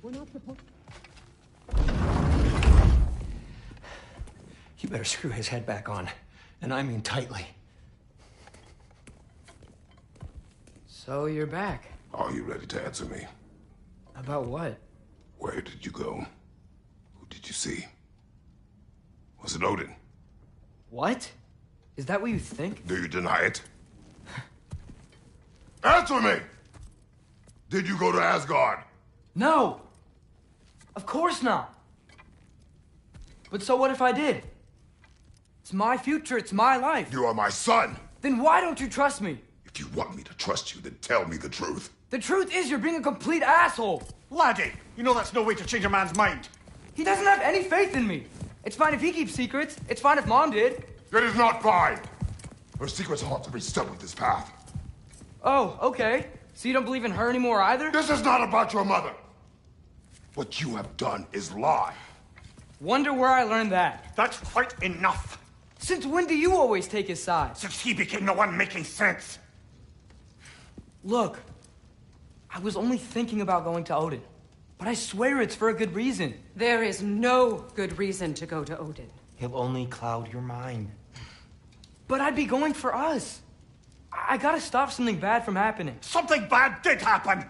We're not supposed... You better screw his head back on. And I mean tightly. So you're back. Are you ready to answer me? About what? Where did you go? Who did you see? Was it Odin? What? Is that what you think? Do you deny it? Answer me! Did you go to Asgard? No! Of course not! But so what if I did? It's my future, it's my life. You are my son! Then why don't you trust me? If you want me to trust you, then tell me the truth. The truth is you're being a complete asshole! Laddie, you know that's no way to change a man's mind. He doesn't have any faith in me. It's fine if he keeps secrets. It's fine if Mom did. It is not fine! Her secrets ought to be stuck with this path. Oh, okay. So you don't believe in her anymore either? This is not about your mother! What you have done is lie. Wonder where I learned that. That's quite enough. Since when do you always take his side? Since he became the one making sense. Look, I was only thinking about going to Odin. But I swear it's for a good reason. There is no good reason to go to Odin. He'll only cloud your mind. But I'd be going for us. I gotta stop something bad from happening. Something bad did happen.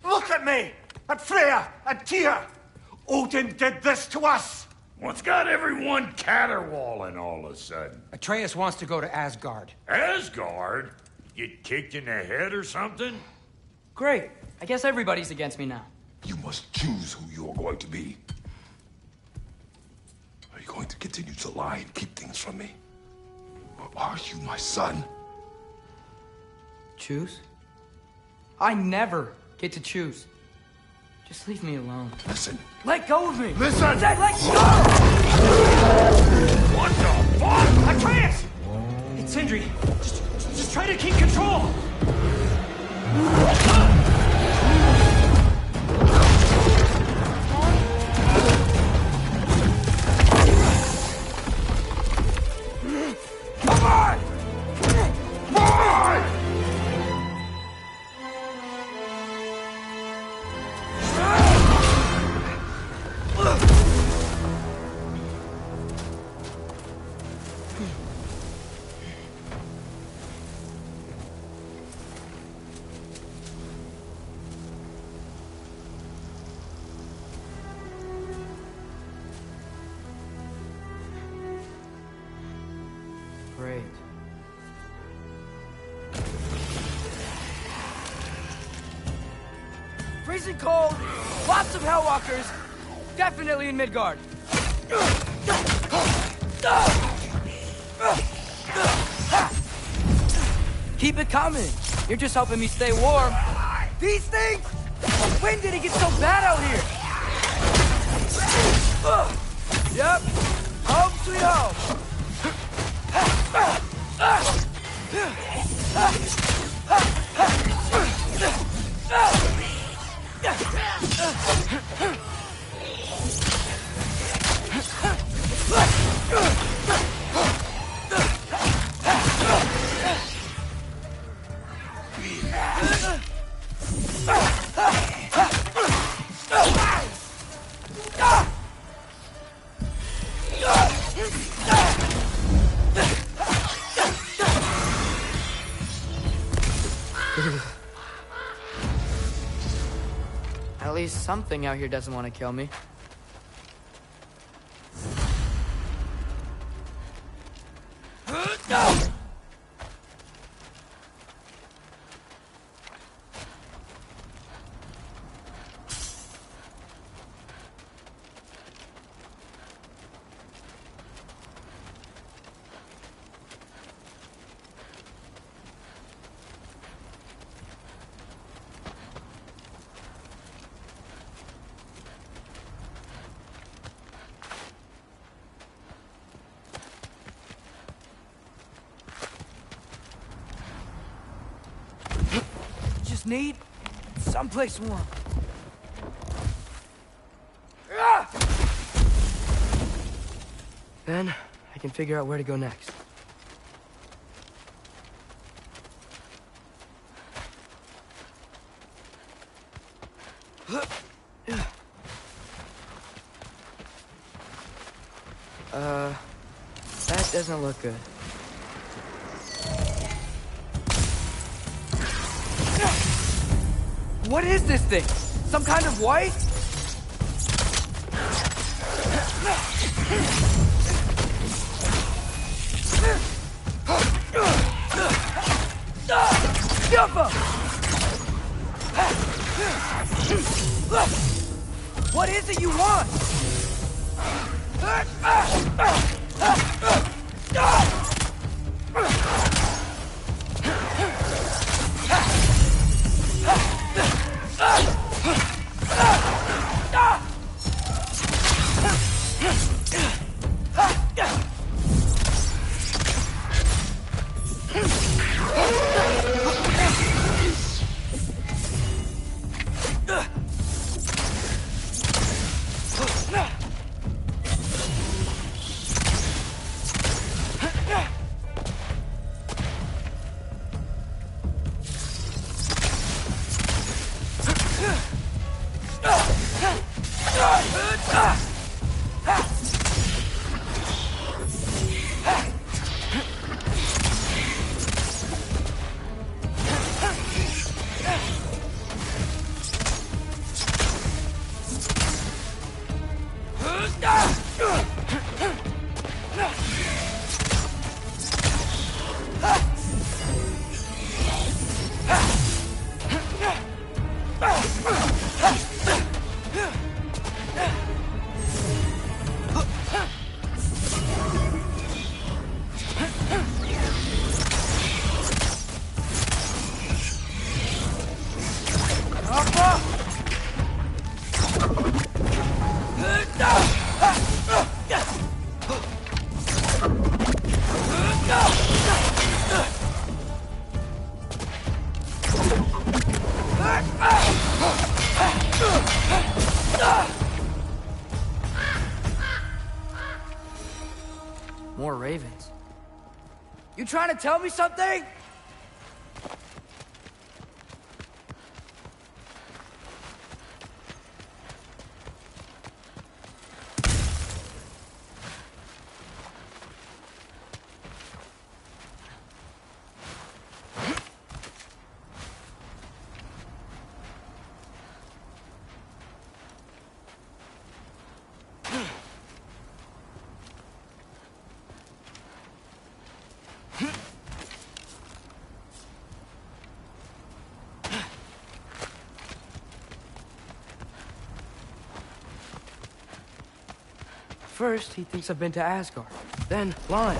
Look at me, at Freya, at Tyr. Odin did this to us. What's got everyone caterwauling all of a sudden? Atreus wants to go to Asgard. Asgard? Get kicked in the head or something? Great. I guess everybody's against me now. You must choose who you are going to be. Are you going to continue to lie and keep things from me? Or are you my son? Choose? I never get to choose. Just leave me alone. Listen. Let go of me! Listen! I said let go! What the fuck? Atreus! It's Sindri. Just try to keep control. Come on! Come on! Great. Freezing cold, lots of Hellwalkers, definitely in Midgard. Keep it coming. You're just helping me stay warm. These things? When did it get so bad out here? Yep. Home sweet home. At least something out here doesn't want to kill me. Just need someplace warm. Then I can figure out where to go next. That doesn't look good. What is this thing? Some kind of white? What is it you want? More ravens. You trying to tell me something? First, he thinks I've been to Asgard. Then, Lime.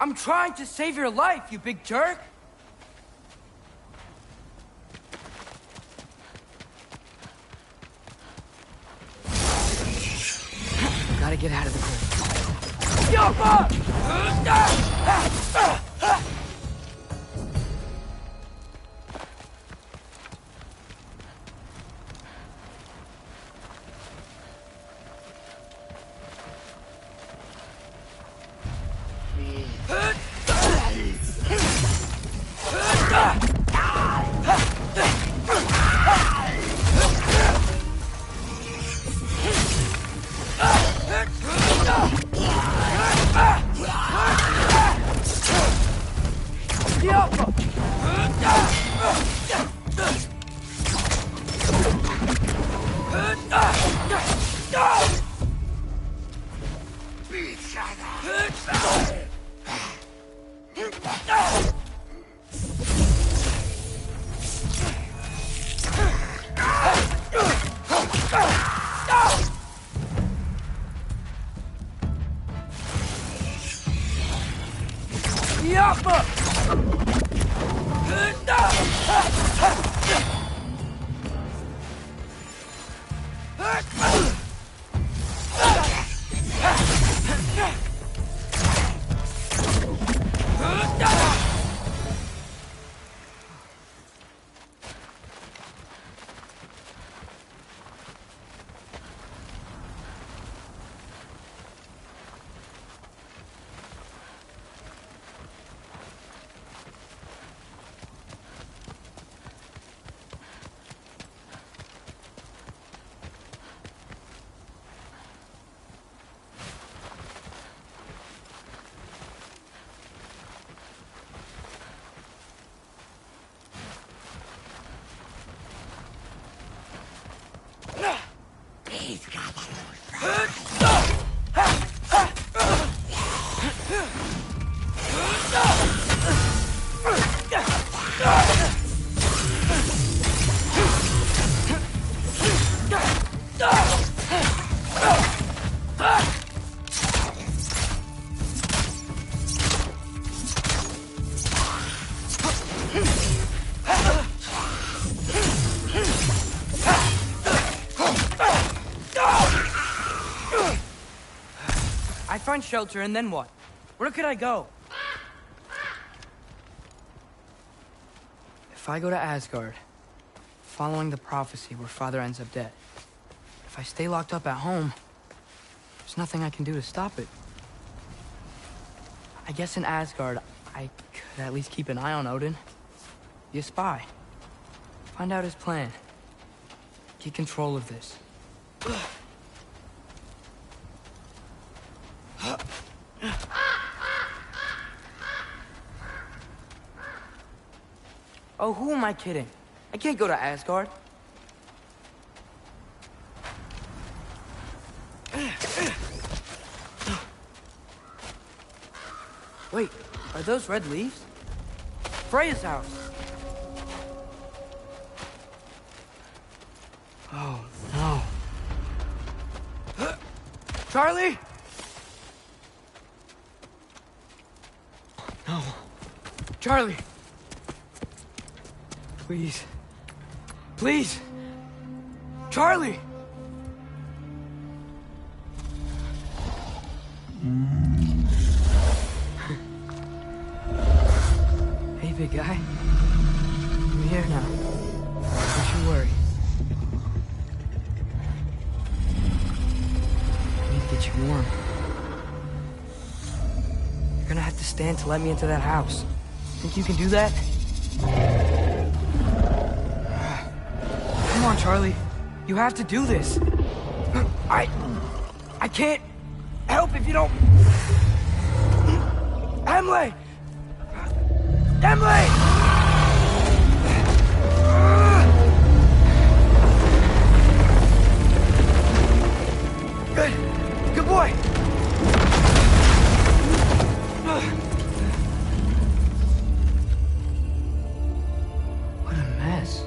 I'm trying to save your life, you big jerk! Gotta get out of the cold. Yappa! find shelter, and then what? Where could I go? If I go to Asgard, following the prophecy where Father ends up dead, if I stay locked up at home, there's nothing I can do to stop it. I guess in Asgard, I could at least keep an eye on Odin. Be a spy. Find out his plan. Get control of this. Oh, who am I kidding? I can't go to Asgard. Wait, are those red leaves? Freya's house. Oh, no. Charlie? No. Charlie. Please. Please. Charlie! Hey, big guy. I'm here now. Don't you worry. I need to get you warm. You're gonna have to stand to let me into that house. Think you can do that? Come on, Charlie. You have to do this. I can't help if you don't... Emily! Emily! Good. Good boy. What a mess.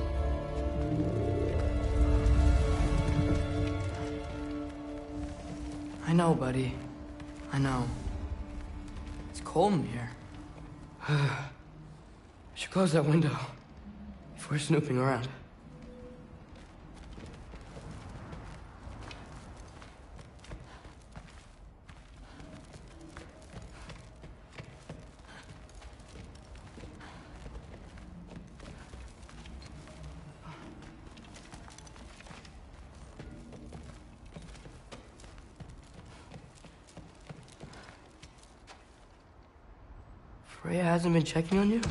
I know, buddy. I know. It's cold in here. I should close that window before snooping around. Freya hasn't been checking on you?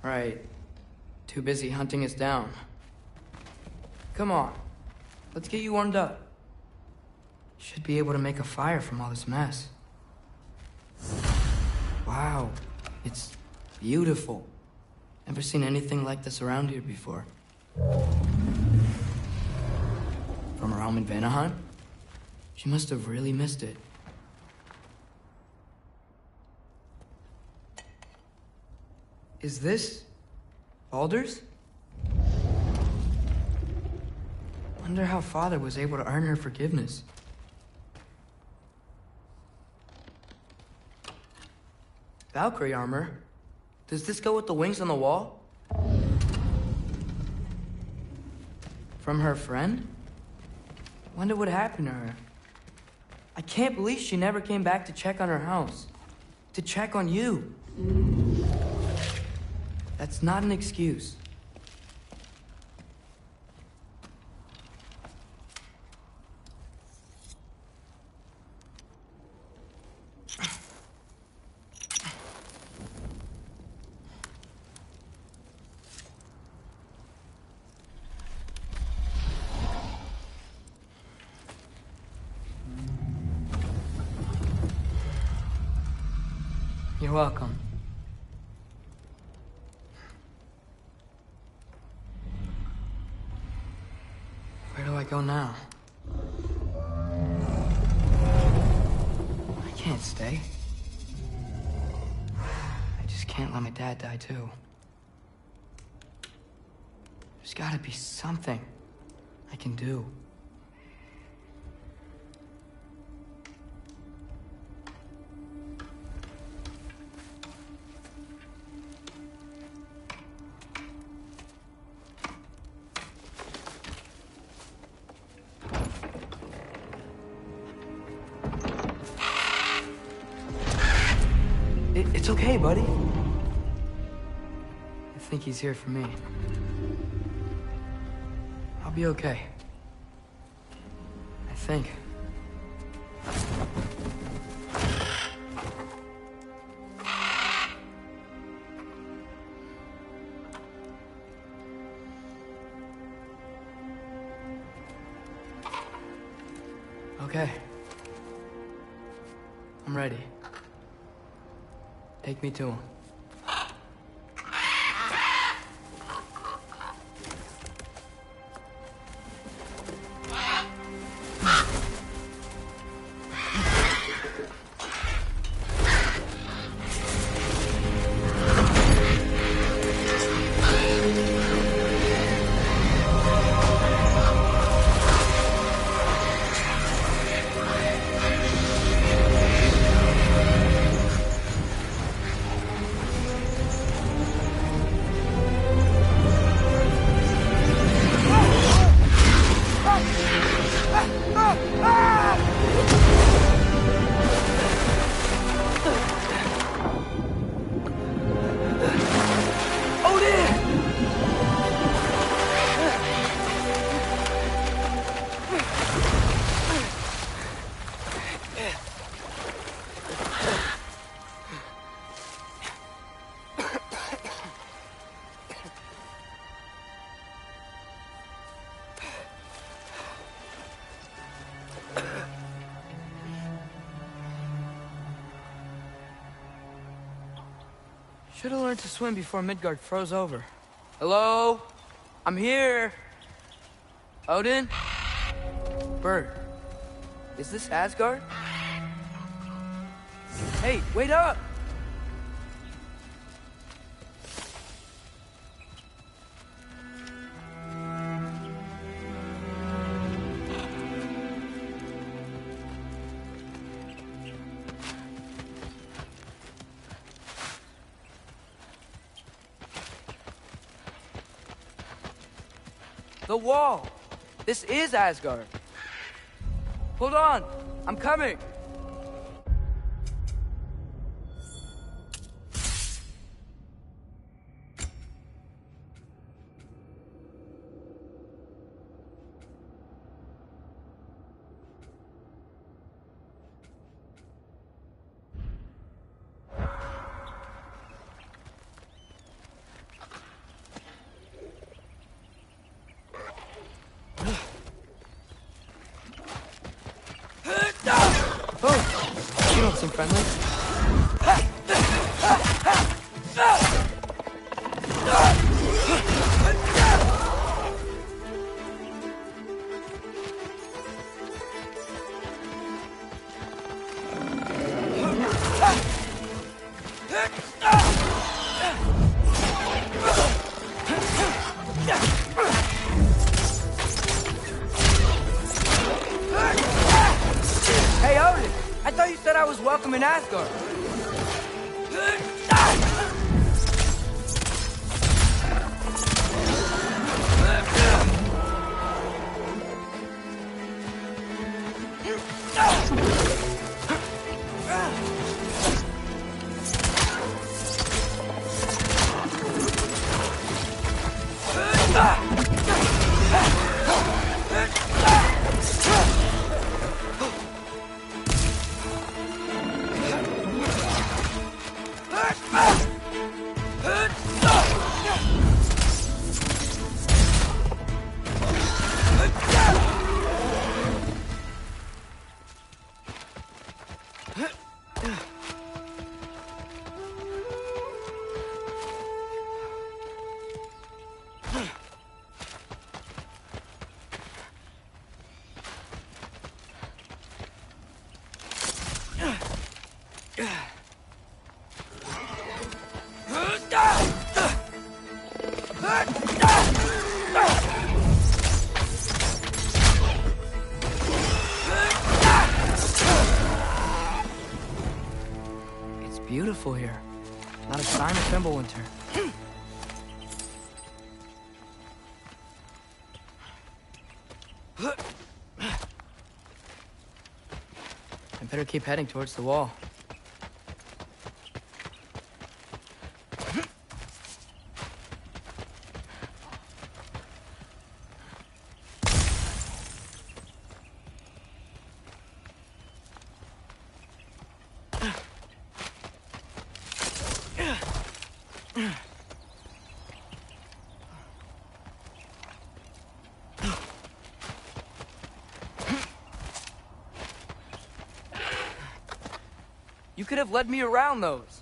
Right. Too busy hunting us down. Come on. Let's get you warmed up. Should be able to make a fire from all this mess. Wow. It's beautiful. Never seen anything like this around here before. From her home in Vanaheim? She must have really missed it. Is this Baldur's? Wonder how Father was able to earn her forgiveness. Valkyrie armor? Does this go with the wings on the wall? From her friend? Wonder what happened to her. I can't believe she never came back to check on her house. To check on you. That's not an excuse. You're welcome. Where do I go now? I can't stay. I just can't let my dad die too. There's gotta be something I can do. It's okay, buddy. I think he's here for me. I'll be okay. I think. Okay. I'm ready. Take me to him. Should have learned to swim before Midgard froze over. Hello? I'm here. Odin? Bird. Is this Asgard? Hey, wait up! The wall! This is Asgard. Hold on! I'm coming! Oh! You don't seem friendly. Hey, Odin! I thought you said I was welcome in Asgard. It's beautiful here. Not a sign of Fimbulwinter. I better keep heading towards the wall. You could have led me around those.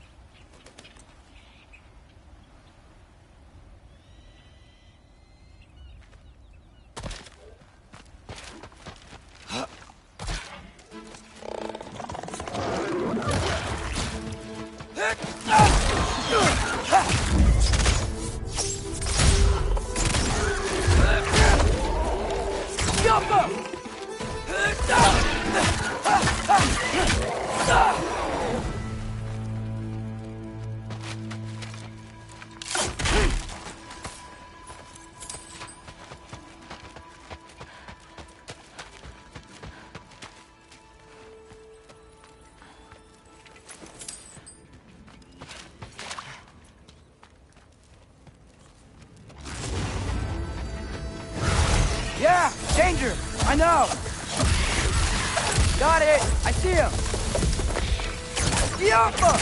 Yeah, danger! I know! Got it! I see him! Yappa!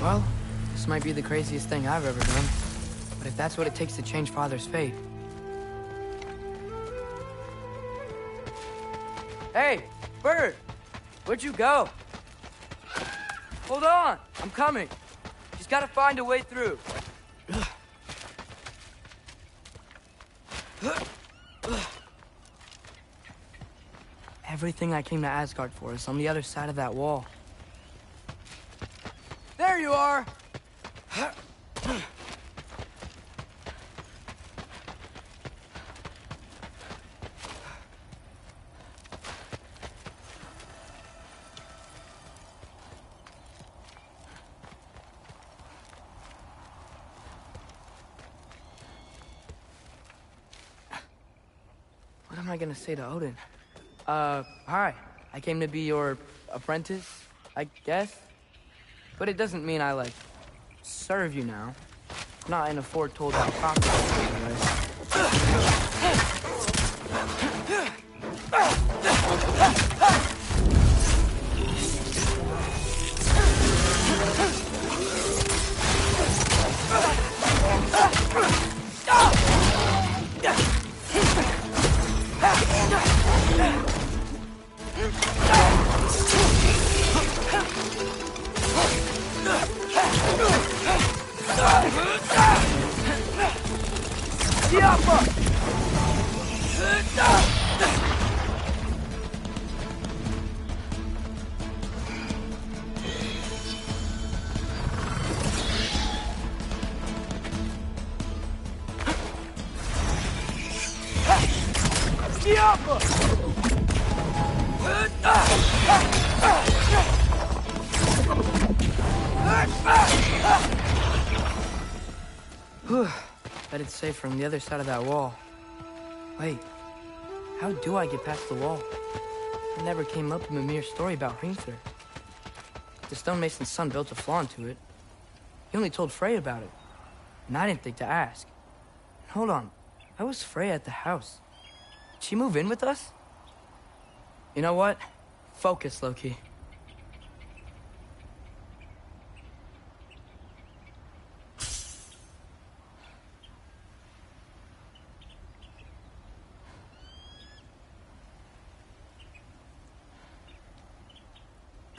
Well, this might be the craziest thing I've ever done. But if that's what it takes to change Father's fate... Hey, Bird! Where'd you go? Hold on! I'm coming! Just gotta find a way through. Everything I came to Asgard for is on the other side of that wall. There you are! What am I gonna say to Odin? Hi. I came to be your apprentice, I guess? But it doesn't mean I, like, serve you now. Not in a foretold hypocrisy way. Bet it's safe from the other side of that wall. Wait, how do I get past the wall? It never came up in Mimir's story about Hrimthur. The stonemason's son built a flaw into it. He only told Frey about it, and I didn't think to ask. Hold on, how was Frey at the house? Did she move in with us? You know what? Focus, Loki.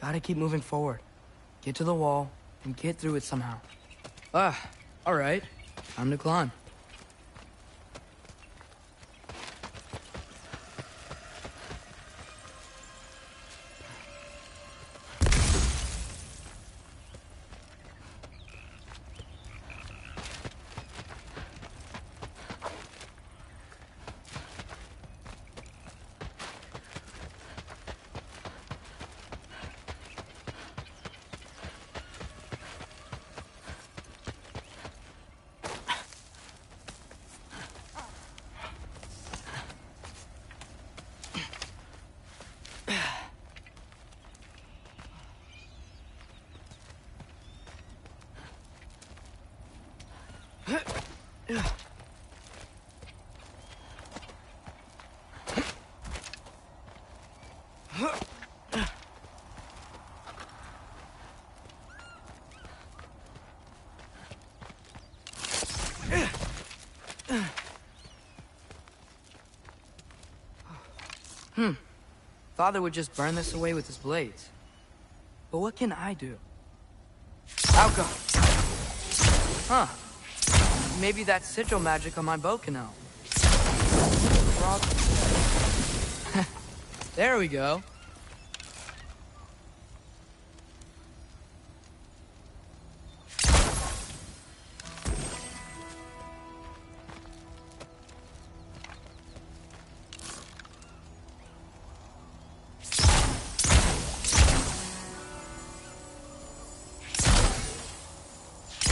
Gotta keep moving forward. Get to the wall, and get through it somehow. All right. Time to climb. Father would just burn this away with his blades. But what can I do? Alka! Huh. Maybe that sigil magic on my bow can help. There we go.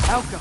Alka!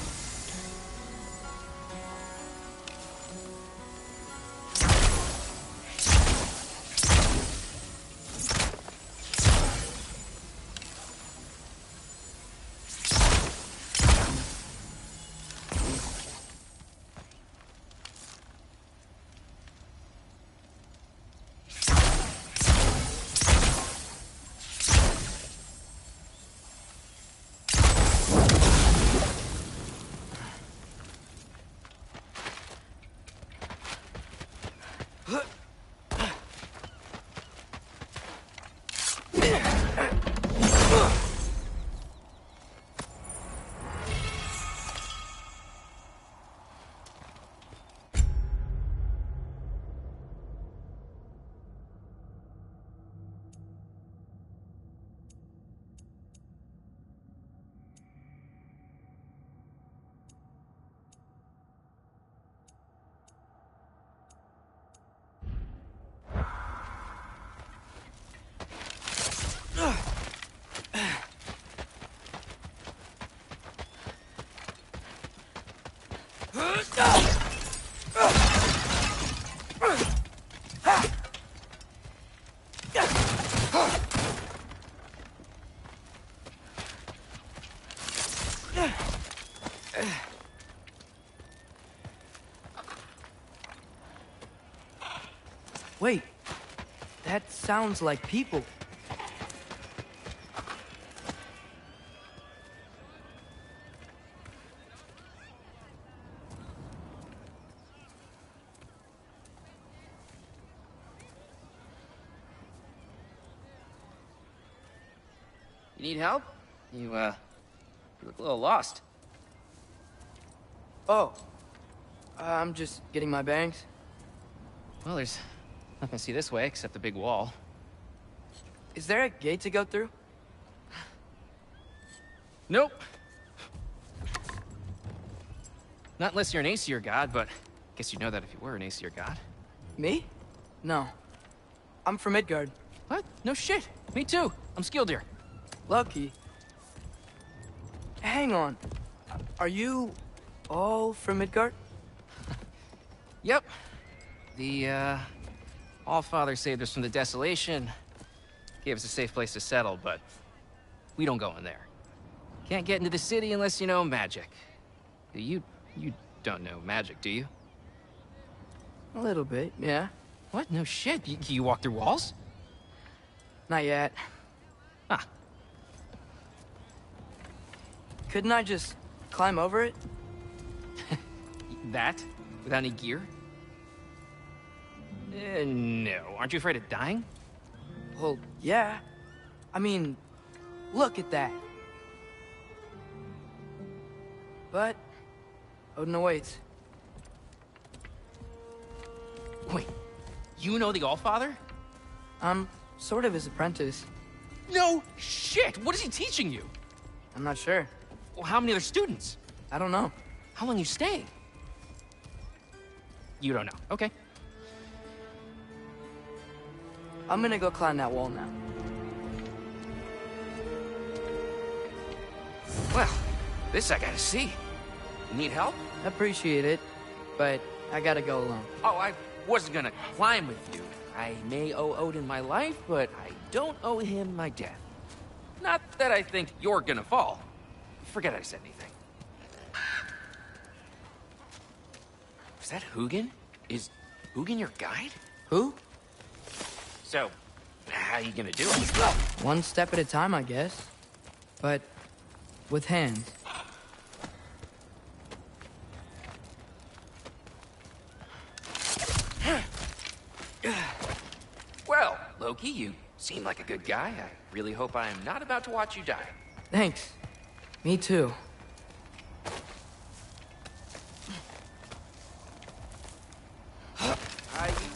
Wait, that sounds like people. You need help? You look a little lost. Oh, I'm just getting my bangs. Well, there's nothing to see this way except the big wall. Is there a gate to go through? Nope. Not unless you're an Aesir god, but I guess you'd know that if you were an Aesir god. Me? No. I'm from Midgard. What? No shit. Me too. I'm skilled here. Lucky. Hang on. Are you all from Midgard? Yep. The, Allfather saved us from the desolation. Gave us a safe place to settle, but we don't go in there. Can't get into the city unless you know magic. You don't know magic, do you? A little bit, yeah. What? No shit. You walk through walls? Not yet. Huh. Couldn't I just climb over it? That? Without any gear? No. Aren't you afraid of dying? Well, yeah. I mean, look at that. But Odin awaits. Wait, you know the Allfather? I'm sort of his apprentice. No shit! What is he teaching you? I'm not sure. Well, how many other students? I don't know. How long you staying? You don't know. Okay. I'm gonna go climb that wall now. Well, this I gotta see. You need help? Appreciate it, but I gotta go alone. Oh, I wasn't gonna climb with you. I may owe Odin my life, but I don't owe him my death. Not that I think you're gonna fall. Forget I said anything. that Hugin? Is Hugin your guide? Who? So, how you gonna do it? One step at a time, I guess. But with hands. Well, Loki, you seem like a good guy. I really hope I am not about to watch you die. Thanks. Me too.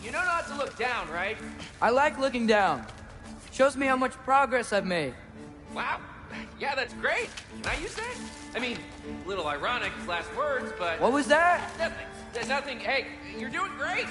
You know not to look down, right? I like looking down. Shows me how much progress I've made. Wow. Yeah, that's great. Can I use that? I mean, a little ironic, last words, but... What was that? Nothing. Nothing. Hey, you're doing great.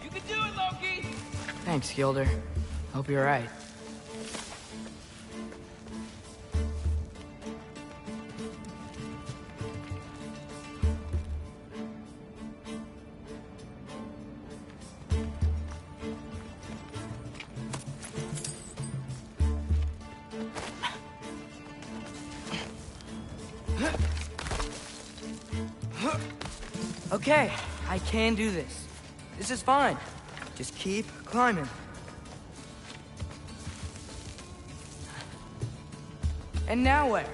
You can do it, Loki! Thanks, Gilder. Hope you're right. Okay, I can do this. This is fine. Just keep climbing. And now where?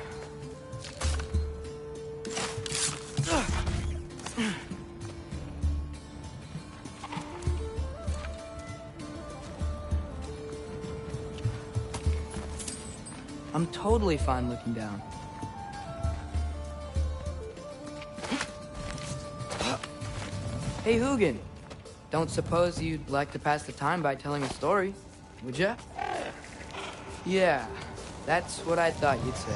I'm totally fine looking down. Hey, Hugin. Don't suppose you'd like to pass the time by telling a story, would ya? Yeah, that's what I thought you'd say.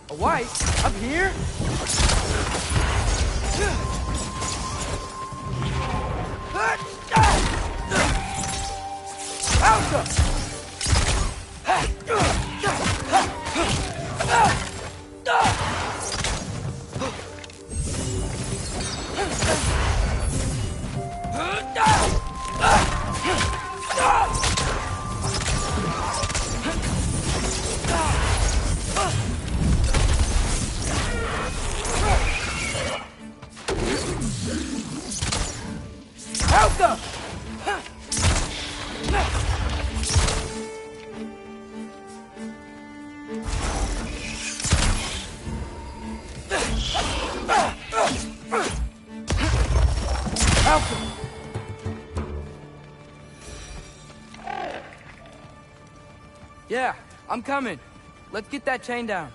A wife? Up here? Yeah, I'm coming. Let's get that chain down.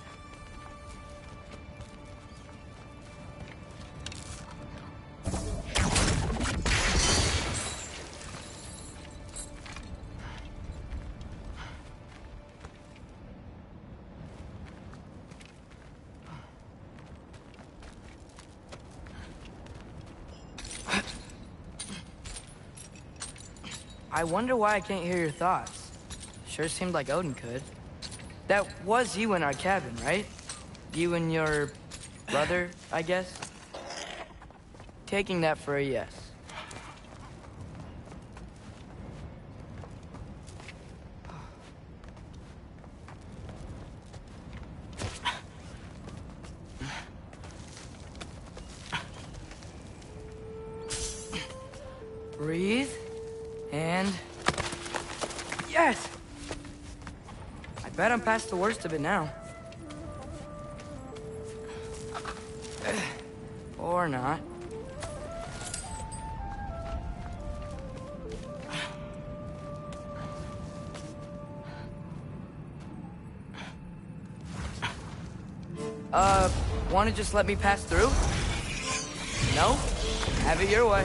I wonder why I can't hear your thoughts. Sure seemed like Odin could. That was you in our cabin, right? You and your brother, I guess? Taking that for a yes. Breathe. And... yes! I bet I'm past the worst of it now. Or not. Wanna just let me pass through? No? Have it your way.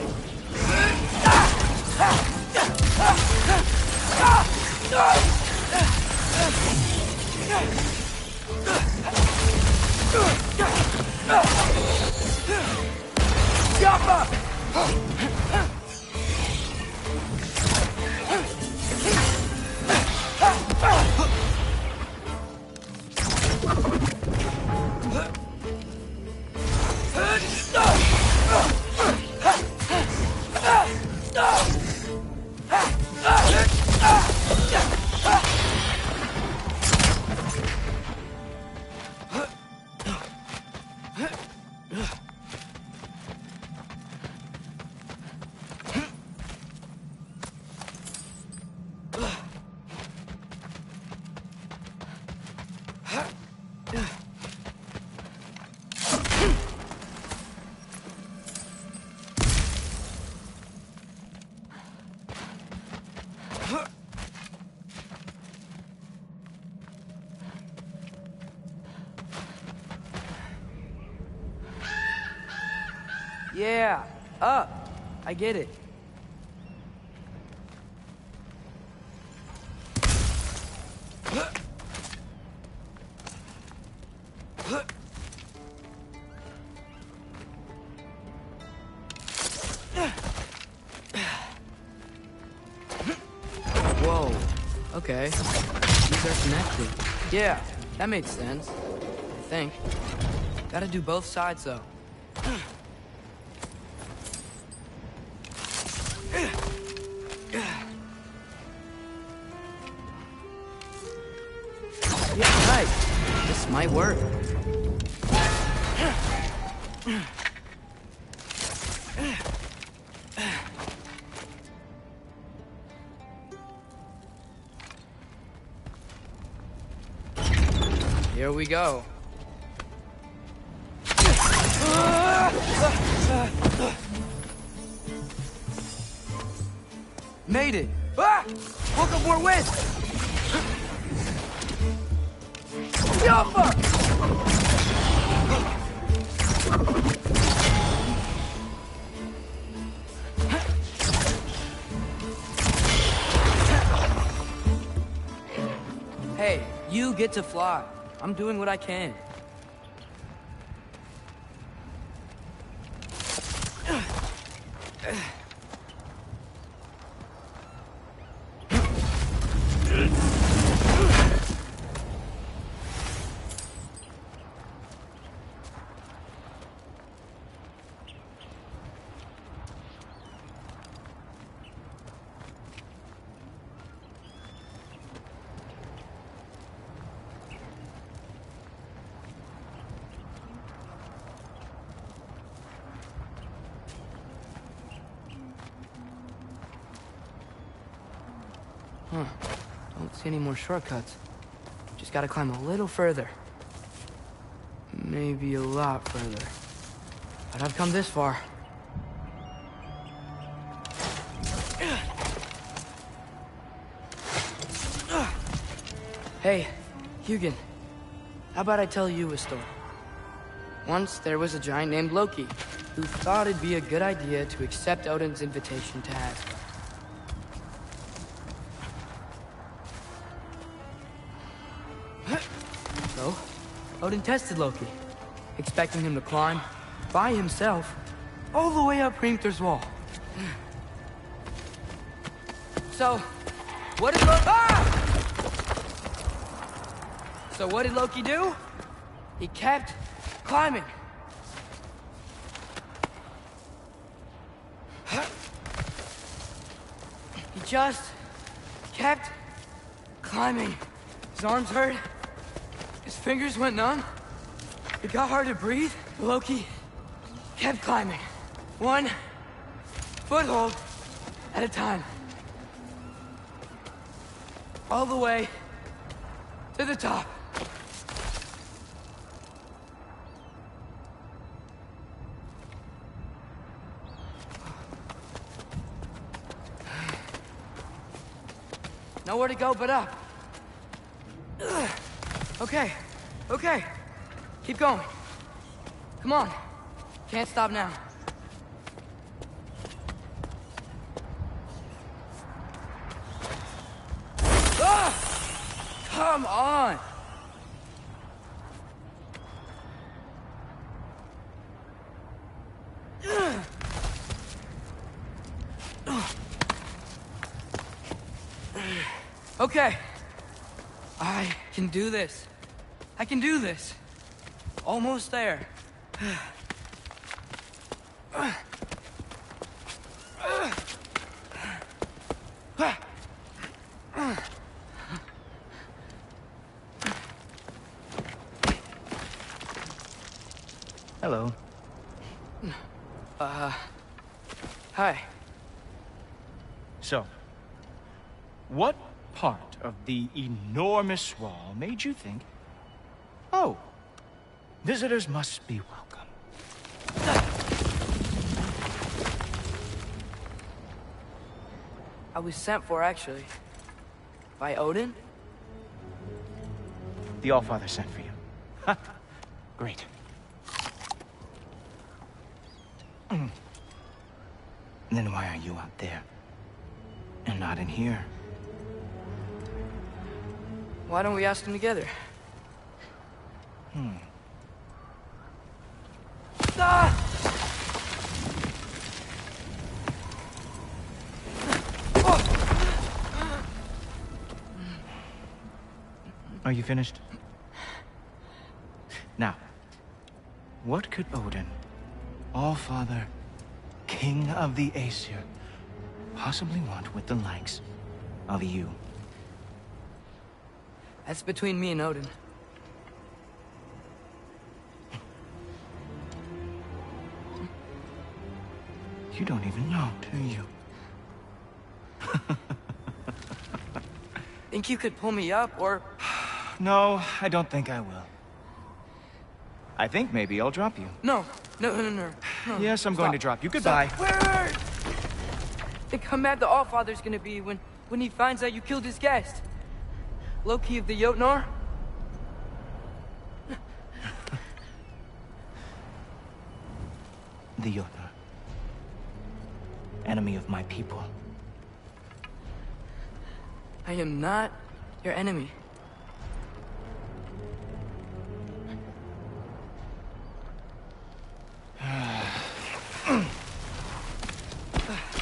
Yeah, up. I get it. Whoa. Okay. These are connected. Yeah, that makes sense. I think. Gotta do both sides, though. Yeah, right. This might work. Here we go. Made it! Ah! Woke up more wind! Yoppa! Hey, you get to fly. I'm doing what I can. Huh. Don't see any more shortcuts. Just gotta climb a little further. Maybe a lot further. But I've come this far. Hey, Hugin. How about I tell you a story? Once there was a giant named Loki who thought it'd be a good idea to accept Odin's invitation to Asgard. So, Odin tested Loki, expecting him to climb, by himself, all the way up Hrimthur's wall. So, what did Loki do? He kept climbing. He just kept climbing. His arms hurt. His fingers went numb. It got hard to breathe. Loki kept climbing. One foothold at a time. All the way to the top. Nowhere to go but up. Okay, okay. Keep going. Come on. Can't stop now. Ah! Come on! Okay. I can do this. I can do this. Almost there. Hello. Hi. So, what part of the enormous wall made you think, oh, visitors must be welcome? I was sent for, actually. By Odin? The Allfather sent for you. Ha! Great. Then why are you out there? And not in here? Why don't we ask them together? Ah! Are you finished? Now, what could Odin, All-Father, King of the Aesir, possibly want with the likes of you? That's between me and Odin. You don't even know, do you? Think you could pull me up, or... No, I don't think I will. I think maybe I'll drop you. No. Yes, I'm going to drop you. Goodbye. Wait. Think how mad the Allfather's gonna be when he finds out you killed his guest. Loki of the Jotnar? The Jotnar. Enemy of my people. I am not your enemy.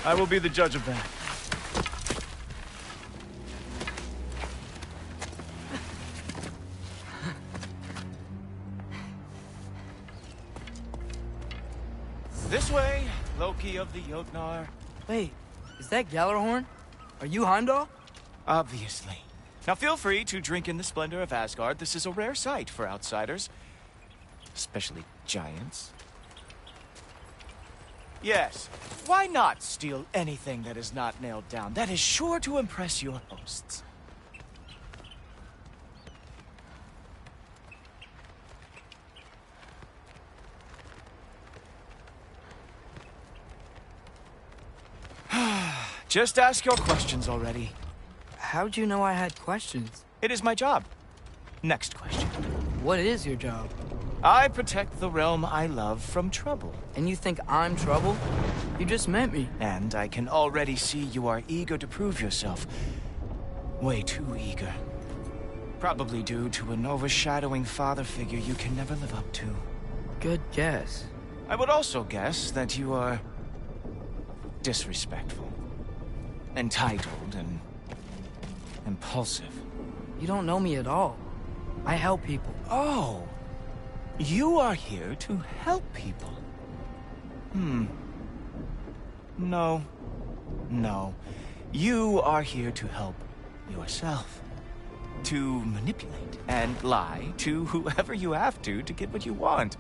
I will be the judge of that. This way, Loki of the Jotnar. Wait, is that Gjallarhorn? Are you Heimdall? Obviously. Now feel free to drink in the splendor of Asgard. This is a rare sight for outsiders. Especially giants. Yes, why not steal anything that is not nailed down? That is sure to impress your hosts. Just ask your questions already. How'd you know I had questions? It is my job. Next question. What is your job? I protect the realm I love from trouble. And you think I'm trouble? You just met me. And I can already see you are eager to prove yourself. Way too eager. Probably due to an overshadowing father figure you can never live up to. Good guess. I would also guess that you are disrespectful, entitled, and impulsive. You don't know me at all. I help people. Oh, you are here to help people. No. You are here to help yourself. To manipulate and lie to whoever you have to get what you want.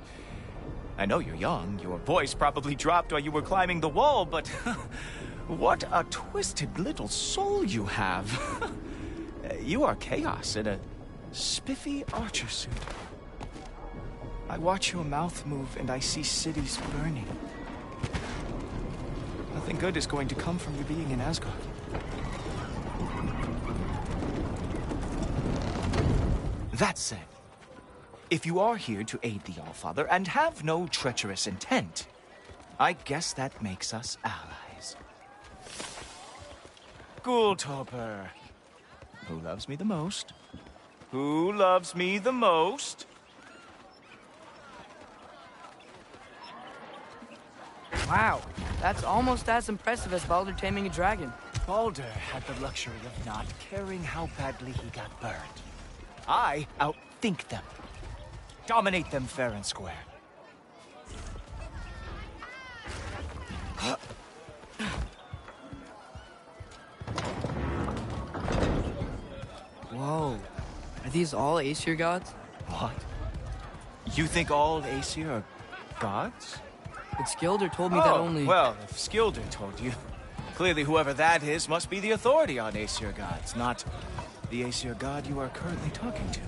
I know you're young. Your voice probably dropped while you were climbing the wall, but what a twisted little soul you have. You are chaos in a spiffy archer suit. I watch your mouth move and I see cities burning. Nothing good is going to come from you being in Asgard. That said, if you are here to aid the Allfather and have no treacherous intent, I guess that makes us allies. Ghoultoper. Who loves me the most? Who loves me the most? Wow, that's almost as impressive as Baldur taming a dragon. Baldur had the luxury of not caring how badly he got burned. I outthink them. Dominate them fair and square. Whoa, are these all Aesir gods? What? You think all Aesir are gods? But Skilder told me that only... Well, if Skilder told you, clearly whoever that is must be the authority on Aesir gods, not the Aesir god you are currently talking to.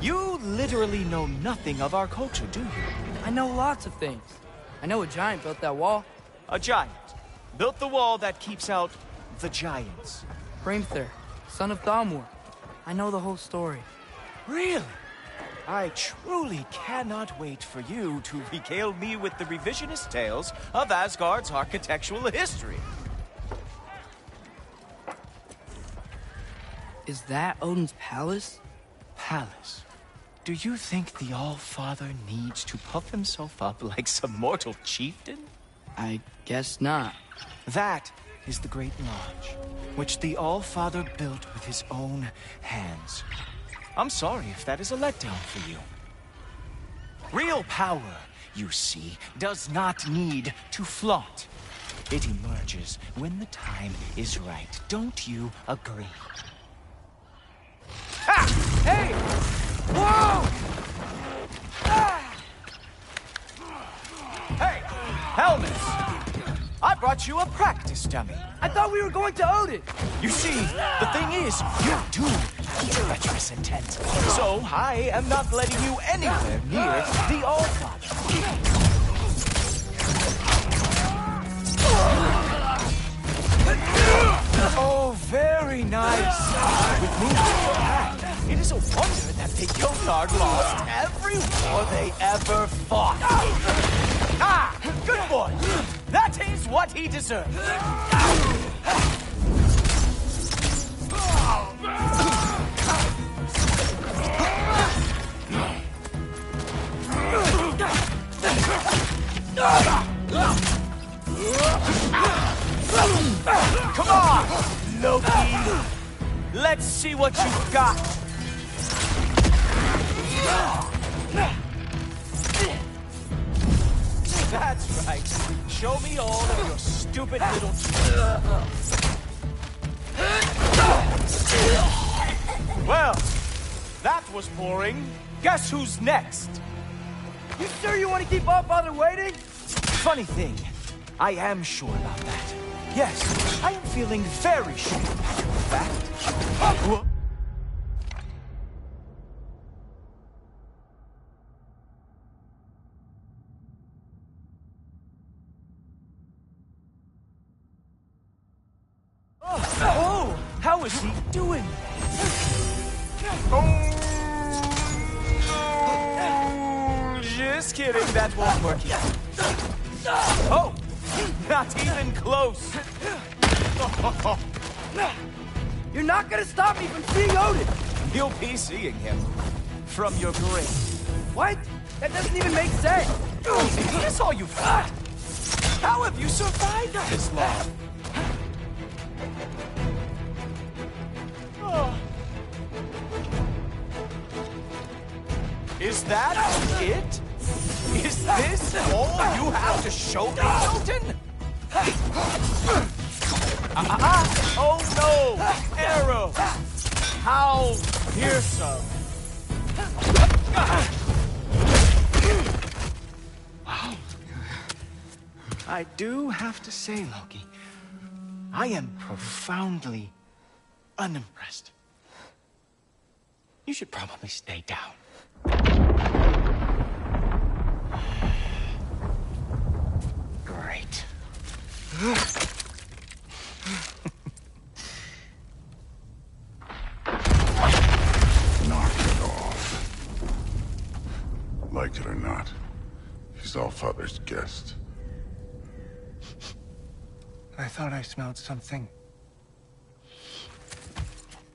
You literally know nothing of our culture, do you? I know lots of things. I know a giant built that wall. A giant built the wall that keeps out the giants. Hrimthur, son of Thalmor. I know the whole story. Really? I truly cannot wait for you to regale me with the revisionist tales of Asgard's architectural history. Is that Odin's palace? Palace? Do you think the All-Father needs to puff himself up like some mortal chieftain? I guess not. That is the Great Lodge, which the All-Father built with his own hands. I'm sorry if that is a letdown for you. Real power, you see, does not need to flaunt. It emerges when the time is right. Don't you agree? Ha! Hey! Whoa! Ah! Hey, Helmets! I brought you a practice dummy. I thought we were going to Odin! You see, the thing is, you do treacherous intent. So I am not letting you anywhere near the All-Father. Oh, very nice. With me in your hand, it is a wonder that the Jotnar lost every war they ever fought. Ah, good boy. That is what he deserves. Come on, Loki. Let's see what you've got. That's right. Show me all of your stupid little tricks. Well, that was boring. Guess who's next? You sure you want to keep All-Father waiting? Funny thing, I am sure about that. Yes, I am feeling very sure, matter of fact. Oh, how is he doing? Oh, just kidding, that won't work yet. Oh, not even close. You're not gonna stop me from seeing Odin! You'll be seeing him from your grave. What? That doesn't even make sense! Is this all you've got? How have you survived this long? Oh. Is that it? Is this all you have to show me, Jotun? Oh no! Arrow! How fearsome! Wow. I do have to say, Loki, I am profoundly unimpressed. You should probably stay down. Great. Knock it off. Like it or not, he's All-Father's guest. I thought I smelled something.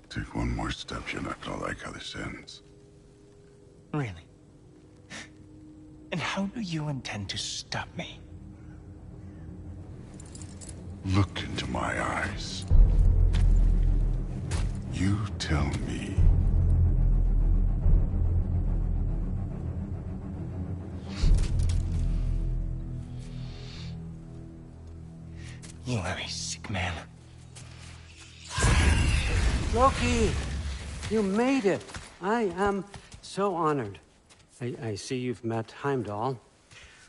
Take one more step, you're not gonna like how this ends. Really? And how do you intend to stop me? Look into my eyes. You tell me. You are a sick man. Loki, you made it. I am so honored. I see you've met Heimdall.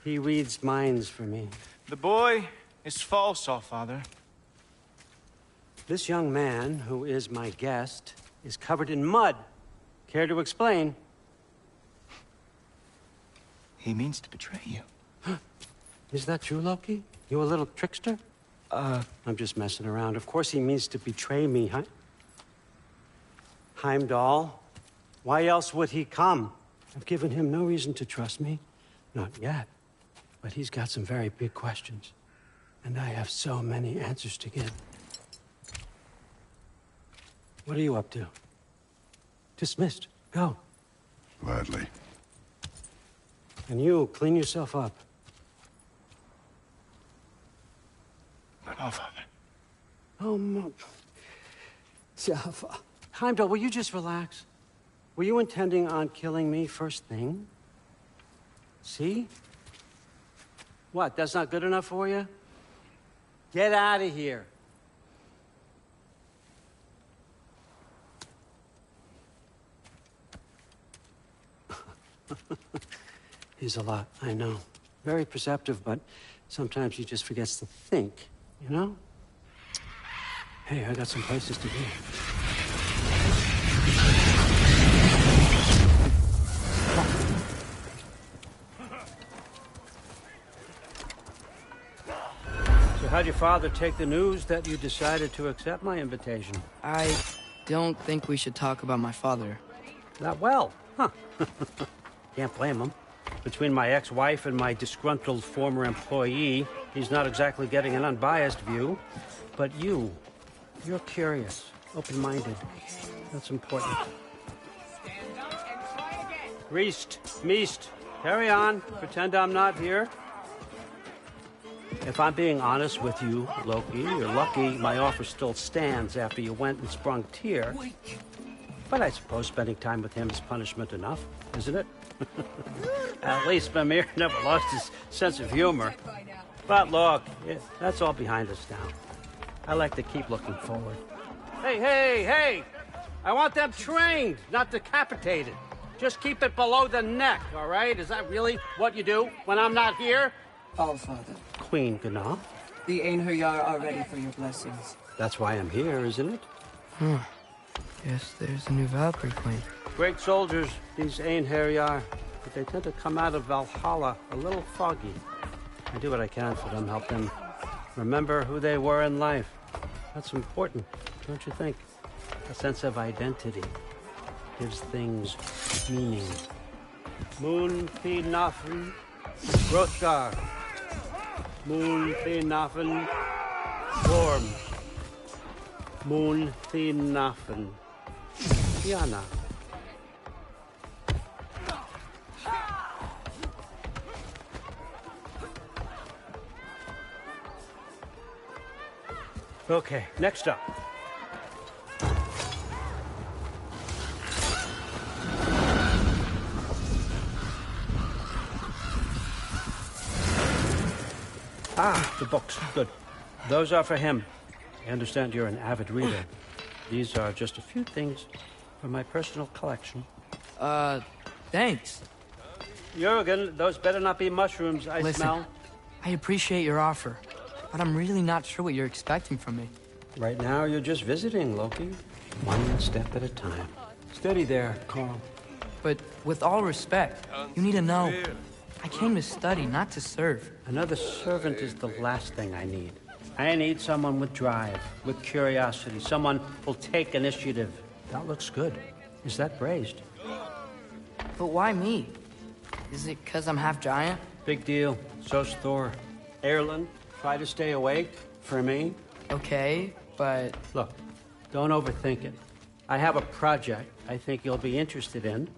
He reads minds for me. The boy is false, All-Father. This young man, who is my guest, is covered in mud. Care to explain? He means to betray you. Is that true, Loki? You a little trickster? I'm just messing around. Of course he means to betray me, huh? Heimdall? Why else would he come? I've given him no reason to trust me. Not yet. But he's got some very big questions. And I have so many answers to give. What are you up to? Dismissed. Go. Gladly. And you, clean yourself up. No, Father. Oh, Heimdall, will you just relax? Were you intending on killing me first thing? See? What, that's not good enough for you? Get out of here. He's a lot, I know. Very perceptive, but sometimes he just forgets to think, you know? Hey, I got some places to be. So how'd your father take the news that you decided to accept my invitation? I don't think we should talk about my father. Not well, huh? Can't blame him. Between my ex-wife and my disgruntled former employee, he's not exactly getting an unbiased view. But you're curious, open-minded. That's important. Reist, Meest, carry on. Pretend I'm not here. If I'm being honest with you, Loki, you're lucky my offer still stands after you went and sprung Tyr. But I suppose spending time with him is punishment enough, isn't it? At least Mimir never lost his sense of humor. But look, that's all behind us now. I like to keep looking forward. Hey! I want them trained, not decapitated. Just keep it below the neck, all right? Is that really what you do when I'm not here? All Father. Queen Gná. The Einherjar are ready for your blessings. That's why I'm here, isn't it? Yes, there's a new Valkyrie Queen. Great soldiers, these Einherjar, but they tend to come out of Valhalla a little foggy. I do what I can for them, help them remember who they were in life. That's important, don't you think? A sense of identity gives things meaning. Moon Thi Nafen, Hrothgar. Moon Thi Nafen, Gorm. Moon Thi Nafen, Tiana. Okay, next up. The books. Good. Those are for him. I understand you're an avid reader. These are just a few things from my personal collection. Thanks. Jurgen, those better not be mushrooms I Listen, smell. I appreciate your offer, but I'm really not sure what you're expecting from me. Right now, you're just visiting, Loki. One step at a time. Steady there, Carl. But with all respect, you need to know, I came to study, not to serve. Another servant is the last thing I need. I need someone with drive, with curiosity, someone who'll take initiative. That looks good. Is that braised? But why me? Is it because I'm half giant? Big deal. So's Thor. Erlen, try to stay awake for me. Okay, but... Look, don't overthink it. I have a project I think you'll be interested in.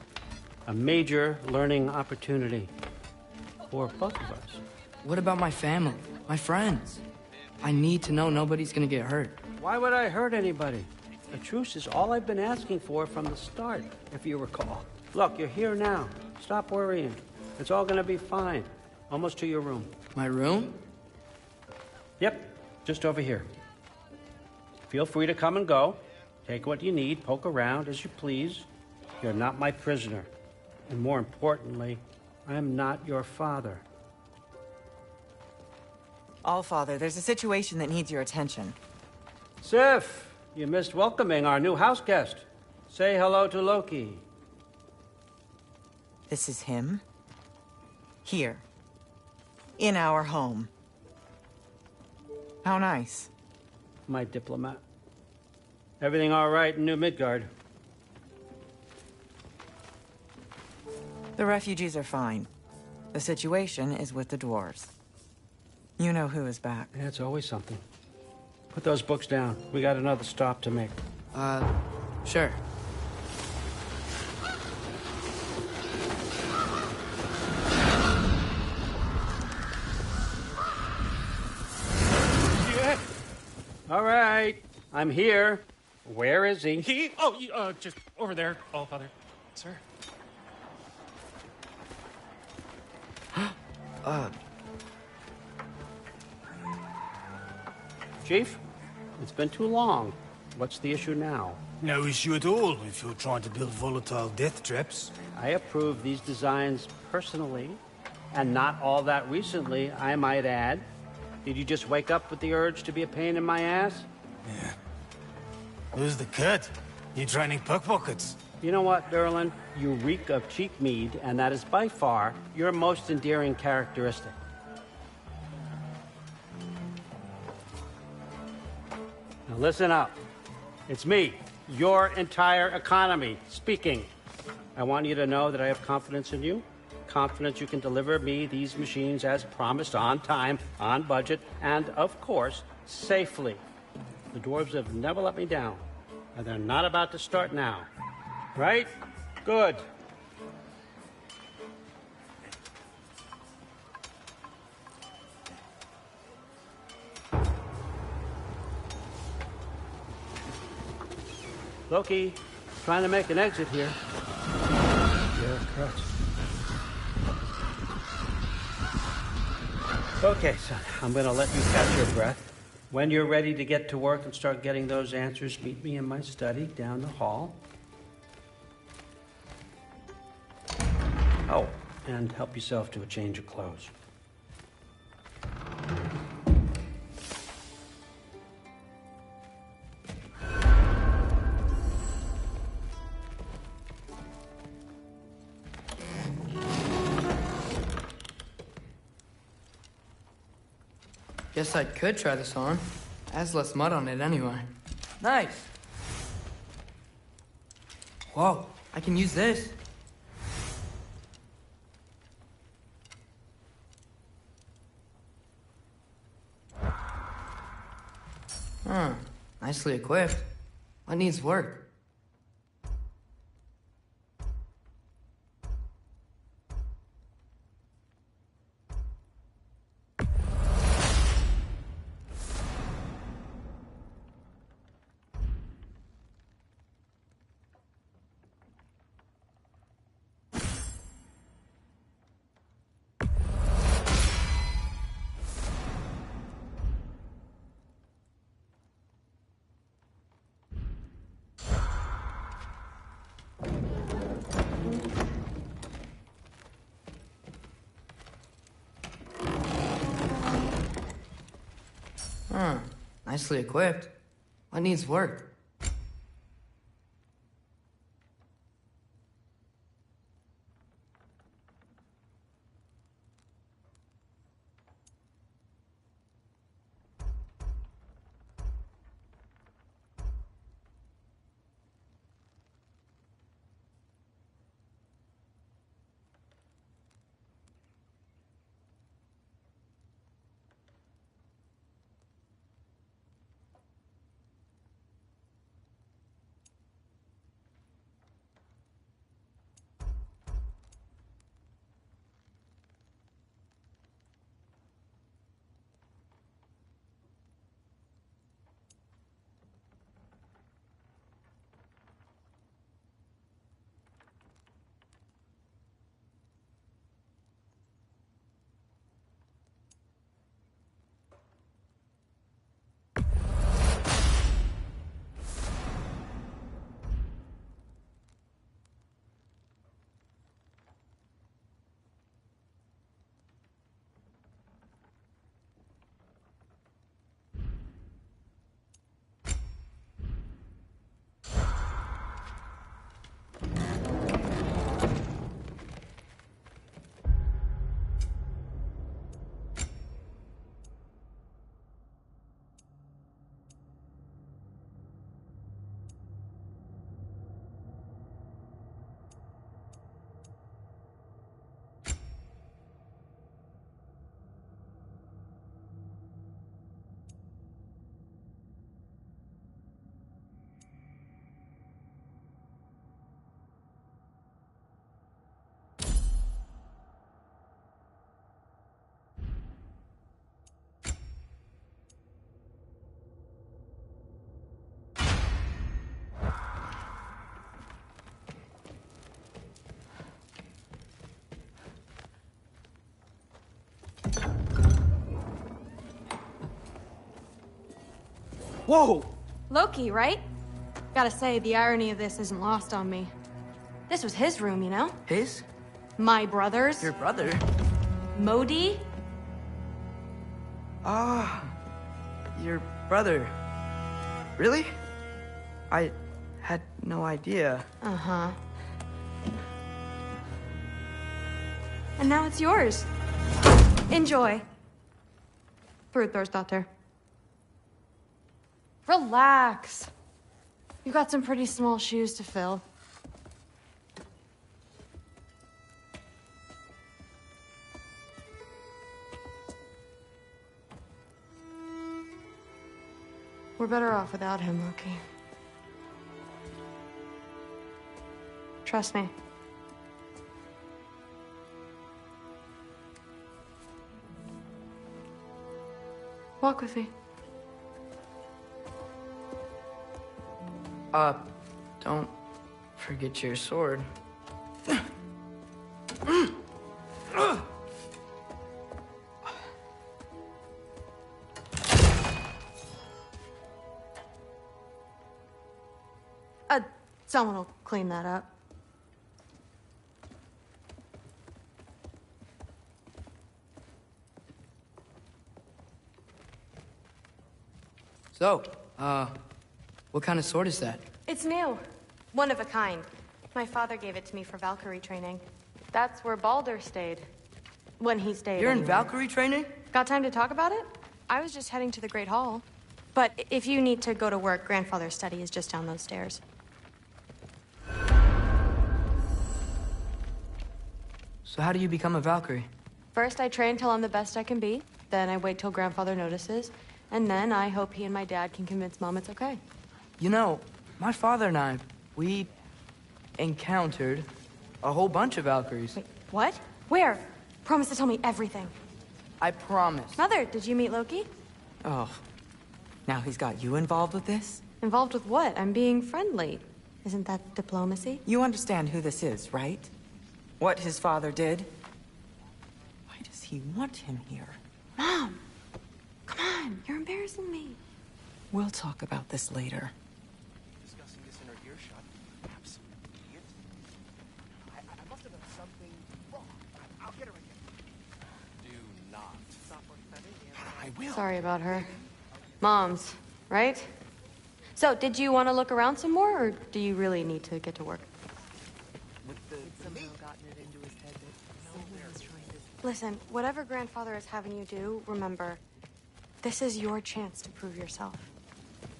A major learning opportunity. For both of us. What about my family? My friends? I need to know nobody's gonna get hurt. Why would I hurt anybody? A truce is all I've been asking for from the start, if you recall. Look, you're here now. Stop worrying. It's all gonna be fine. Almost to your room. My room? Yep, just over here. Feel free to come and go. Take what you need, poke around as you please. You're not my prisoner. And more importantly, I'm not your father. All Father, there's a situation that needs your attention. Sif, you missed welcoming our new house guest. Say hello to Loki. This is him? Here. In our home. How nice. My diplomat. Everything all right in New Midgard? The refugees are fine. The situation is with the dwarves. You know who is back. Yeah, it's always something. Put those books down. We got another stop to make. Sure. Yeah. All right. I'm here. Where is he? Just over there, All Father. Sir. Chief, it's been too long. What's the issue now? No issue at all if you're trying to build volatile death traps. I approve these designs personally, and not all that recently, I might add. Did you just wake up with the urge to be a pain in my ass? Yeah. Who's the cut? You training pickpockets? You know what, Derlin? You reek of cheap mead, and that is by far your most endearing characteristic. Now listen up. It's me, your entire economy, speaking. I want you to know that I have confidence in you. Confidence you can deliver me these machines as promised, on time, on budget, and, of course, safely. The dwarves have never let me down, and they're not about to start now. Right? Good. Loki, trying to make an exit here. Yeah, correct. Okay, son, I'm gonna let you catch your breath. When you're ready to get to work and start getting those answers, meet me in my study down the hall. Oh, and help yourself to a change of clothes. Guess I could try this on. Has less mud on it anyway. Nice. Whoa, I can use this. Huh, nicely equipped. What needs work? Huh, nicely equipped. What needs work? Whoa! Loki, right? Gotta say, the irony of this isn't lost on me. This was his room, you know? His? My brother's. Your brother? Modi? Ah, your brother. Really? I had no idea. Uh-huh. And now it's yours. Enjoy. Brudthor's Relax. You've got some pretty small shoes to fill. We're better off without him, Loki. Trust me. Walk with me. Don't forget your sword. Someone will clean that up. So, what kind of sword is that? It's new. One of a kind. My father gave it to me for Valkyrie training. That's where Baldur stayed. When he stayed. You're in anyway. Valkyrie training? Got time to talk about it? I was just heading to the Great Hall. But if you need to go to work, Grandfather's study is just down those stairs. So how do you become a Valkyrie? First, I train till I'm the best I can be. Then I wait till Grandfather notices. And then I hope he and my dad can convince Mom it's okay. You know, my father and I, we encountered a whole bunch of Valkyries. Wait, what? Where? Promise to tell me everything. I promise. Mother, did you meet Loki? Oh. Now he's got you involved with this? Involved with what? I'm being friendly. Isn't that diplomacy? You understand who this is, right? What his father did? Why does he want him here? Mom! Come on, you're embarrassing me. We'll talk about this later. Discussing this in her earshot. Absolute idiot. I must have done something wrong. I'll get her again. Do not. Stop I will. Sorry about her. Mom's, right? So, did you want to look around some more, or do you really need to get to work? Listen, whatever Grandfather is having you do, remember, this is your chance to prove yourself.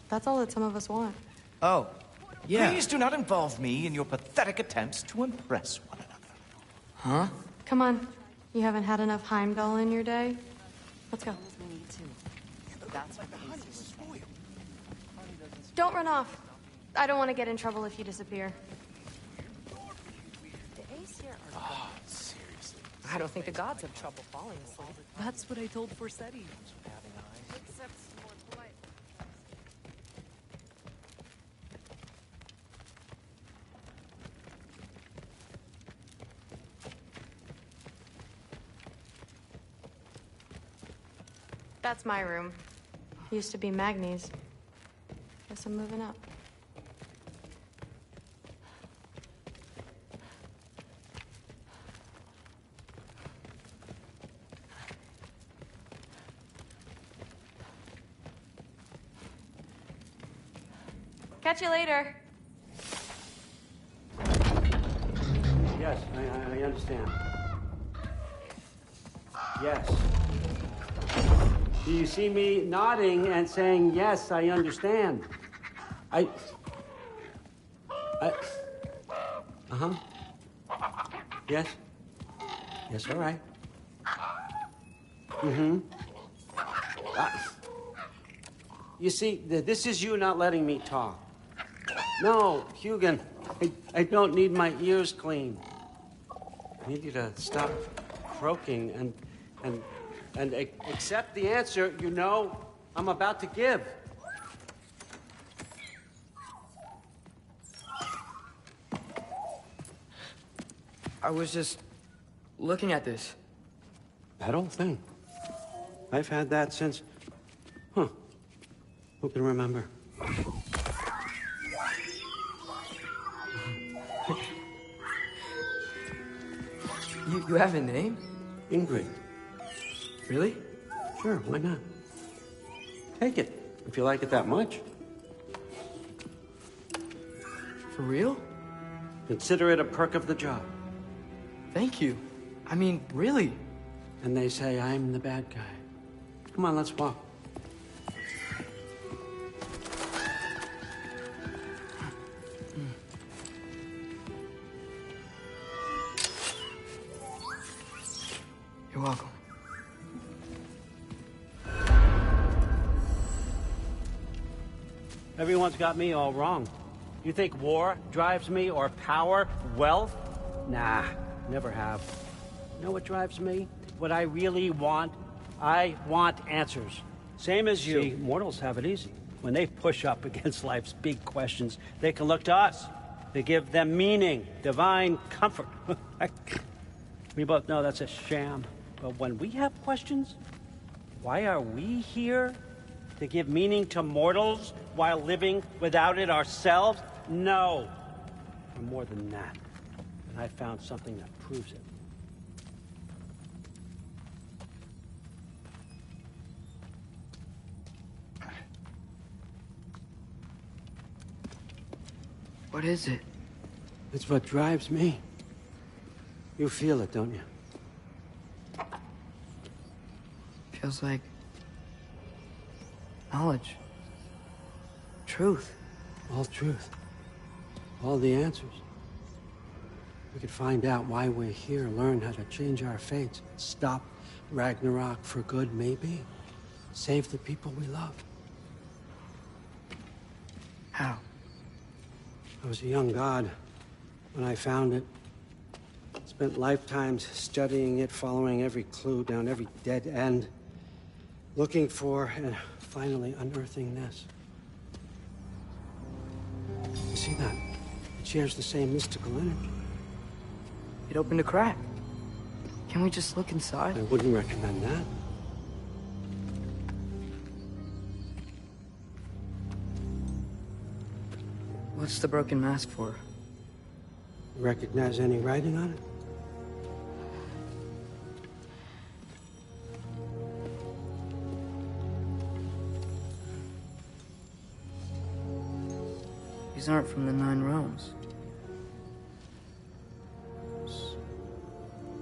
That's all that some of us want. Oh, yeah. Please do not involve me in your pathetic attempts to impress one another. Huh? Come on. You haven't had enough Heimdall in your day? Let's go. Don't run off. I don't want to get in trouble if you disappear. I don't think the gods have trouble falling asleep. That's what I told Forseti. That's my room. Used to be Magni's. Guess I'm moving up. Catch you later. Yes, I understand. Yes. Do you see me nodding and saying, yes, I understand? Uh-huh. Yes. Yes, all right. Mm-hmm. You see, this is you not letting me talk. No, Hugin, I don't need my ears cleaned. I need you to stop croaking and accept the answer you know I'm about to give. I was just looking at this. That old thing. I've had that since... Huh. Who can remember? You have a name? Ingrid. Really? Sure, why not? Take it, if you like it that much. For real? Consider it a perk of the job. Thank you. I mean, really. And they say I'm the bad guy. Come on, let's walk. You're welcome. Everyone's got me all wrong. You think war drives me, or power, wealth? Nah, never have. You know what drives me? What I really want? I want answers. Same as you. See, mortals have it easy. When they push up against life's big questions, they can look to us. They give them meaning, divine comfort. We both know that's a sham. But when we have questions, why are we here? To give meaning to mortals while living without it ourselves? No. We're more than that. And I found something that proves it. What is it? It's what drives me. You feel it, don't you? Feels like knowledge. Truth. All truth. All the answers. We could find out why we're here, learn how to change our fates, stop Ragnarok for good, maybe. Save the people we love. How? I was a young god when I found it. Spent lifetimes studying it, following every clue down every dead end, looking for and finally unearthing this. You see that? It shares the same mystical energy. It opened a crack. Can we just look inside? I wouldn't recommend that. What's the broken mask for? Recognize any writing on it? These aren't from the Nine Realms.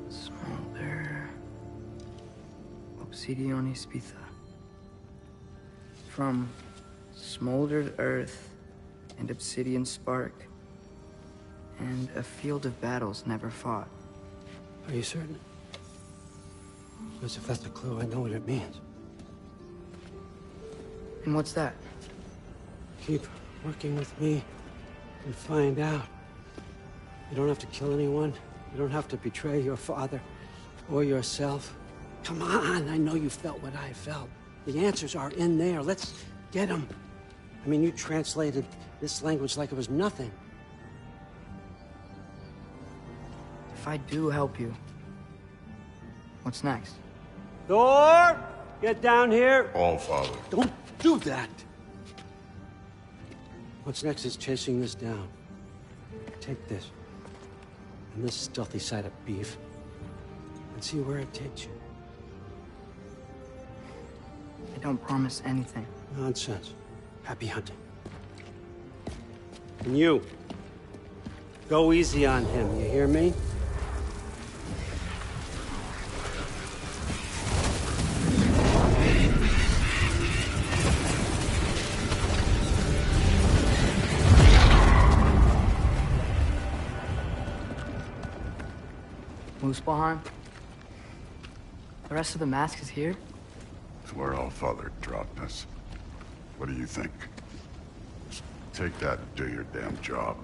Smolder. Obsidion Ispitha. From smoldered earth and obsidian spark. And a field of battles never fought. Are you certain? Because if that's a clue, I know what it means. And what's that? Keep working with me and find out. You don't have to kill anyone. You don't have to betray your father or yourself. Come on, I know you felt what I felt. The answers are in there. Let's get them. I mean, you translated this language like it was nothing. If I do help you, what's next? Thor! Get down here! All Father. Don't do that! What's next is chasing this down. Take this, and this stealthy side of beef, and see where it takes you. I don't promise anything. Nonsense. Happy hunting. And you, go easy on him, you hear me? Muspelheim? The rest of the mask is here? It's where All Father dropped us. What do you think? Just take that and do your damn job.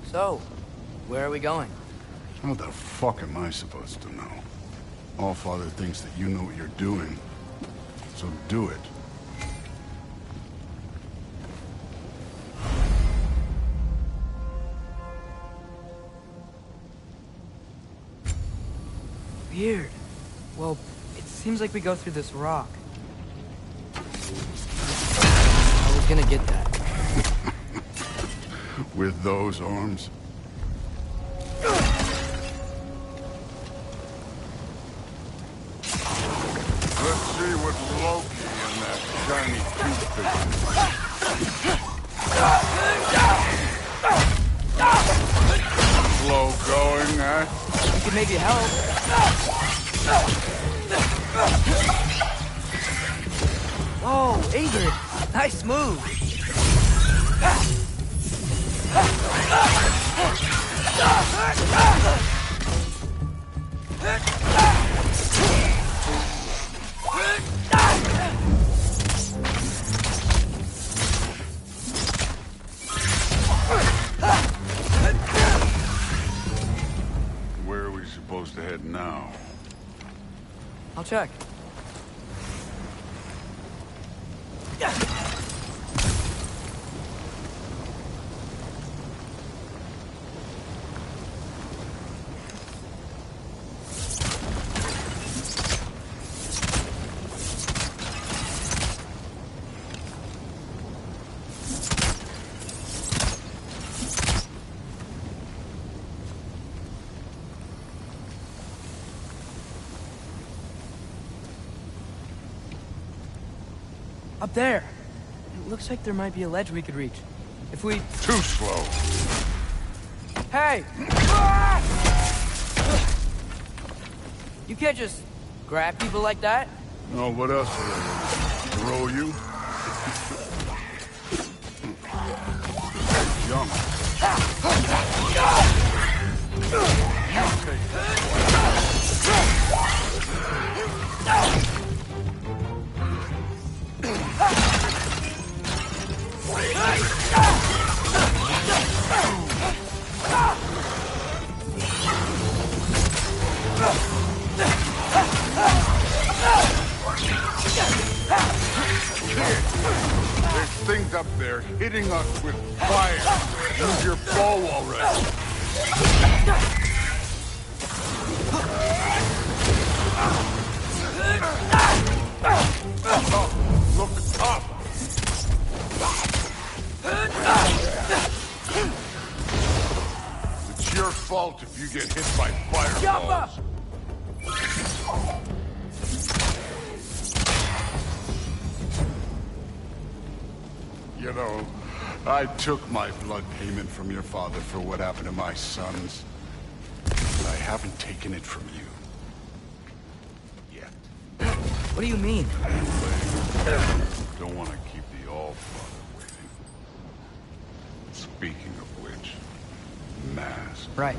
So, where are we going? How the fuck am I supposed to know? All Father thinks that you know what you're doing, so do it. Weird. Well, it seems like we go through this rock. I was gonna get that. With those arms? Let's see what Loki and that shiny toothpick is. Slow going, huh? You could maybe help. Oh, Ingrid! Nice move! Where are we supposed to head now? I'll check. Up there. It looks like there might be a ledge we could reach. If we... Too slow. Hey! You can't just grab people like that. Oh, what else would I do? Throw you? Jump. There's things up there hitting us with fire. Use your bow already. Oh, look up. It's your fault if you get hit by fireballs. You know, I took my blood payment from your father for what happened to my sons. But I haven't taken it from you. Yet. What do you mean? Don't want to keep the All-Father waiting. Speaking of which, mask. Right.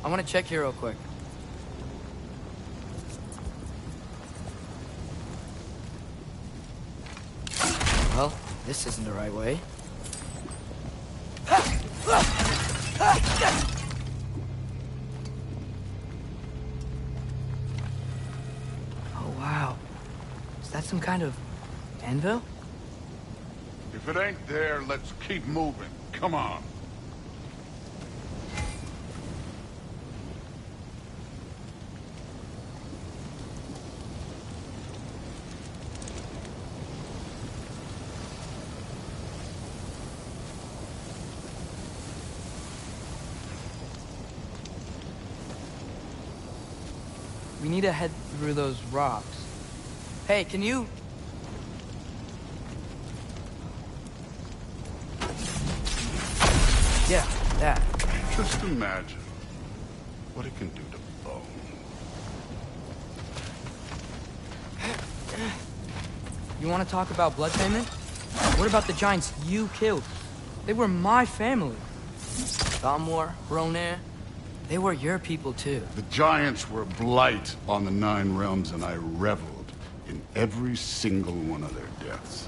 I want to check here real quick. Well, this isn't the right way. Oh, wow. Is that some kind of anvil? If it ain't there, let's keep moving. Come on. We need to head through those rocks. Hey, can you... Yeah, that. Just imagine what it can do to bone. You want to talk about blood payment? What about the giants you killed? They were my family. Thamor, Ronair, they were your people too. The giants were blight on the Nine Realms, and I reveled in every single one of their deaths.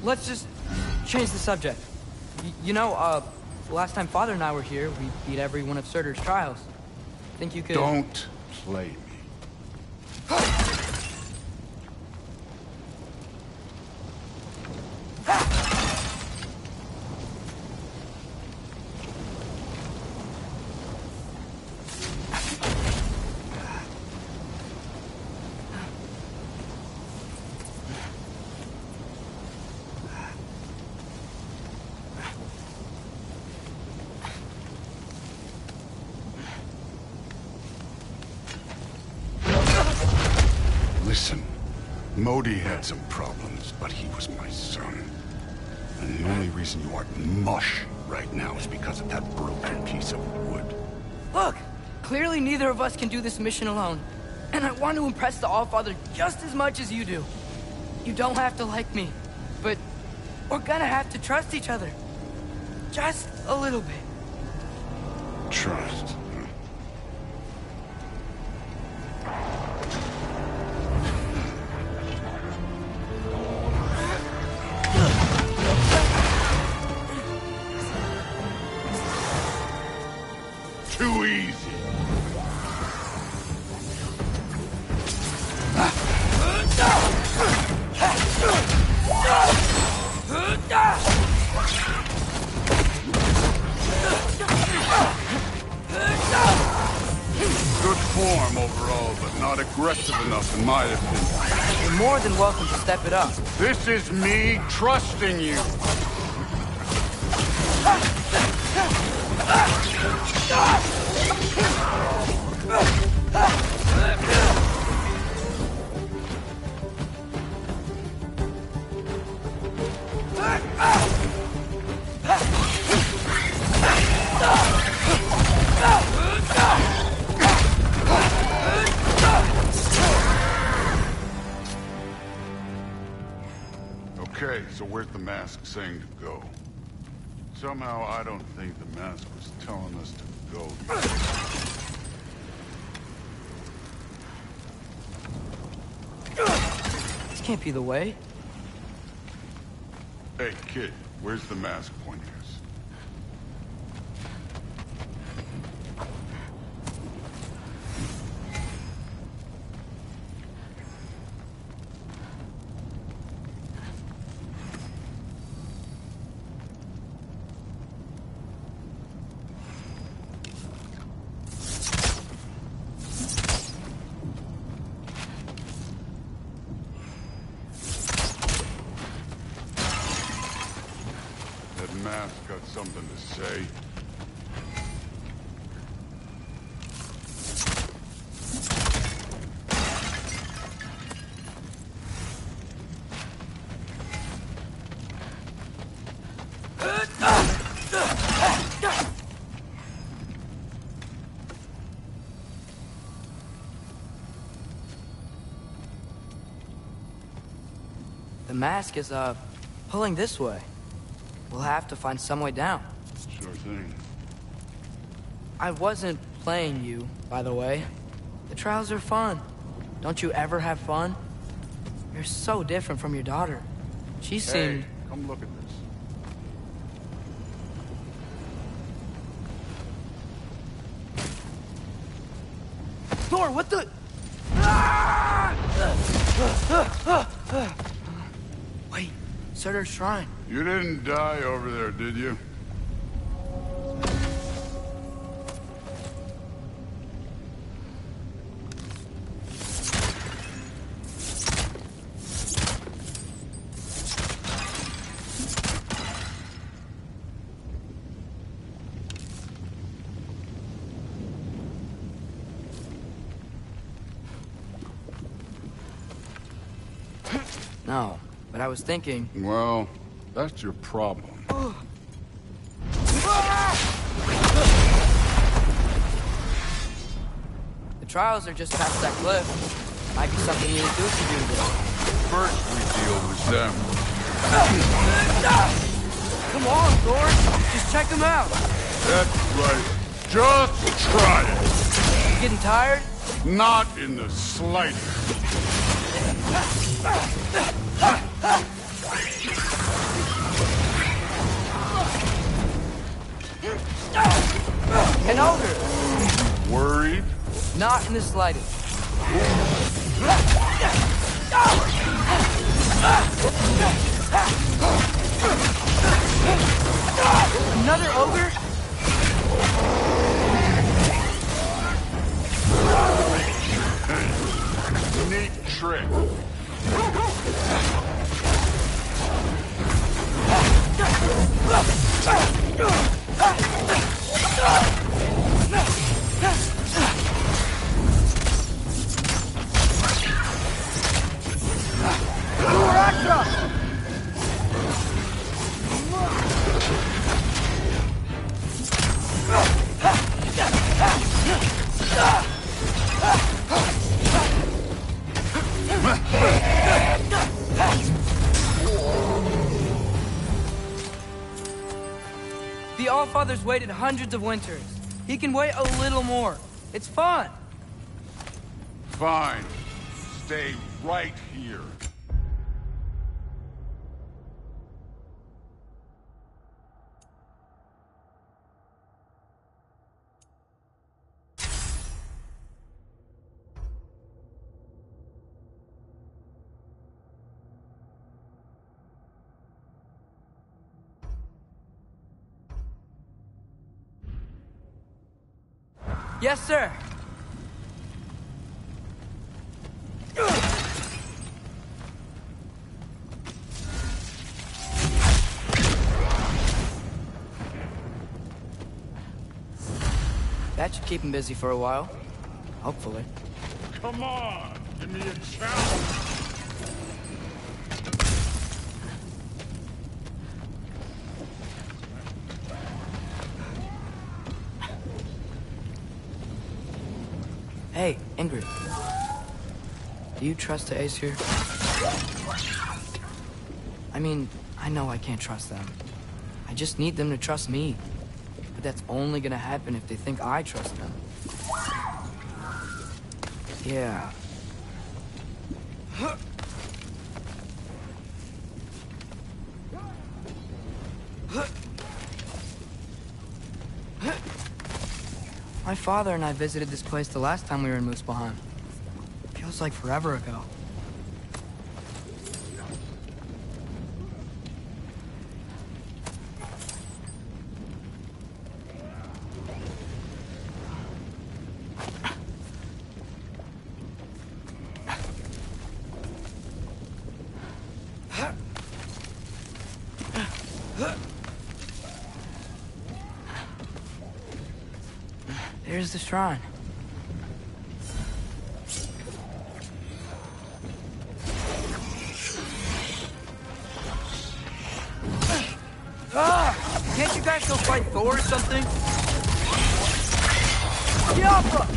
Let's just change the subject. The last time Father and I were here, we beat every one of Surtur's trials. Think you could... Don't play me. Listen, Modi had some problems, but he was my son. And the only reason you aren't mush right now is because of that broken piece of wood. Look! Clearly neither of us can do this mission alone. And I want to impress the Allfather just as much as you do. You don't have to like me, but we're gonna have to trust each other. Just a little bit. Trust. Too easy. Good form overall, but not aggressive enough in my opinion. You're more than welcome to step it up. This is me trusting you. Okay, so where's the mask saying to go? Somehow I don't think the mask was telling us to go. This can't be the way. Hey, kid, where's the mask pointing us? That mask got something to say. The mask is, pulling this way. We'll have to find some way down. Sure thing. I wasn't playing you, by the way. The trials are fun. Don't you ever have fun? You're so different from your daughter. She seemed... Hey, come look at this. Thor, what the... Wait, Surtur's shrine. You didn't die over there, did you? No, but I was thinking... Well, that's your problem. The trials are just past that cliff. Might be something you need to do if you do this. First we deal with them. Come on, Thor. Just check them out. That's right. Just try it. You getting tired? Not in the slightest. An ogre. Worried? Not in the slightest. Another ogre? Neat trick. The Allfather's waited hundreds of winters. He can wait a little more. It's fun. Fine. Stay right here. Yes, sir. That should keep him busy for a while. Hopefully. Come on, give me a challenge. Hey, Ingrid. Do you trust the Ace here? I mean, I know I can't trust them. I just need them to trust me. But that's only gonna happen if they think I trust them. Yeah. My father and I visited this place the last time we were in Muspelheim. Feels like forever ago. There's the shrine. Can't you guys go fight Thor or something? Yappa!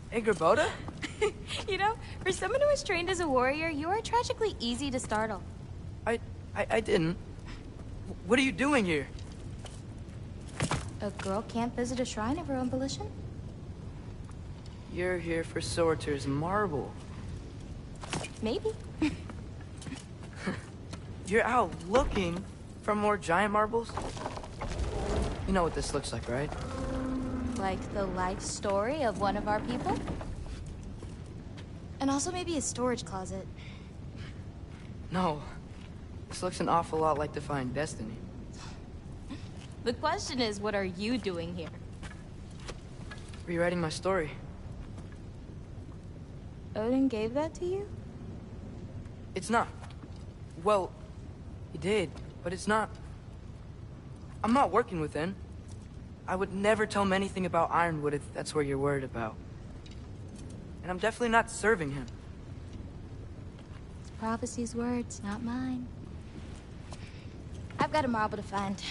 Hey, Gerboda? You know, for someone who was trained as a warrior, you are tragically easy to startle. I didn't. What are you doing here? A girl can't visit a shrine of her own volition? You're here for Sorter's marble. Maybe. You're out looking for more giant marbles? You know what this looks like, right? Like the life story of one of our people? And also maybe a storage closet. No. This looks an awful lot like Defying Destiny. The question is, what are you doing here? Rewriting my story. Odin gave that to you? It's not. Well, he did, but it's not. I'm not working with him. I would never tell him anything about Ironwood if that's what you're worried about. And I'm definitely not serving him. It's prophecy's words, not mine. I've got a marble to find.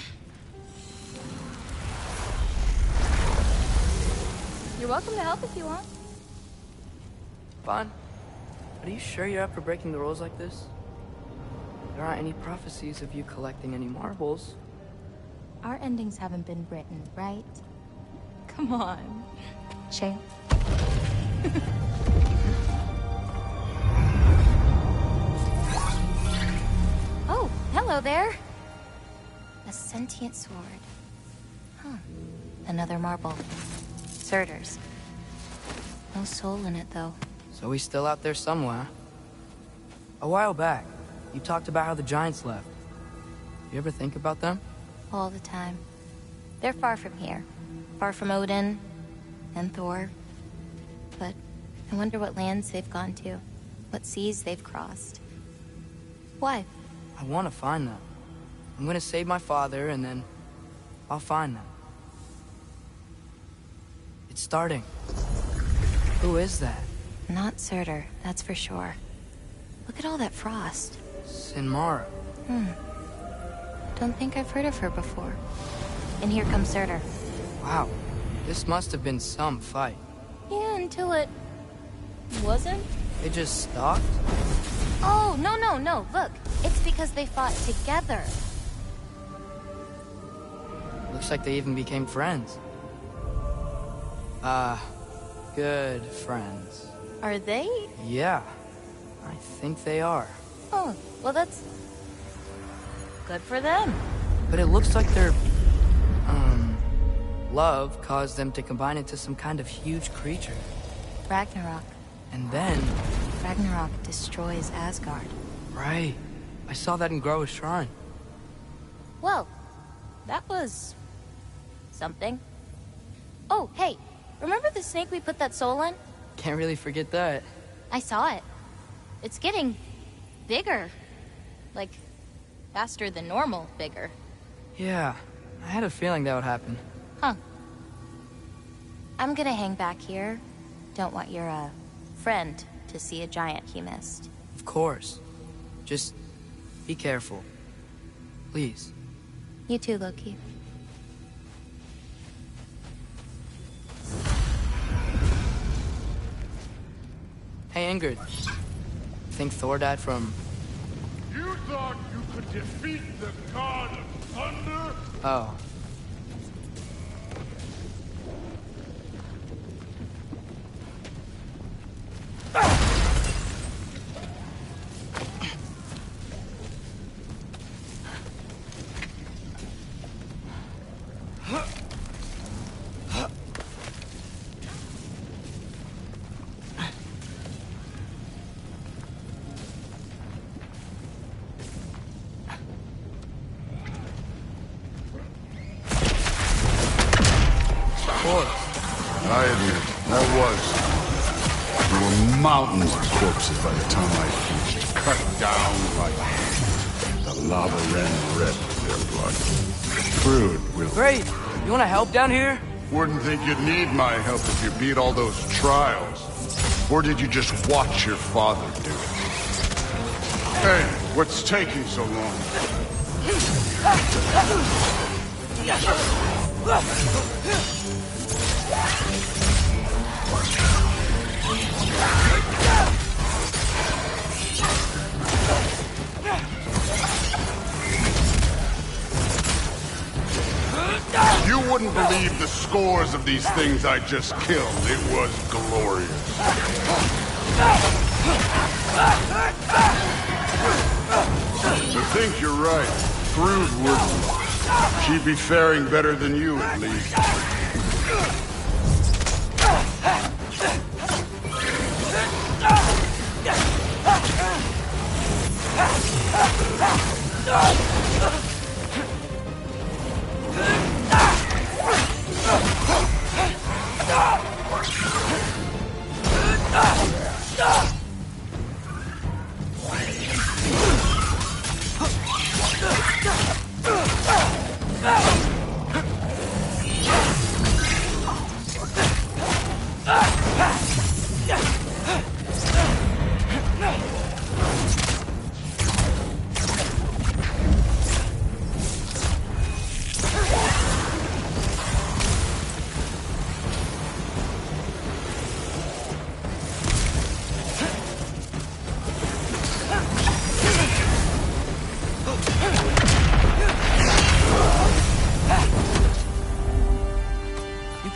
You're welcome to help if you want. Bon, are you sure you're up for breaking the rules like this? There aren't any prophecies of you collecting any marbles. Our endings haven't been written, right? Come on. Shale. Oh, hello there. A sentient sword. Huh. Another marble. Surtur's. No soul in it, though. So he's still out there somewhere. A while back, you talked about how the giants left. You ever think about them? All the time. They're far from here. Far from Odin and Thor. But I wonder what lands they've gone to. What seas they've crossed. Why? I want to find them. I'm gonna save my father, and then I'll find them. It's starting. Who is that? Not Surtur, that's for sure. Look at all that frost. Sinmara. Don't think I've heard of her before. And here comes Surtur. Wow. This must have been some fight. Yeah, until it... wasn't? They just stopped? Oh, no. Look, it's because they fought together. Looks like they even became friends. Good friends. Are they? Yeah, I think they are. Oh, well that's... good for them. But it looks like their... love caused them to combine into some kind of huge creature. Ragnarok. And then... Ragnarok destroys Asgard. Right. I saw that in Groa's shrine. Well, that was... something. Oh, hey, remember the snake we put that soul in? Can't really forget that. I saw it. It's getting... bigger. Like, faster than normal bigger. Yeah, I had a feeling that would happen. Huh. I'm gonna hang back here. Don't want your, friend to see a giant he missed. Of course. Just be careful. Please. You too, Loki. Hey, Ingrid. Think Thor died from... You thought you could defeat the god of thunder? Oh. I admit, that was. There were mountains of corpses by the time I finished. Cut down like the lava ran red with their blood. Crude, will. Great! You wanna help down here? Wouldn't think you'd need my help if you beat all those trials. Or did you just watch your father do it? Hey, what's taking so long? You wouldn't believe the scores of these things I just killed. It was glorious. I think you're right. Thrud wouldn't. She'd be faring better than you, at least.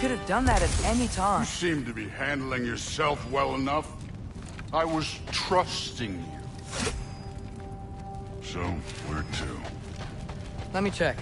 could have done that at any You time. seem to be handling yourself well enough. I was trusting you. So, where to? Let me check.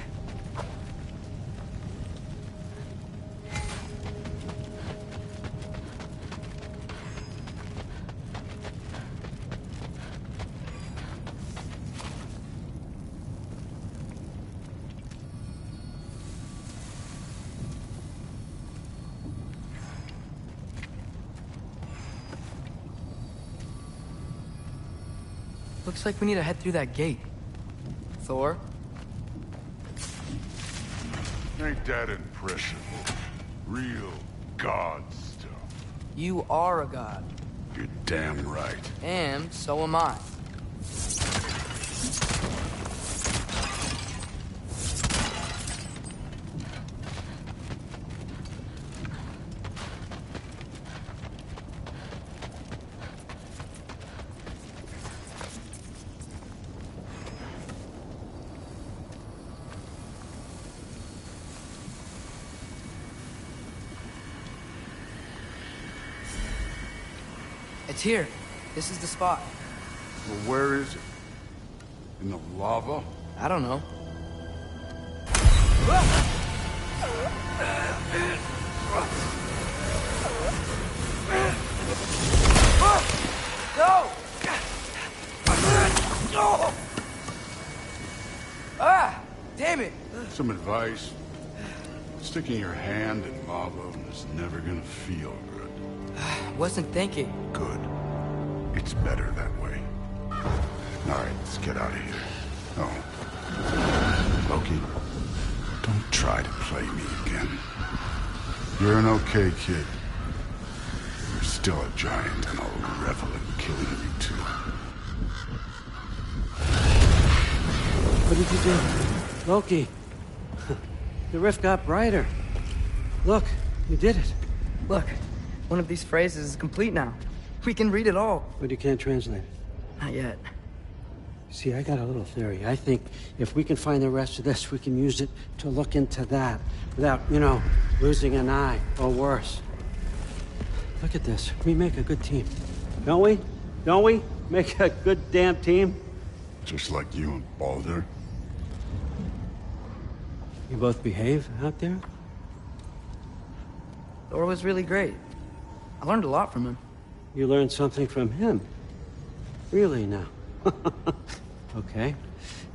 Looks like we need to head through that gate. Thor? Ain't that impressive? Real god stuff. You are a god. You're damn right. And so am I. It's here. This is the spot. Well, where is it? In the lava? I don't know. No! Ah! Damn it! Some advice. Sticking your hand in lava is never gonna feel good. Wasn't thinking. Good. It's better that way. Alright, let's get out of here. Oh. Loki, don't try to play me again. You're an okay kid. You're still a giant, and I'll revel in killing you too. What did you do? Loki. The rift got brighter. Look, you did it. Look, one of these phrases is complete now. We can read it all. But you can't translate it. Not yet. See, I got a little theory. I think if we can find the rest of this, we can use it to look into that without, losing an eye or worse. Look at this. We make a good team. Don't we? Don't we? Make a good damn team? Just like you and Baldur. You both behave out there? Thor was really great. I learned a lot from him. You learned something from him? Really now? Okay.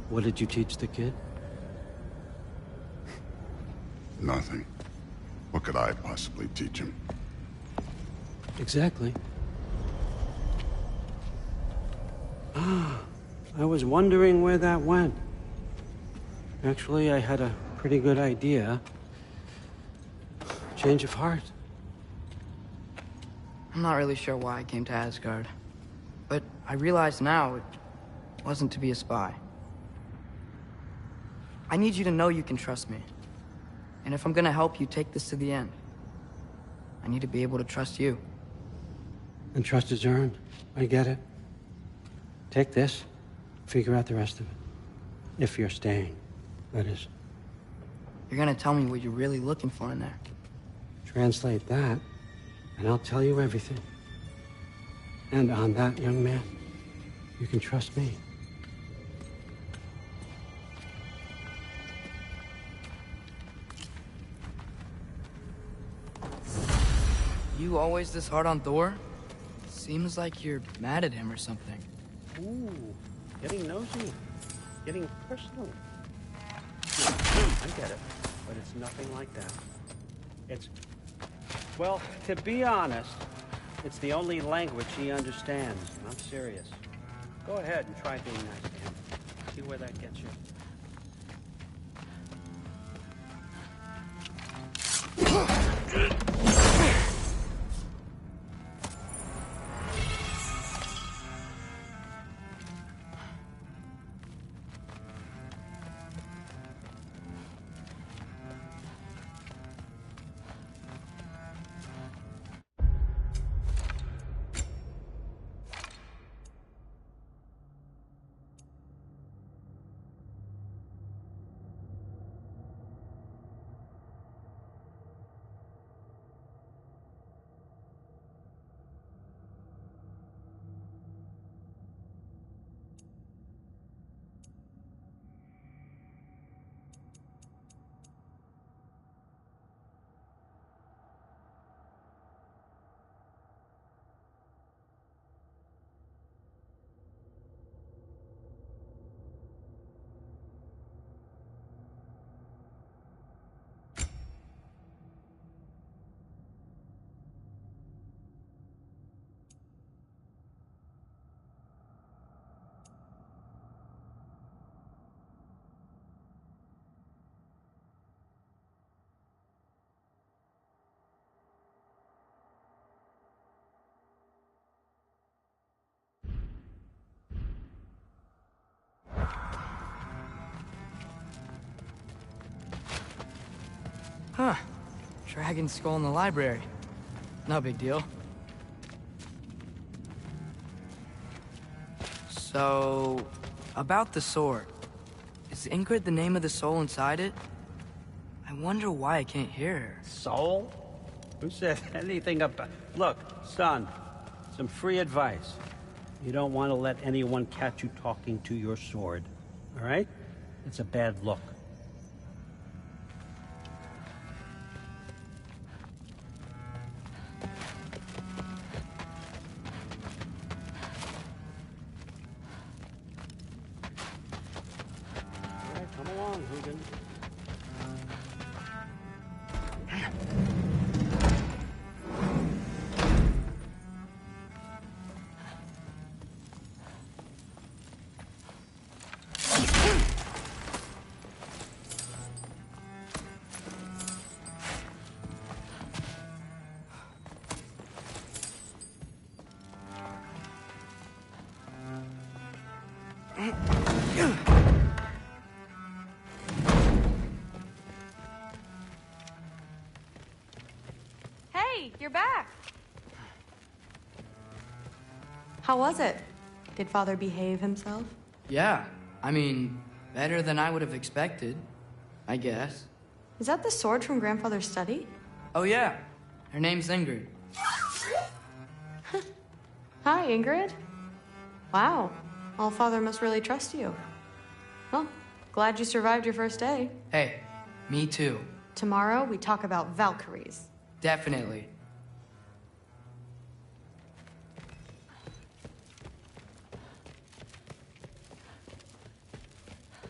What did you teach the kid? Nothing. What could I possibly teach him? Exactly. I was wondering where that went. Actually, I had a pretty good idea. Change of heart. I'm not really sure why I came to Asgard. But I realize now it wasn't to be a spy. I need you to know you can trust me. And if I'm gonna help you take this to the end, I need to be able to trust you. And trust is earned. I get it. Take this, figure out the rest of it. If you're staying, that is. You're gonna tell me what you're really looking for in there. Translate that, and I'll tell you everything. And on that, young man, you can trust me. You always this hard on Thor? Seems like you're mad at him or something. Ooh, getting nosy. Getting personal. I get it, but it's nothing like that. It's... Well, to be honest, it's the only language he understands. I'm serious. Go ahead and try being nice to him. See where that gets you. Huh. Dragon skull in the library. No big deal. So, about the sword. Is Ingrid the name of the soul inside it? I wonder why I can't hear her. Soul? Who said anything about... Look, son, some free advice. You don't want to let anyone catch you talking to your sword, all right? It's a bad look. All right, come along, Hugin. Hey, you're back. How was it? Did Father behave himself? Yeah, I mean, better than I would have expected, I guess. Is that the sword from Grandfather's study? Oh yeah, her name's Ingrid. Hi, Ingrid. Wow, Allfather must really trust you. Well, glad you survived your first day. Hey, me too. Tomorrow, we talk about Valkyries. Definitely.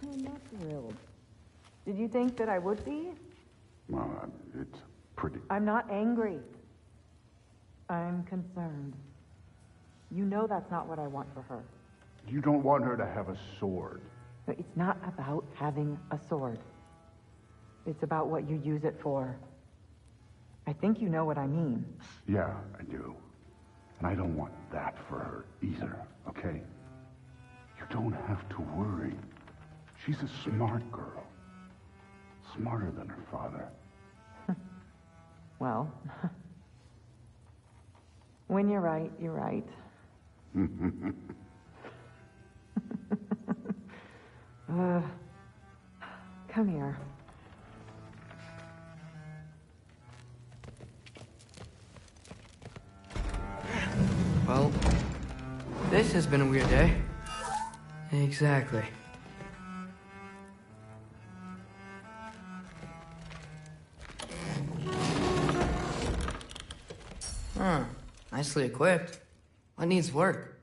I'm not thrilled. Did you think that I would be? Well, it's pretty... I'm not angry. I'm concerned. You know that's not what I want for her. You don't want her to have a sword. No, it's not about having a sword. It's about what you use it for. I think you know what I mean. Yeah, I do. And I don't want that for her either, okay? You don't have to worry. She's a smart girl. Smarter than her father. Well, when you're right, you're right. Come here. Well, this has been a weird day. Exactly. Huh. Nicely equipped. What needs work?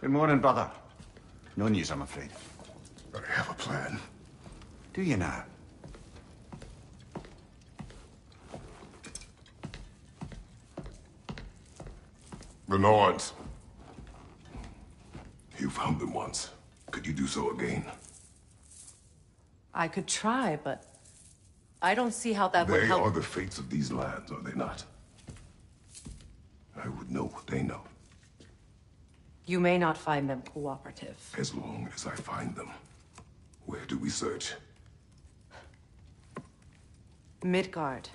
Good morning, brother. No news, I'm afraid. I have a plan. Do you now? The Norns. You found them once. Could you do so again? I could try, but I don't see how that would They help. are the fates of these lands, are they not? I would know what they know, You may not find them cooperative. as long as I find them. Where do we search? Midgard.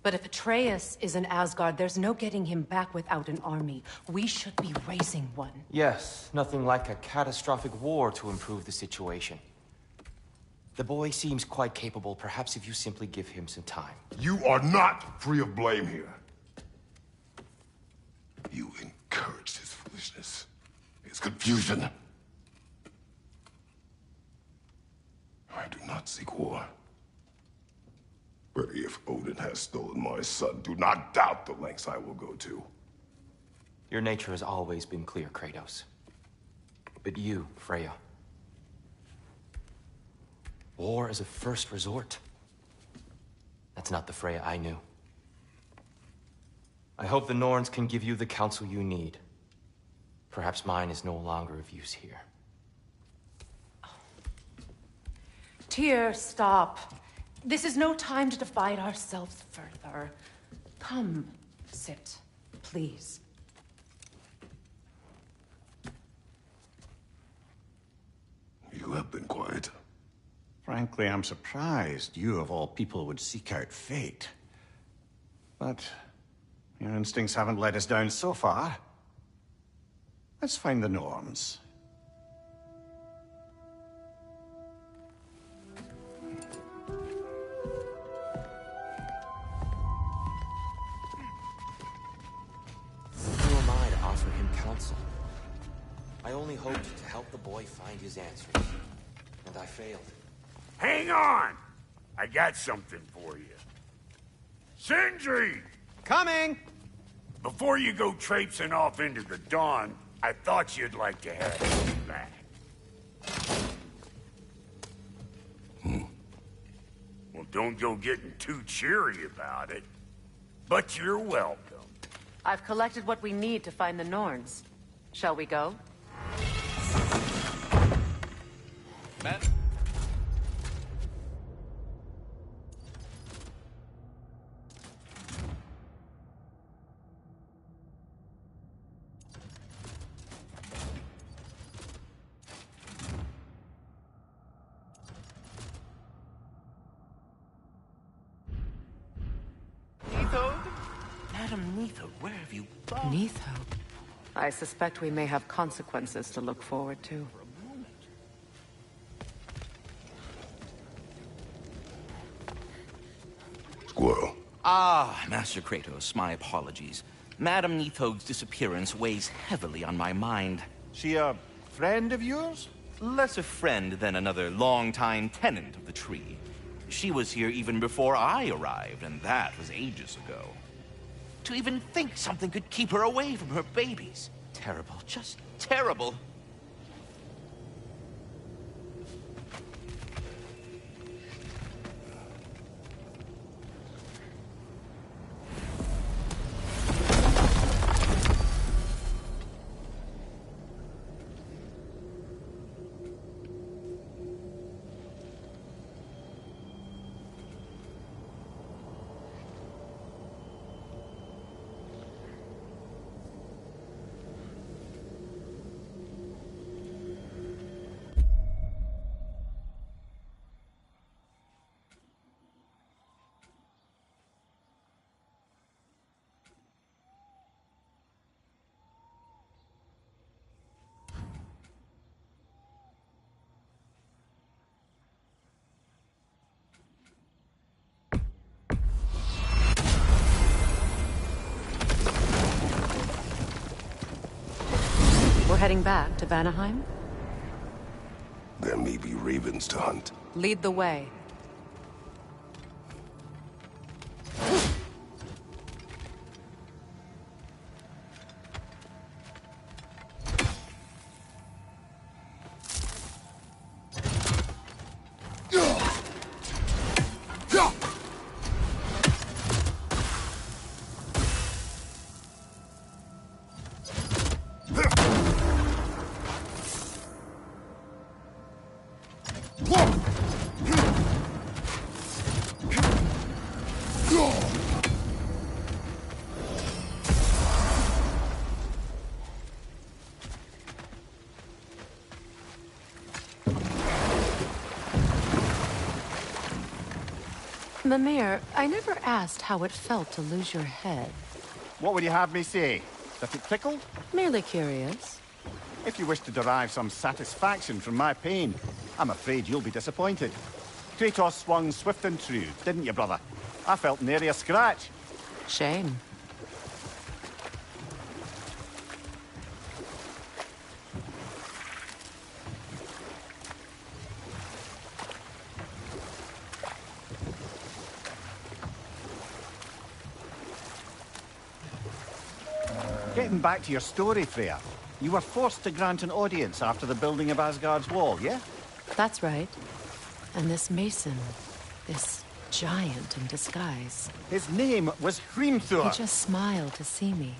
But if Atreus is in Asgard, there's no getting him back without an army. We should be raising one. Yes, nothing like a catastrophic war to improve the situation. The boy seems quite capable. Perhaps if you simply give him some time. You are not free of blame here. You encouraged his foolishness, his confusion. I do not seek war. But if Odin has stolen my son, do not doubt the lengths I will go to. Your nature has always been clear, Kratos. But you, Freya. War is a first resort. That's not the Freya I knew. I hope the Norns can give you the counsel you need. Perhaps mine is no longer of use here. Tyr, stop. This is no time to divide ourselves further. Come, sit, please. You have been quiet. Frankly, I'm surprised you, of all people, would seek out fate. But your instincts haven't let us down so far. Let's find the Norns. Who am I to offer him counsel? I only hoped to help the boy find his answers. And I failed. Hang on! I got something for you. Sindri! Coming! Before you go traipsing off into the dawn, I thought you'd like to have this back. Well, don't go getting too cheery about it. But you're welcome. I've collected what we need to find the Norns. Shall we go? Man. Madam Neitho, where have you gone? Neitho? I suspect we may have consequences to look forward to. Squirrel. Ah, Master Kratos, my apologies. Madam Neitho's disappearance weighs heavily on my mind. She a friend of yours? Less a friend than another longtime tenant of the tree. She was here even before I arrived, and that was ages ago. To even think something could keep her away from her babies. Terrible, just terrible. We're heading back to Vanaheim? There may be ravens to hunt. Lead the way. Mimir, I never asked how it felt to lose your head. What would you have me say? That it tickled? Merely curious. If you wish to derive some satisfaction from my pain, I'm afraid you'll be disappointed. Kratos swung swift and true, didn't you, brother? I felt nary a scratch. Shame. Getting back to your story, Freya. You were forced to grant an audience after the building of Asgard's wall, yeah? That's right. And this mason, this giant in disguise. His name was Hrimthur. He just smiled to see me.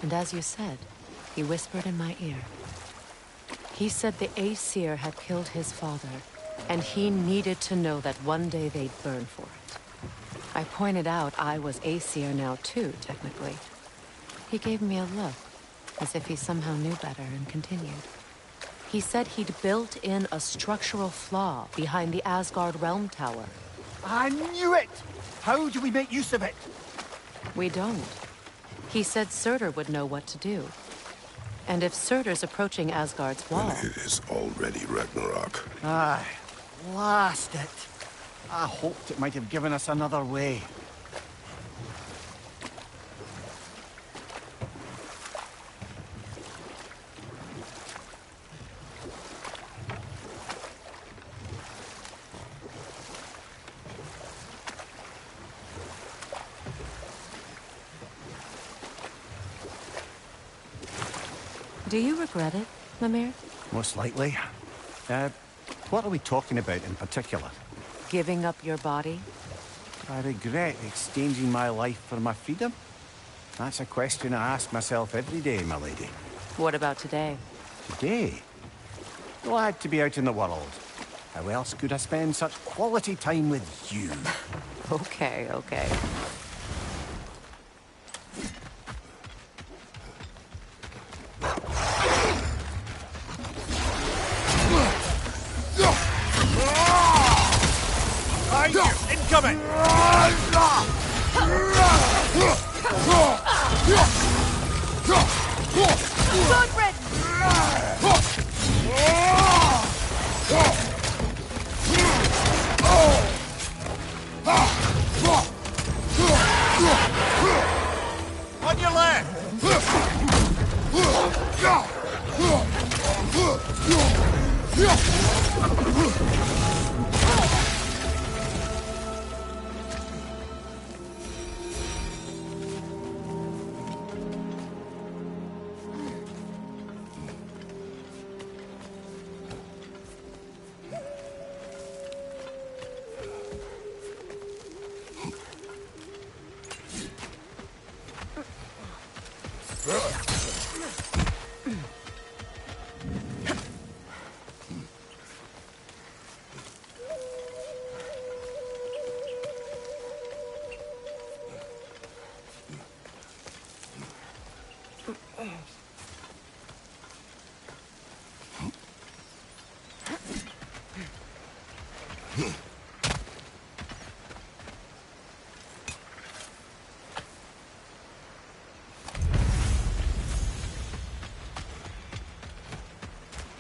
And as you said, he whispered in my ear. He said the Aesir had killed his father, and he needed to know that one day they'd burn for it. I pointed out I was Aesir now too, technically. He gave me a look, as if he somehow knew better, and continued. He said he'd built in a structural flaw behind the Asgard Realm Tower. I knew it! How do we make use of it? We don't. He said Surtur would know what to do. And if Surtur's approaching Asgard's wall... Then it is already Ragnarok. Aye, blast it. I hoped it might have given us another way. Do you regret it, Mimir? Most likely. What are we talking about in particular? Giving up your body? Do I regret exchanging my life for my freedom? That's a question I ask myself every day, my lady. What about today? Today? Glad to be out in the world. How else could I spend such quality time with you? Okay, okay. Incoming! Godred! On your left!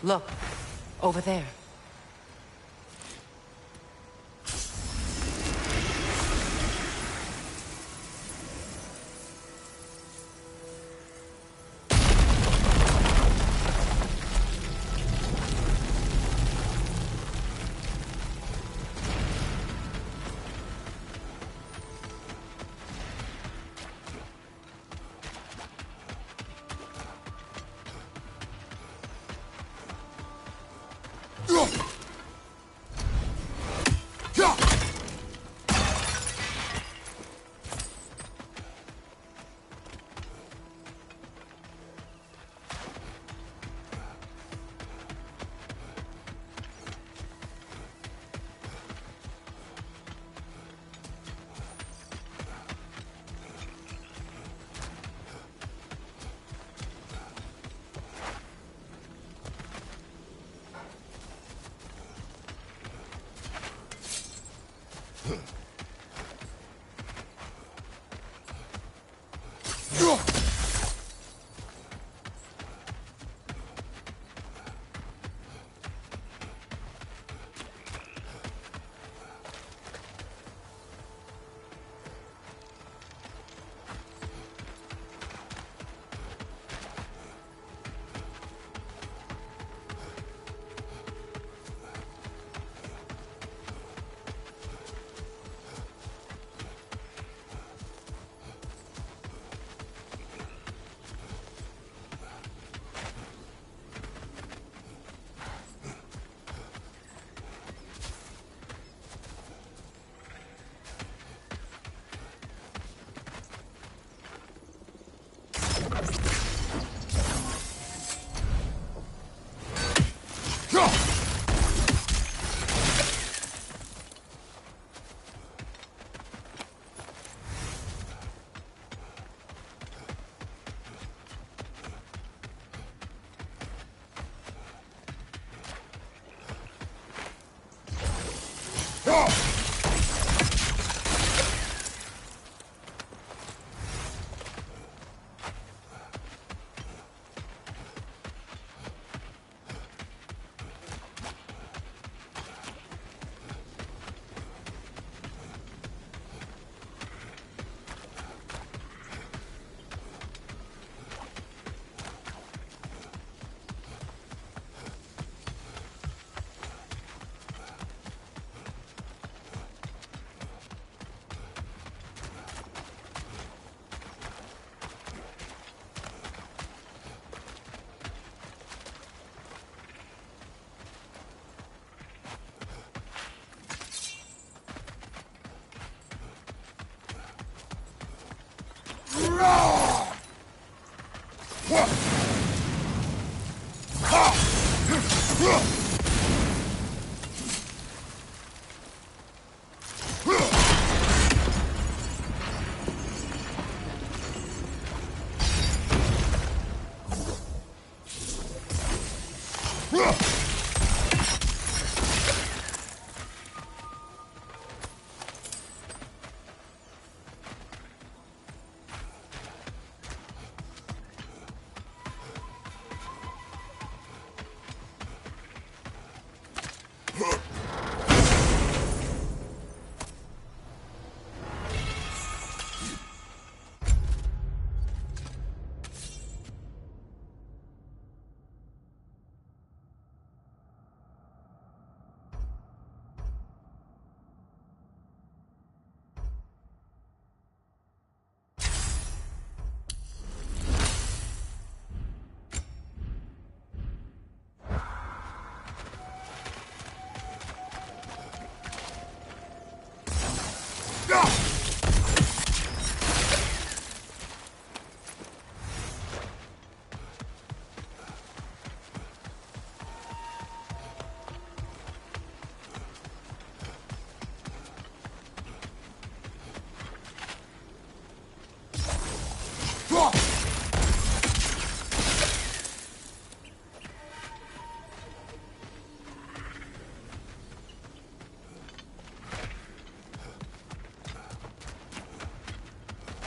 Look, over there.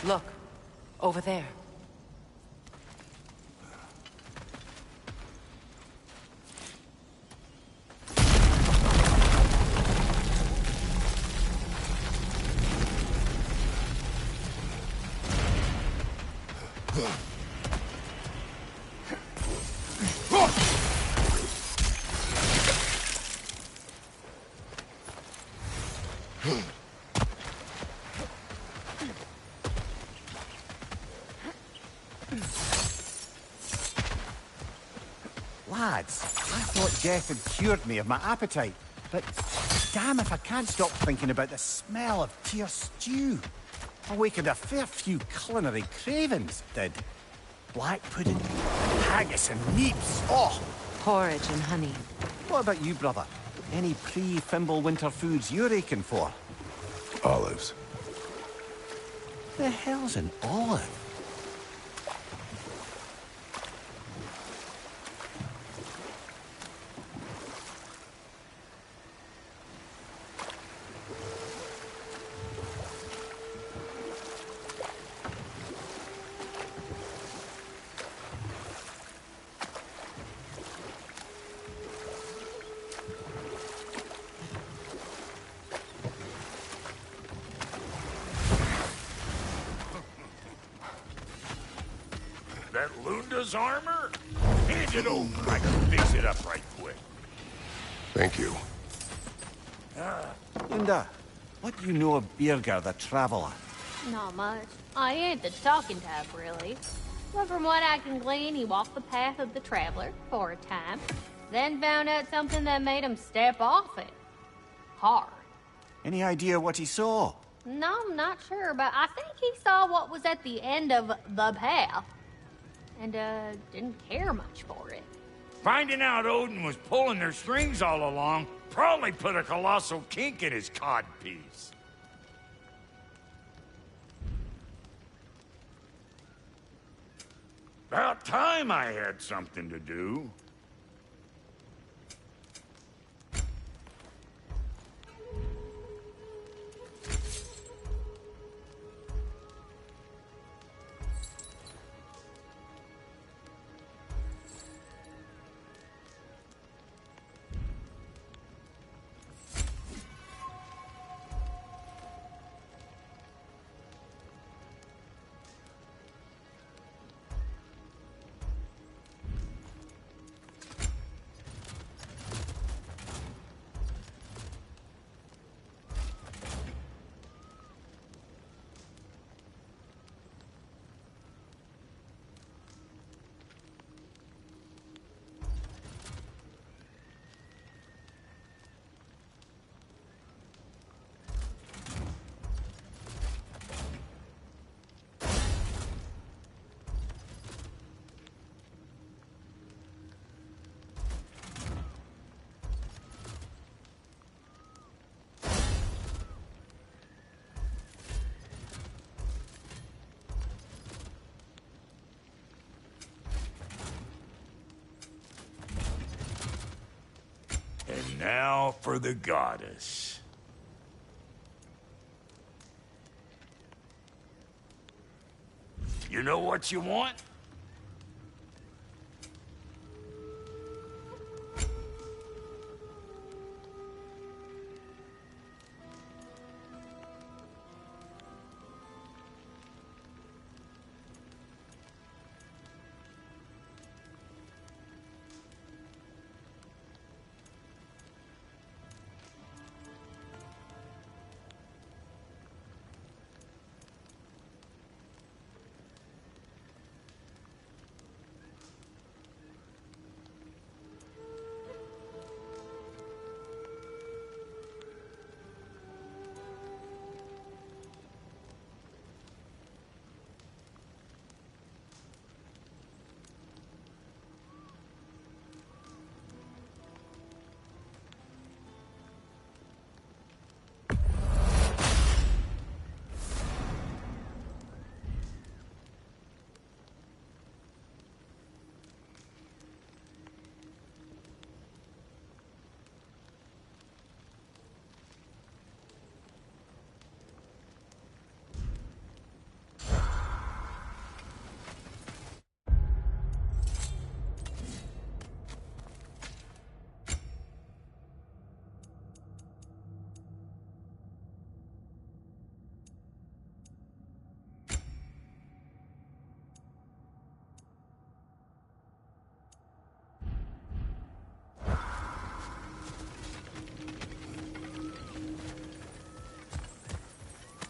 Look, over there. Lads, I thought death had cured me of my appetite, but damn if I can't stop thinking about the smell of tear stew. Awakened a fair few culinary cravings, did. Black pudding, haggis and neeps, oh! Porridge and honey. What about you, brother? Any pre-Fimble winter foods you're aching for? Olives. The hell's an olive? That Lunda's armor? Hand it over. I can fix it up right quick. Thank you. Lunda, what do you know of Birger the Traveler? Not much. I ain't the talking type, really. But from what I can glean, he walked the path of the traveler for a time, then found out something that made him step off it. Hard. Any idea what he saw? No, I'm not sure, but I think he saw what was at the end of the path. And, didn't care much for it. Finding out Odin was pulling their strings all along probably put a colossal kink in his codpiece. About time I had something to do. Now for the goddess. You know what you want?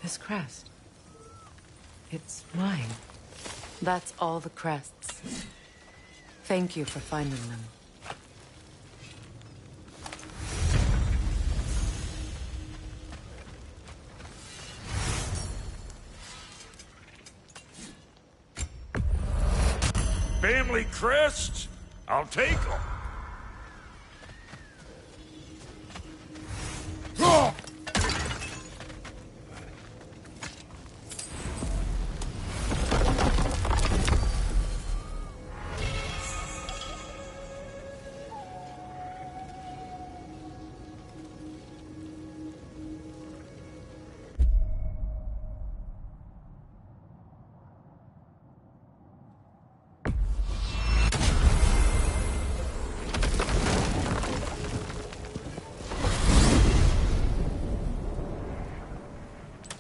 This crest. It's mine. That's all the crests. Thank you for finding them. Family crests? I'll take them.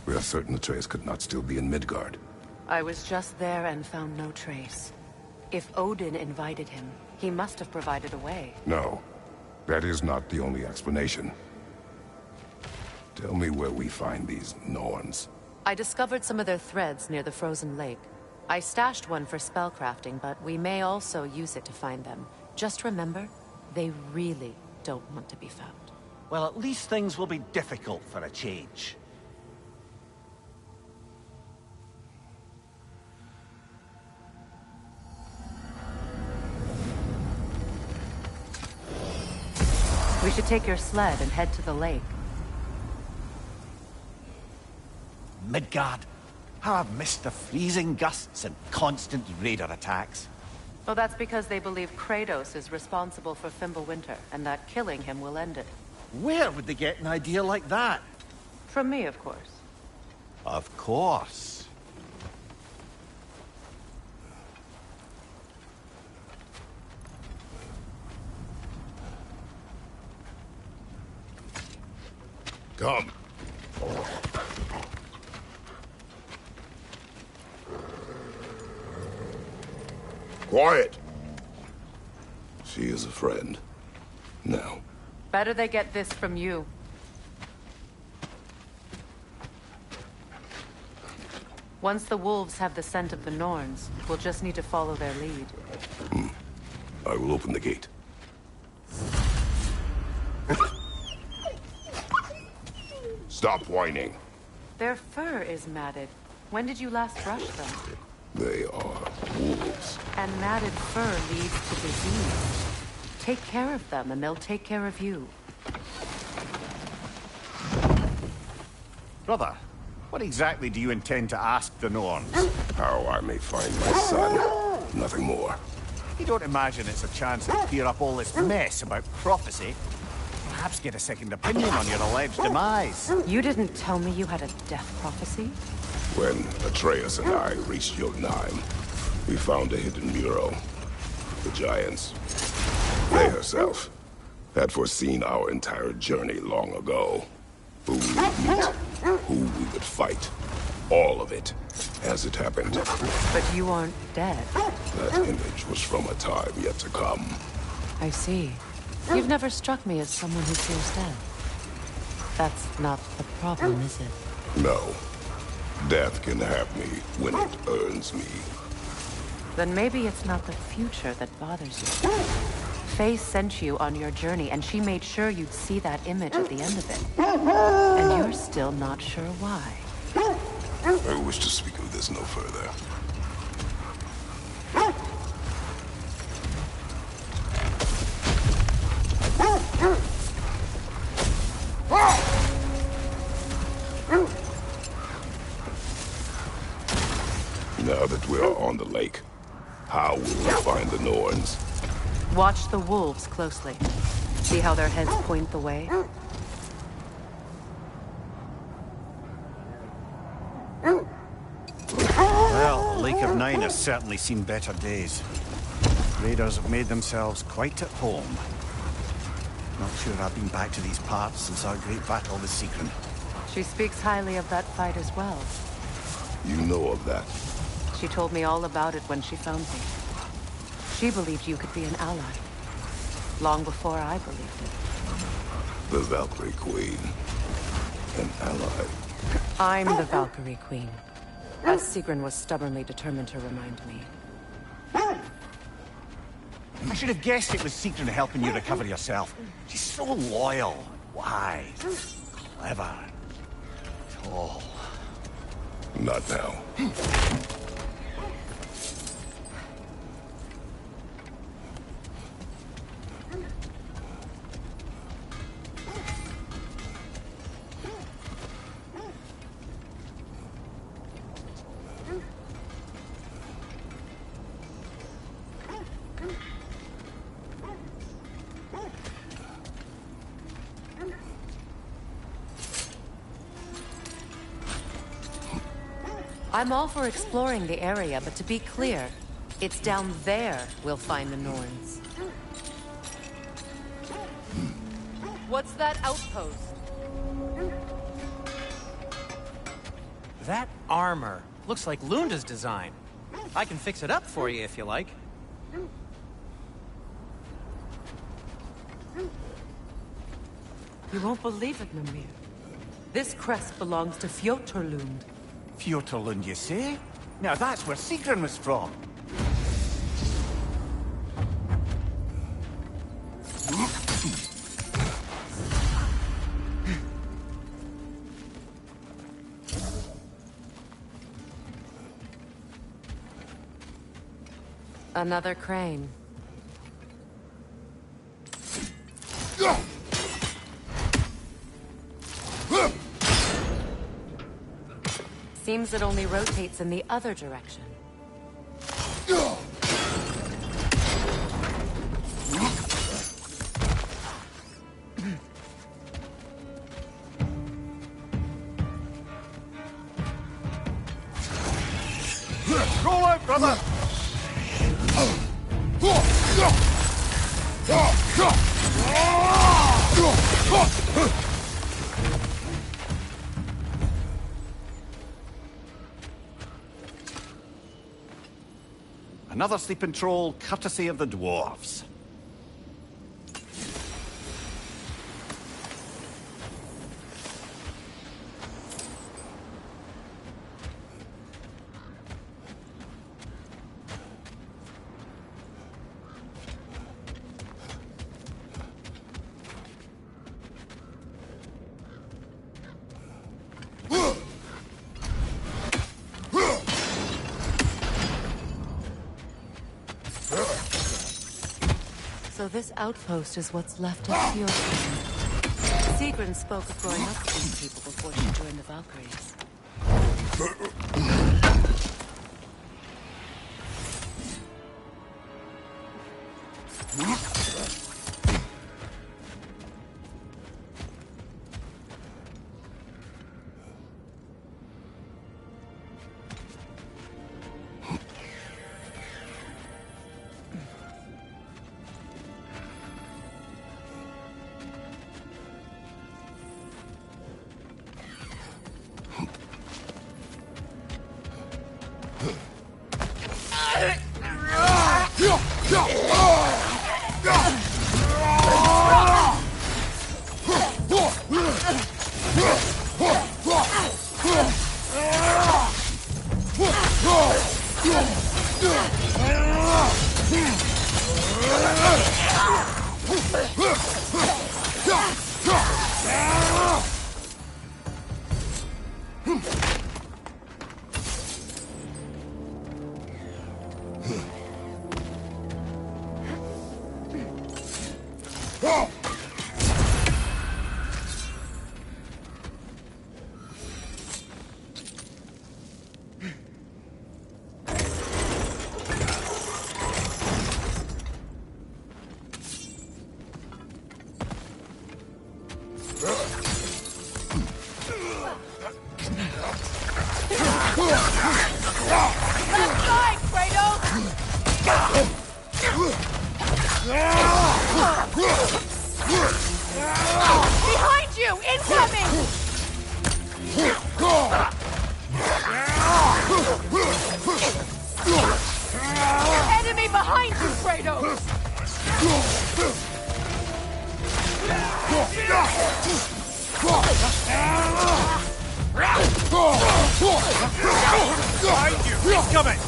We are certain Atreus could not still be in Midgard. I was just there and found no trace. If Odin invited him, he must have provided a way. No, that is not the only explanation. Tell me where we find these Norns. I discovered some of their threads near the frozen lake. I stashed one for spellcrafting, but we may also use it to find them. Just remember, they really don't want to be found. Well, at least things will be difficult for a change. We should take your sled and head to the lake. Midgard. How I've missed the freezing gusts and constant raider attacks. Well, that's because they believe Kratos is responsible for Fimbulwinter, and that killing him will end it. Where would they get an idea like that? From me, of course. Of course. Come. Quiet. She is a friend. Now. Better they get this from you. Once the wolves have the scent of the Norns, we'll just need to follow their lead. I will open the gate. Stop whining. Their fur is matted. When did you last brush them? They are wolves. And matted fur leads to disease. Take care of them, and they'll take care of you. Brother, what exactly do you intend to ask the Norns? How I may find my son. Nothing more. You don't imagine it's a chance to clear up all this mess about prophecy? perhaps get a second opinion on your alleged demise. You didn't tell me you had a death prophecy? When Atreus and I reached Jotunheim, we found a hidden mural. The Giants, they herself, had foreseen our entire journey long ago. Who we would meet, who we would fight. All of it, as it happened. But you aren't dead. That image was from a time yet to come. I see. You've never struck me as someone who fears death. That's not the problem, is it? No. Death can have me when it earns me. Then maybe it's not the future that bothers you. Faye sent you on your journey, and she made sure you'd see that image at the end of it. And you're still not sure why. I wish to speak of this no further. Now that we are on the lake, how will we find the Norns? Watch the wolves closely. See how their heads point the way? Well, the Lake of Nine has certainly seen better days. Raiders have made themselves quite at home. Not sure I've been back to these parts since our great battle with Sigrun. She speaks highly of that fight as well. You know of that? She told me all about it when she found me. She believed you could be an ally. Long before I believed it. The Valkyrie Queen. An ally. I'm the Valkyrie Queen. As Sigrun was stubbornly determined to remind me. I should have guessed it was Sigrun helping you recover yourself. She's so loyal, wise, clever, tall. Not now. I'm all for exploring the area, but to be clear, it's down there we'll find the Norns. What's that outpost? That armor looks like Lunda's design. I can fix it up for you if you like. You won't believe it, Mimir. This crest belongs to Fjotorlund. Fjotorlund, you say? Now that's where Sigrun was from. Another crane. Seems it only rotates in the other direction. Roll out, brother! Another sleeping troll, courtesy of the dwarves. So this outpost is what's left of Fjordland. Sigrun spoke of growing up with these people before she joined the Valkyries. Behind you! Incoming! Enemy behind you, Kratos! Behind you! He's coming!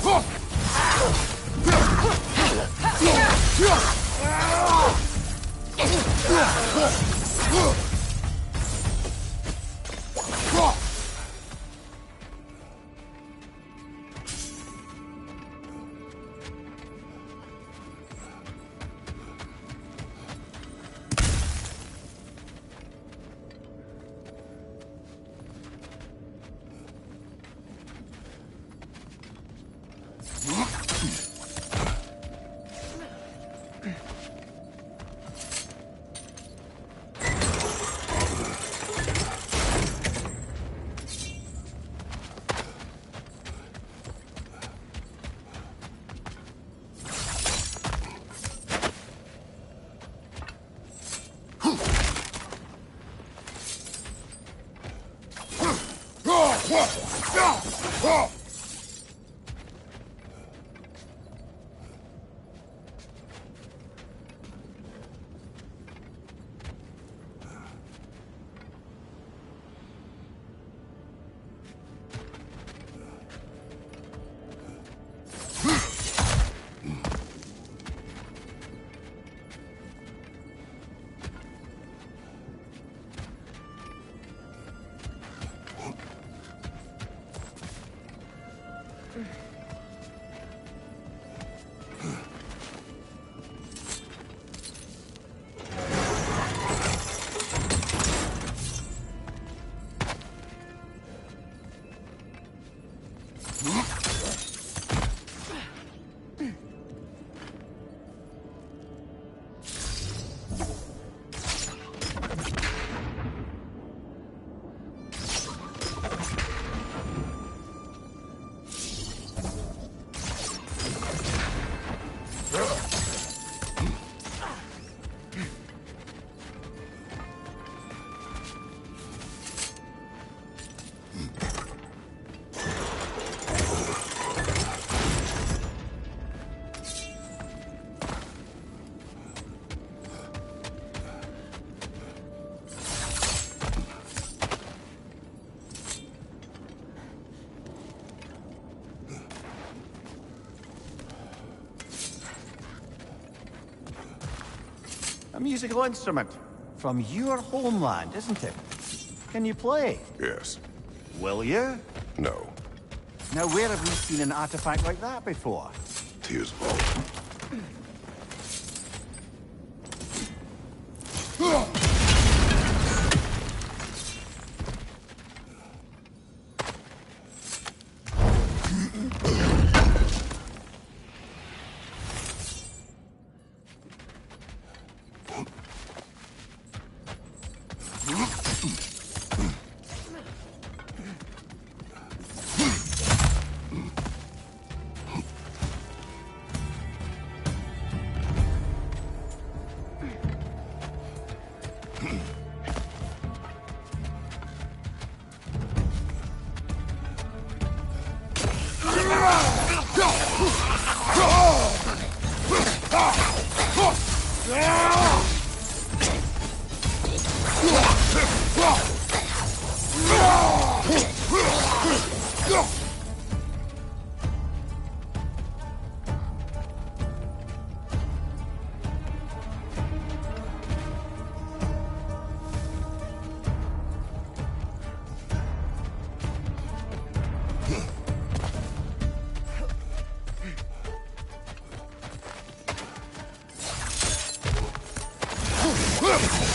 A musical instrument from your homeland, isn't it? Can you play? Yes. Will you? No. Now, where have we seen an artifact like that before? Tears vault.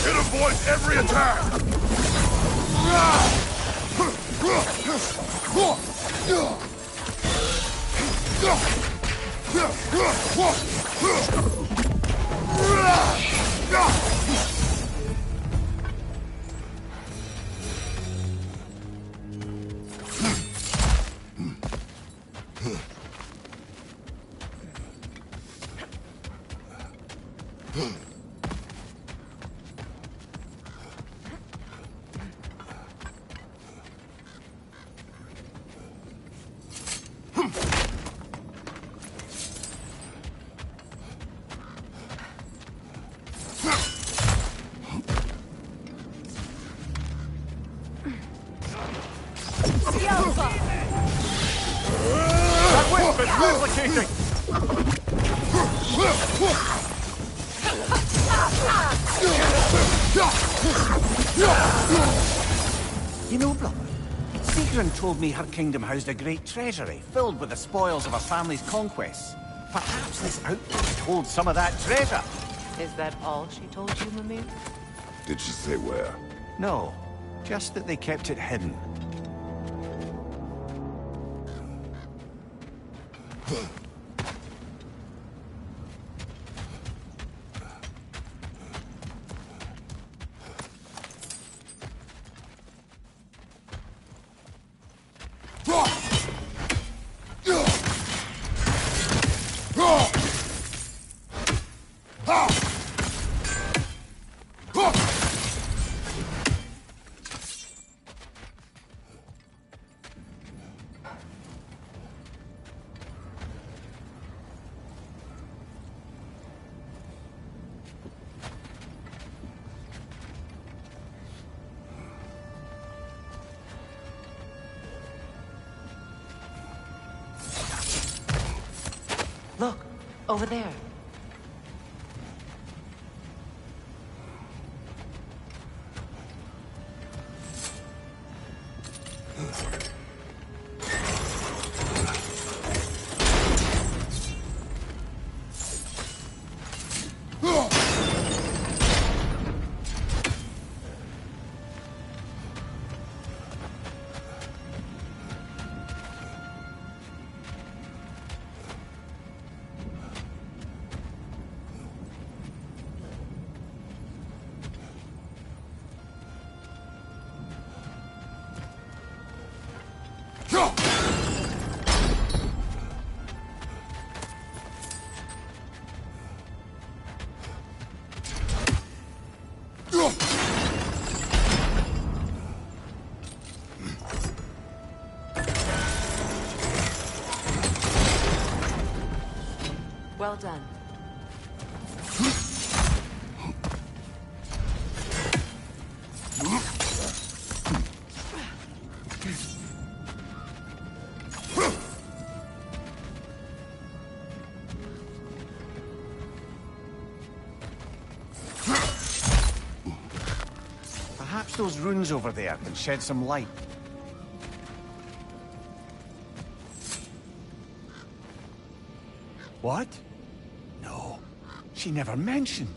It avoids every attack! You know, brother, Sigrun told me her kingdom housed a great treasury filled with the spoils of her family's conquests. Perhaps this outpost holds some of that treasure. Is that all she told you, Mimir? Did she say where? No, just that they kept it hidden. Look, over there. Well done. Perhaps those runes over there can shed some light. What? No, she never mentioned.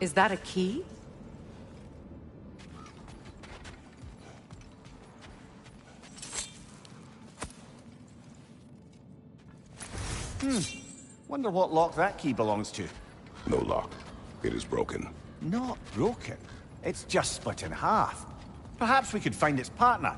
Is that a key? Wonder what lock that key belongs to. No lock. It is broken. Not broken. It's just split in half. Perhaps we could find its partner.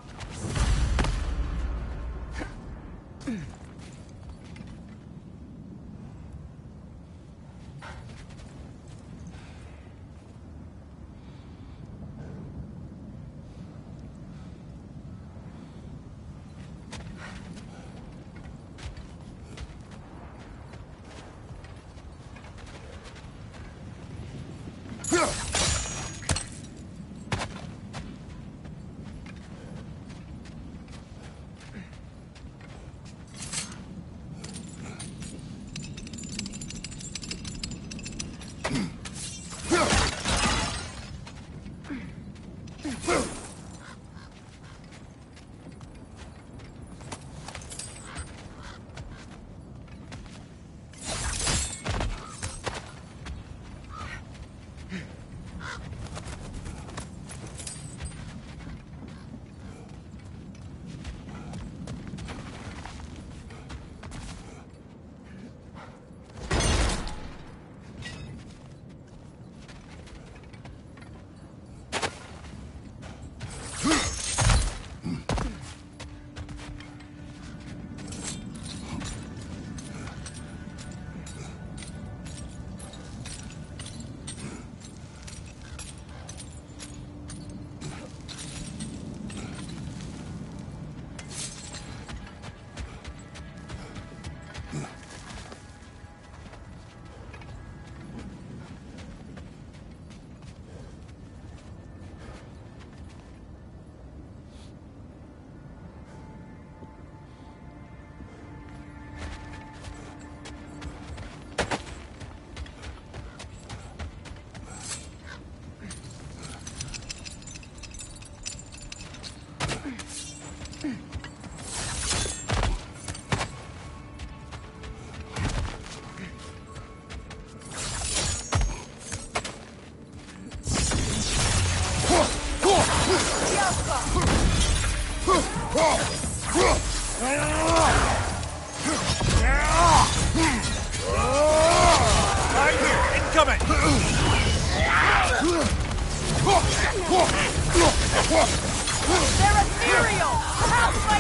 They're ethereal! Pounce my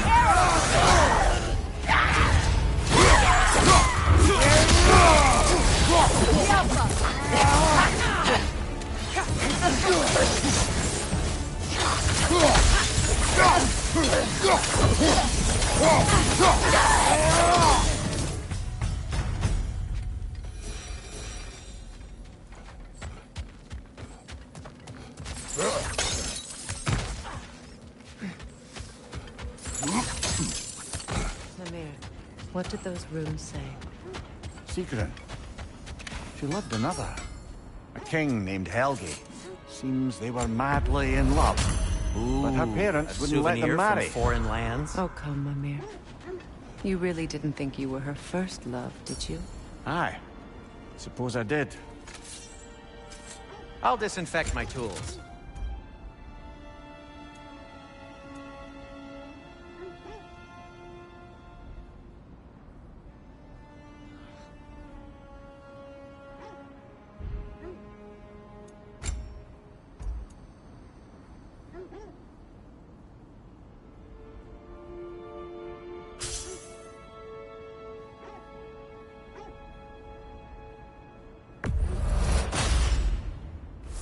Mimir, what did those runes say? Secret. She loved another. A king named Helgi. Seems they were madly in love. But her parents wouldn't let them marry. From foreign lands? Oh, come, Mimir. You really didn't think you were her first love, did you? Aye. Suppose I did. I'll disinfect my tools.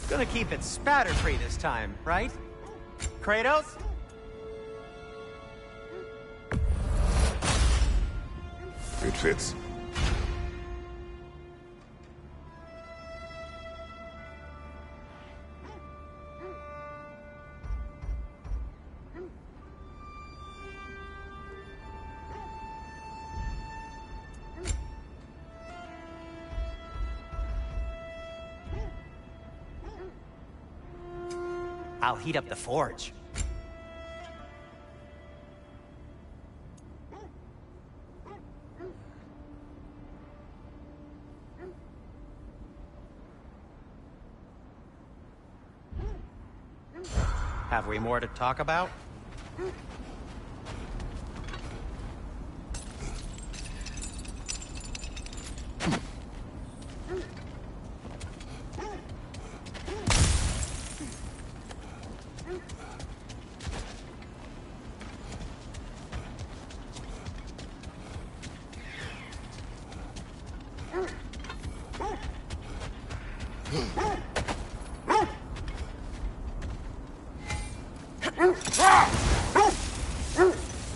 Gonna keep it spatter-free this time, right? Kratos? It fits. I'll heat up the forge. Have we more to talk about?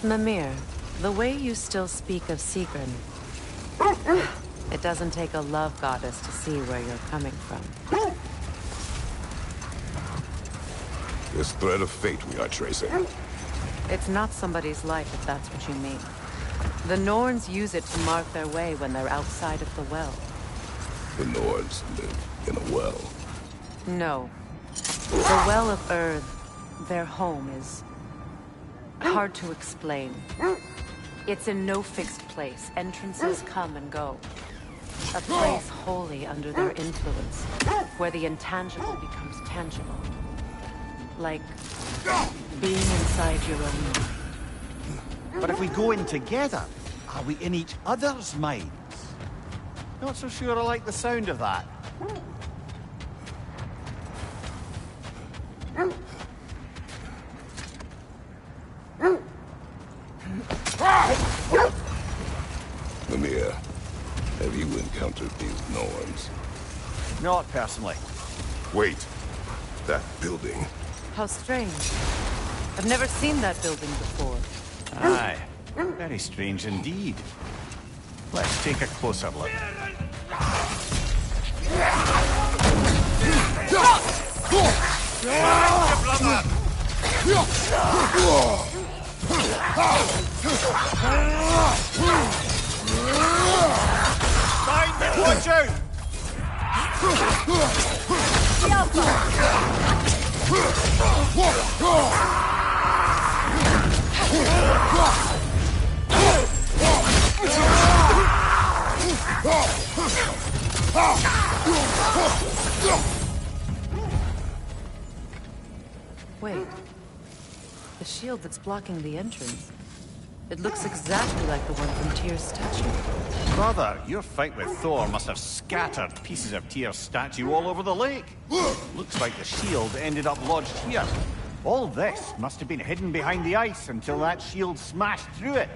Mimir, the way you still speak of Sigrun, it doesn't take a love goddess to see where you're coming from. This thread of fate we are tracing. It's not somebody's life, if that's what you mean. The Norns use it to mark their way when they're outside of the well. The Nords live in a well. No. The Well of Earth, their home, is hard to explain. It's in no fixed place. Entrances come and go. A place wholly under their influence, where the intangible becomes tangible. Like being inside your own mind. But if we go in together, are we in each other's minds? Not so sure I like the sound of that. Mimir, have you encountered these Norns? Not personally. Wait. That building. How strange. I've never seen that building before. Aye. Very strange indeed. Let's take a closer look. Watch out! Wait. The shield that's blocking the entrance. It looks exactly like the one from Tyr's statue. Brother, your fight with Thor must have scattered pieces of Tyr's statue all over the lake. Looks like the shield ended up lodged here. All this must have been hidden behind the ice until that shield smashed through it.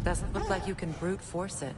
Doesn't look like you can brute force it.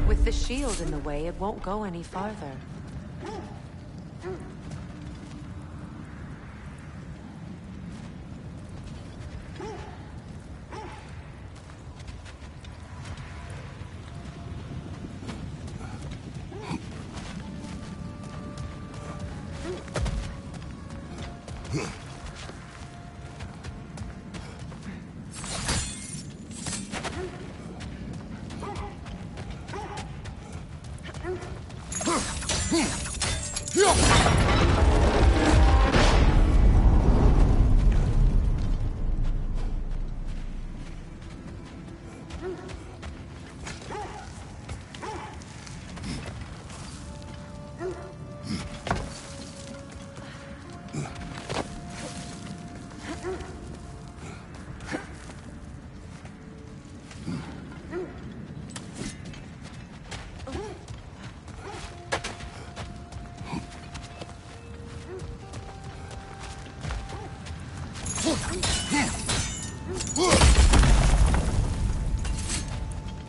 With the shield in the way, it won't go any farther.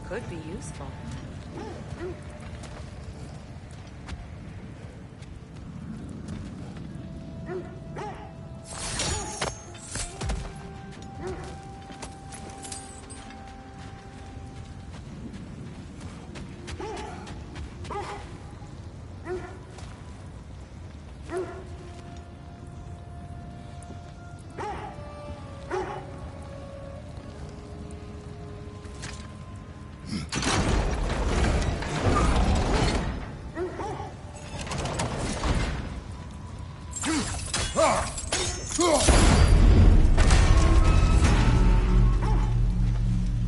Could be useful.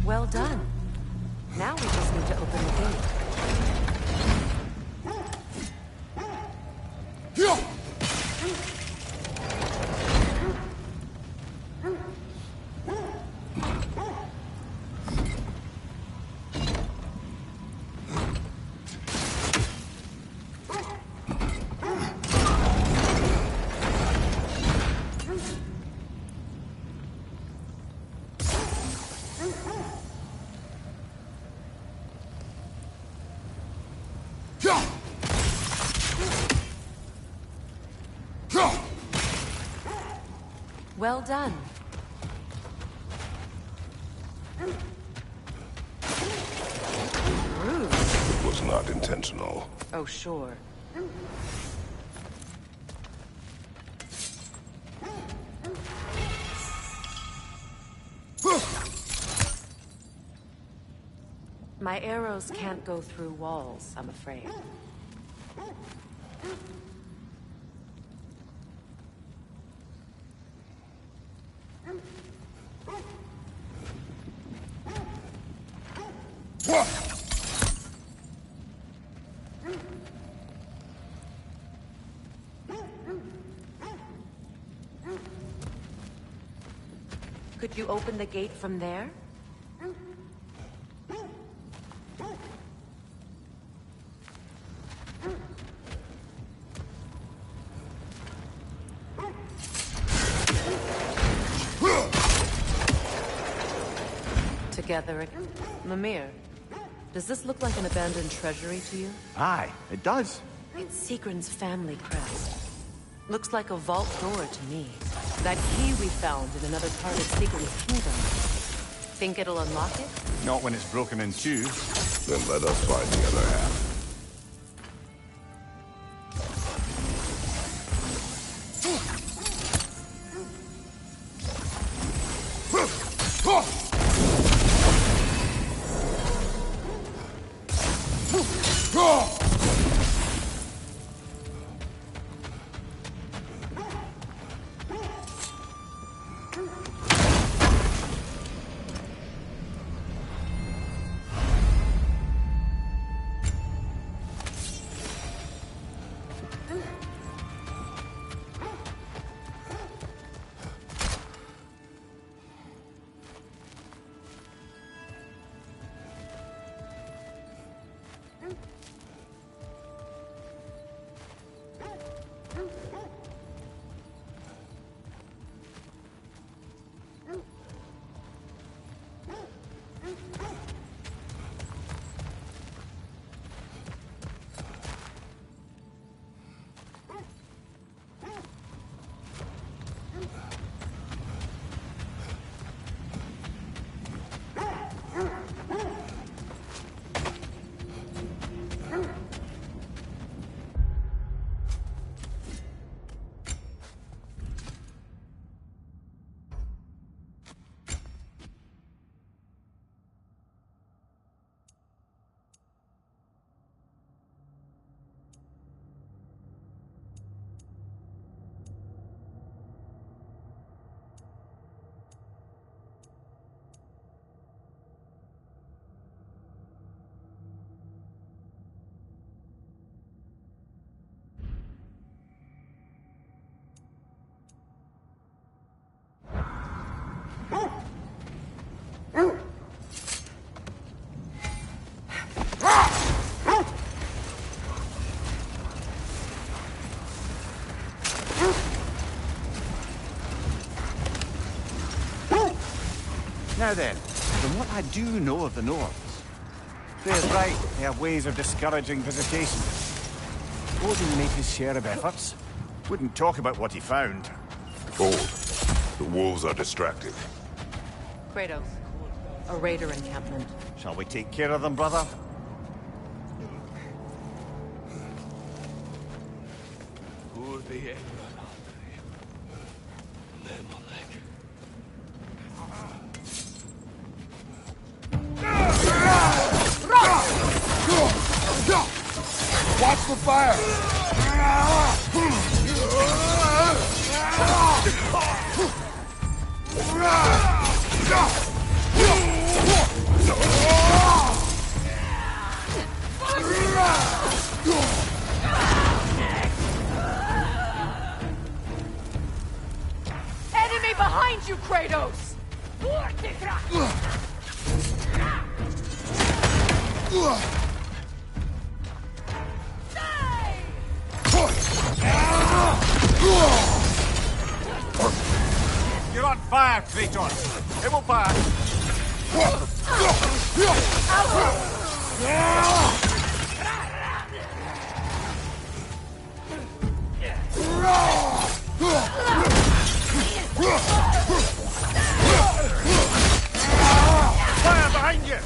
Well done. Now we just need to open the gate. Well done. Rude. It was not intentional. Oh, sure. My arrows can't go through walls, I'm afraid. Could you open the gate from there? Together again. Mimir, does this look like an abandoned treasury to you? Aye, it does. It's Siegren's family crest. Looks like a vault door to me. That key we found in another part of Siegren's kingdom. Think it'll unlock it? Not when it's broken in two. Then let us find the other half. Now then, from what I do know of the Nords, Freya's right, they have ways of discouraging visitation. Odin made his share of efforts. Wouldn't talk about what he found. Hold. The wolves are distracted. Kratos, a raider encampment. Shall we take care of them, brother? Watch the fire! Enemy behind you, Kratos! You're on fire, Kratos! It will pass! here!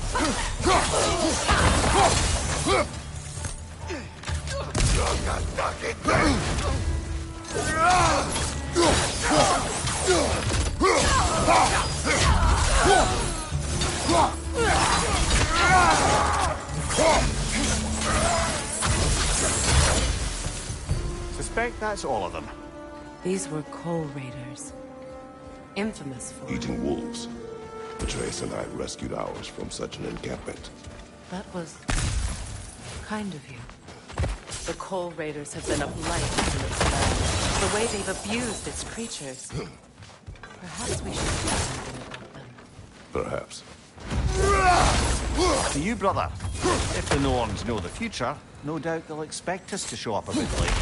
Suspect that's all of them. These were coal raiders. Infamous for... Eating wolves. Atreus and I rescued ours from such an encampment. That was... kind of you. The coal raiders have been a blight to its land. The way they've abused its creatures. Perhaps we should do something about them. Perhaps. To you, brother. If the Norns know the future, no doubt they'll expect us to show up a bit late.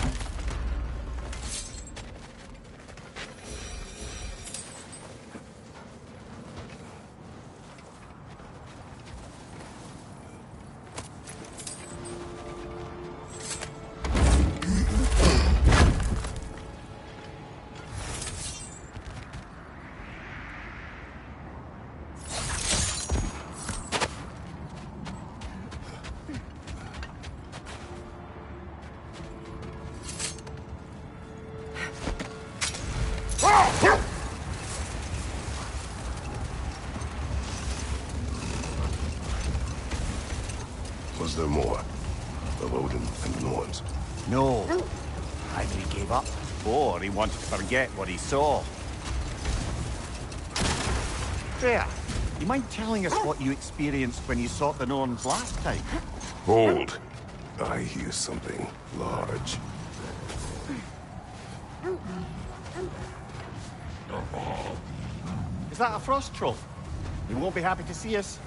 Was there more? Of Odin and the Norns? No. Either he gave up, or he wanted to forget what he saw. Freya, you mind telling us what you experienced when you sought the Norns last time? Hold. I hear something large. Is that a frost troll? He won't be happy to see us.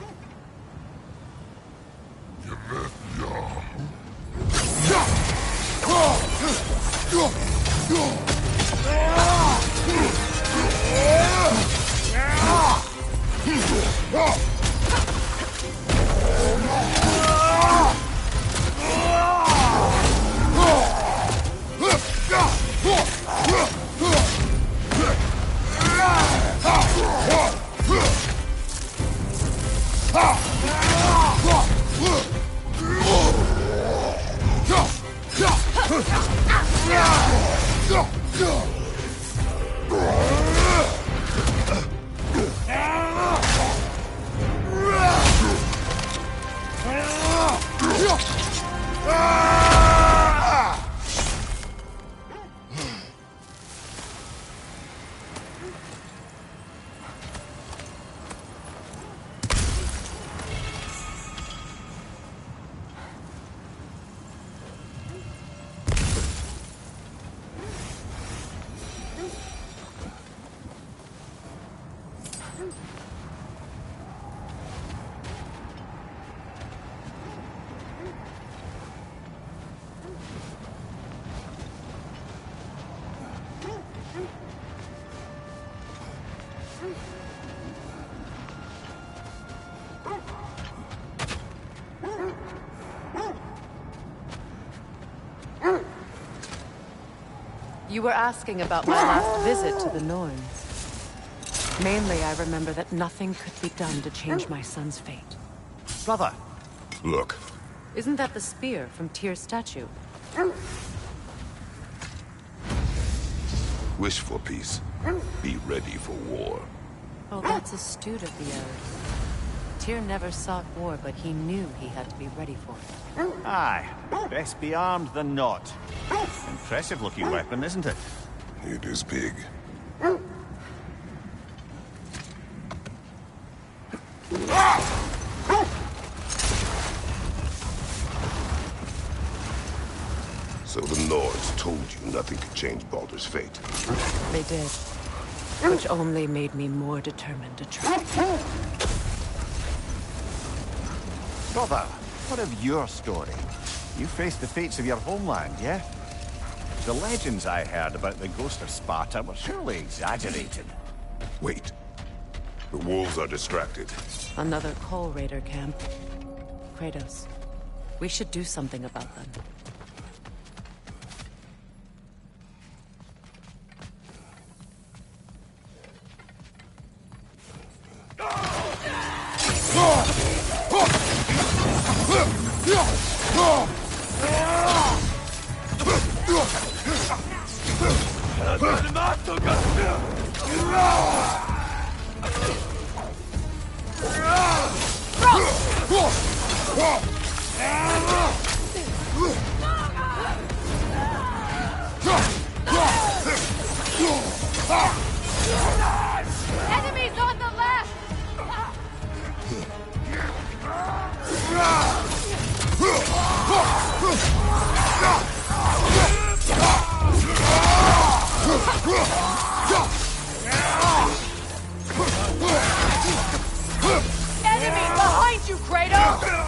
You were asking about my last visit to the Norns. Mainly, I remember that nothing could be done to change my son's fate. Brother! Look. Isn't that the spear from Tyr's statue? Wish for peace. Be ready for war. Oh, that's astute of the Earth. Tyr never sought war, but he knew he had to be ready for it. Aye. Best be armed than not. Impressive looking weapon, isn't it? It is big. So the Nords told you nothing could change Baldur's fate. They did. Which only made me more determined to try. Brother, what of your story? You faced the fates of your homeland, yeah? The legends I heard about the ghost of Sparta were surely exaggerated. Wait. The wolves are distracted. Another coal raider camp. Kratos, we should do something about them. Enemies on the left! Enemy behind you, Kratos!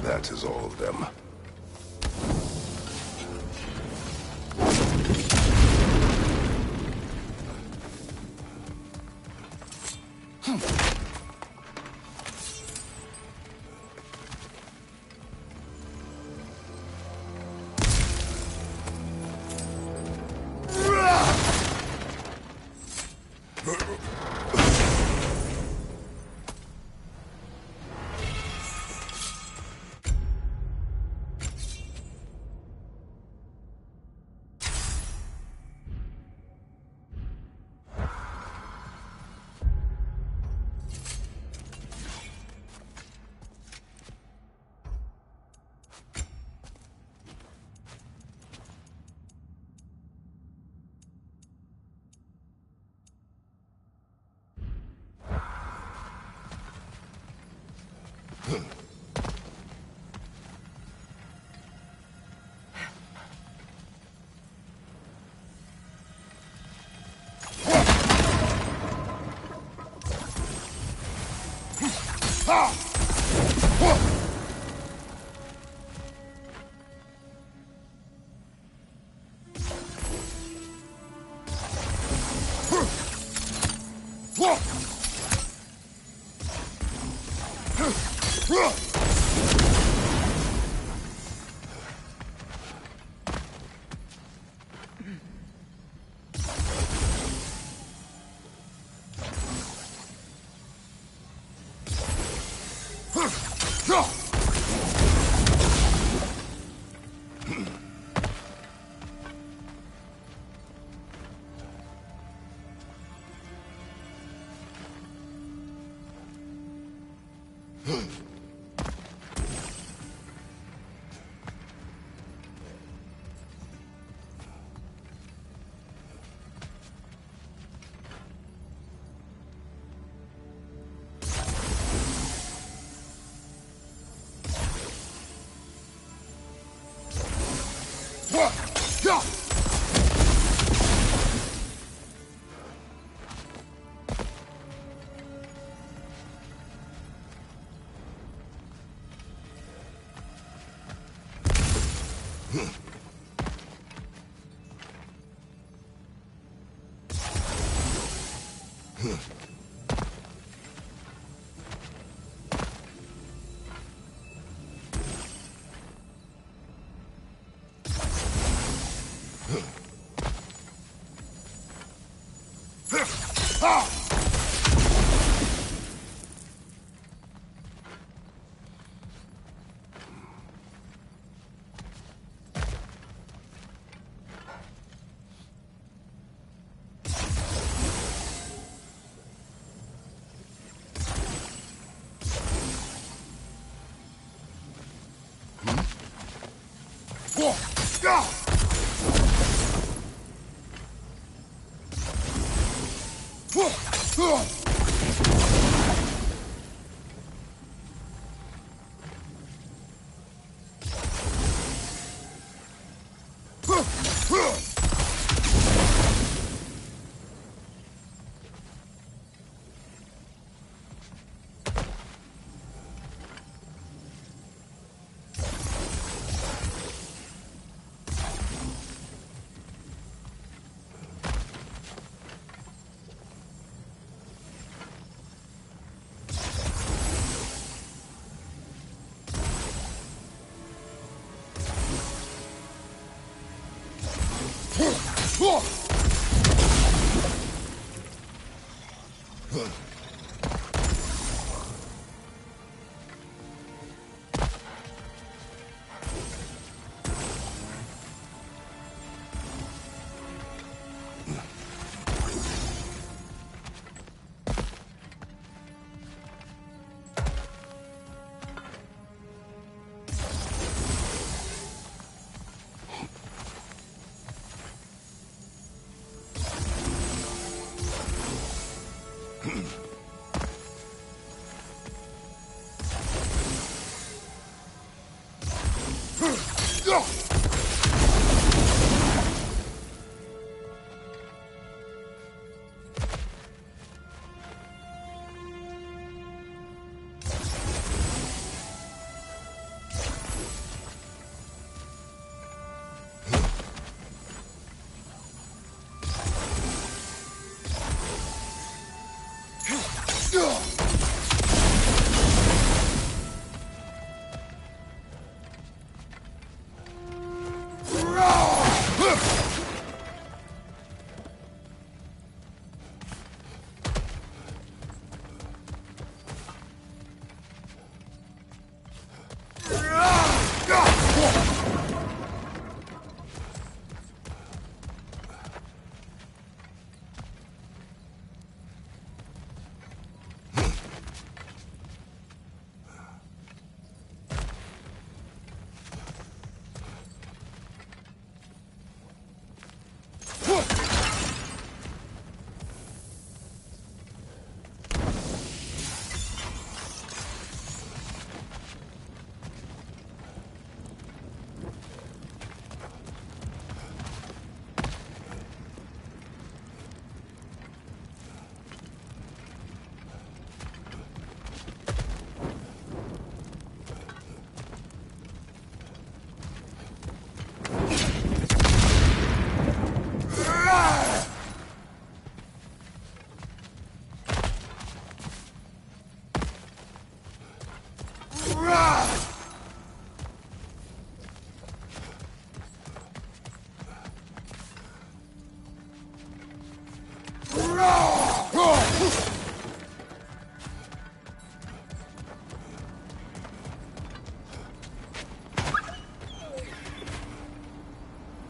That is all of them.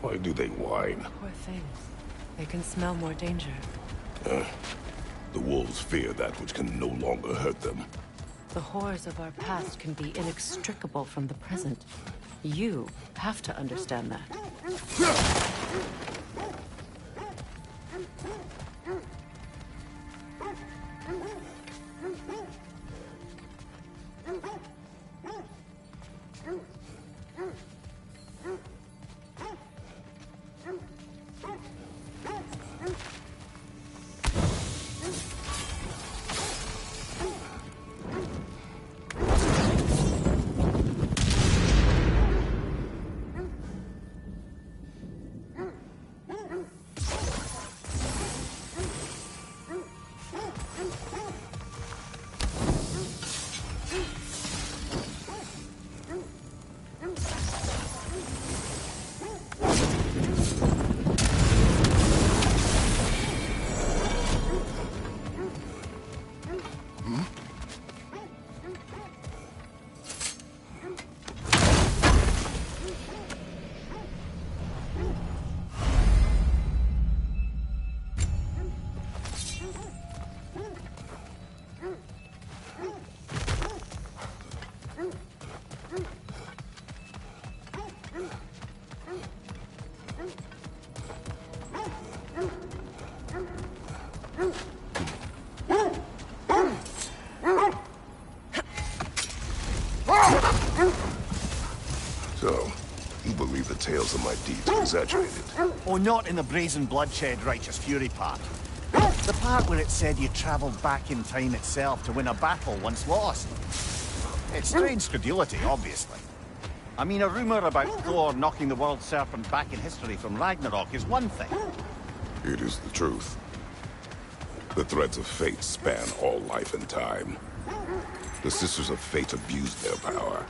Why do they whine? Poor things. They can smell more danger. The wolves fear that which can no longer hurt them. The horrors of our past can be inextricable from the present. You have to understand that. So, you believe the tales of my deeds are exaggerated? Oh, not in the brazen bloodshed righteous fury part. The part where it said you travelled back in time itself to win a battle once lost. It's strange credulity, obviously. I mean, a rumour about Thor knocking the world serpent back in history from Ragnarok is one thing. It is the truth. The threads of fate span all life and time. The Sisters of Fate abused their power.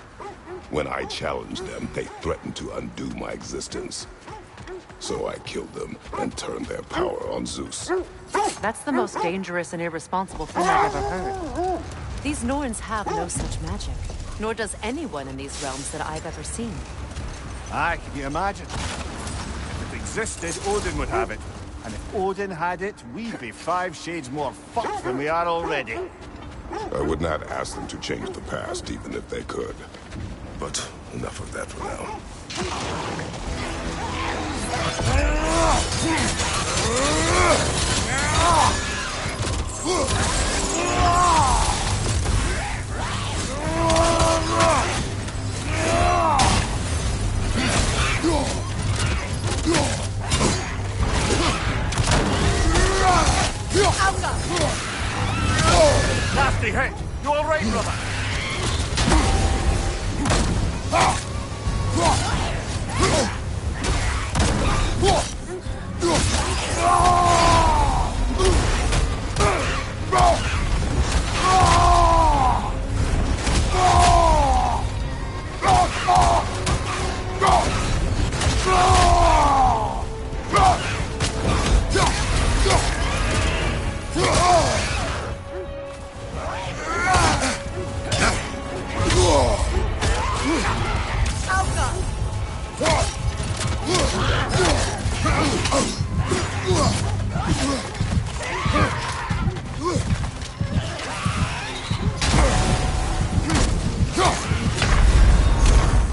When I challenged them, they threatened to undo my existence. So I killed them and turned their power on Zeus. That's the most dangerous and irresponsible thing I've ever heard. These Norns have no such magic, nor does anyone in these realms that I've ever seen. Aye, can you imagine? If it existed, Odin would have it. And if Odin had it, we'd be 5 shades more fucked than we are already. I would not ask them to change the past, even if they could. But enough of that for now. Nasty hit! You all right, brother?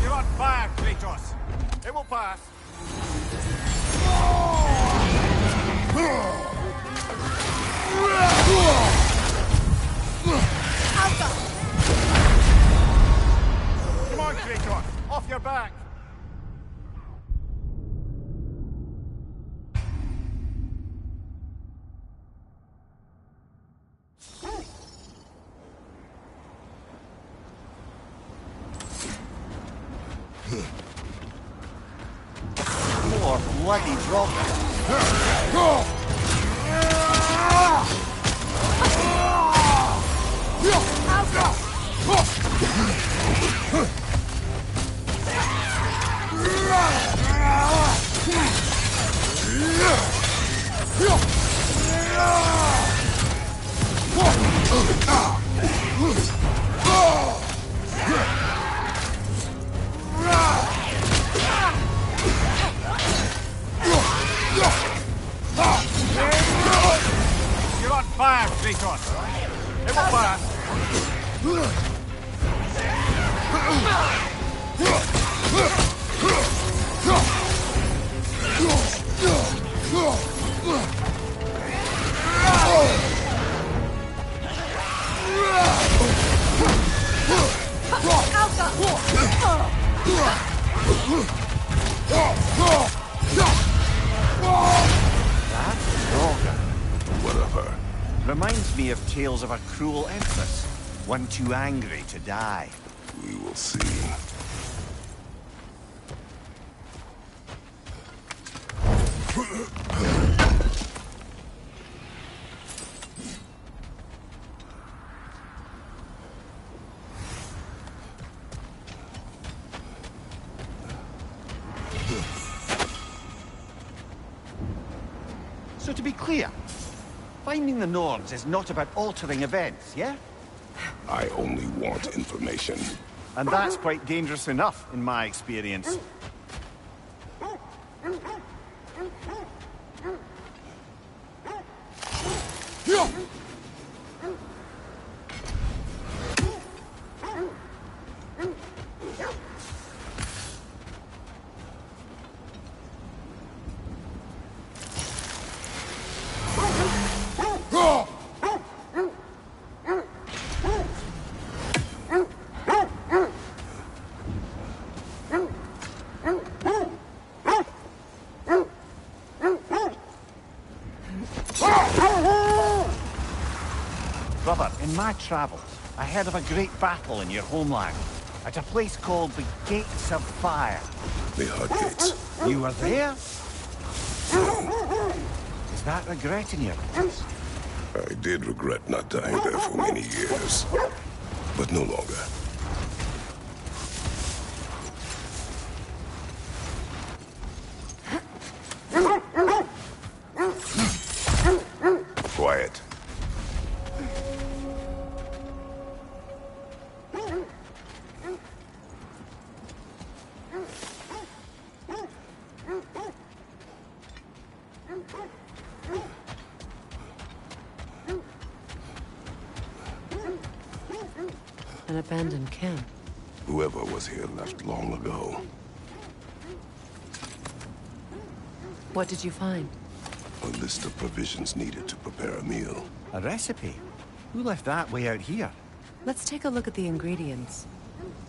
You're on fire, Kratos. It will pass. Come on, Kratos. Off your back. More bloody drop. You're on fire, Kratos. It will pass. What of her? Reminds me of tales of a cruel empress. One too angry to die. We will see. So to be clear, finding the Norns is not about altering events, yeah? I only want information. And that's quite dangerous enough, in my experience. Brother, in my travels, I heard of a great battle in your homeland, at a place called the Gates of Fire. The Hut Gates. You were there? Is that regret in your voice? I did regret not dying there for many years, but no longer. An abandoned camp. Whoever was here left long ago. What did you find? A list of provisions needed to prepare a meal. A recipe? Who left that way out here? Let's take a look at the ingredients.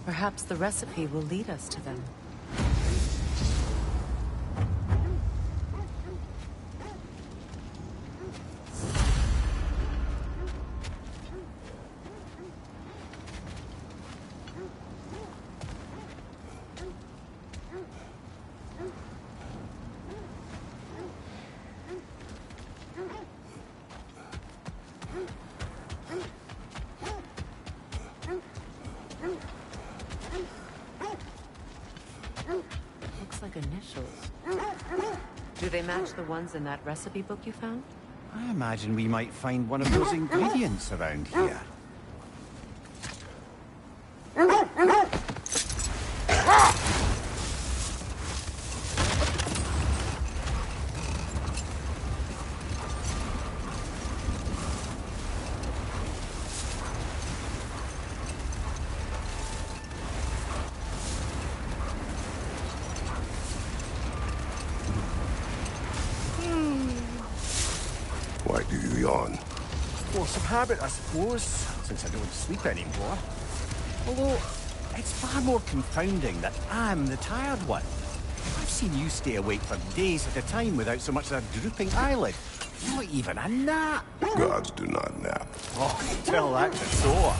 Perhaps the recipe will lead us to them. Looks like initials. Do they match the ones in that recipe book you found? I imagine we might find one of those ingredients around here. Why do you yawn? Force of habit, I suppose, since I don't sleep anymore. Although, it's far more confounding that I'm the tired one. I've seen you stay awake for days at a time without so much as a drooping eyelid. Not even a nap. Gods do not nap. Oh, tell that to Thor.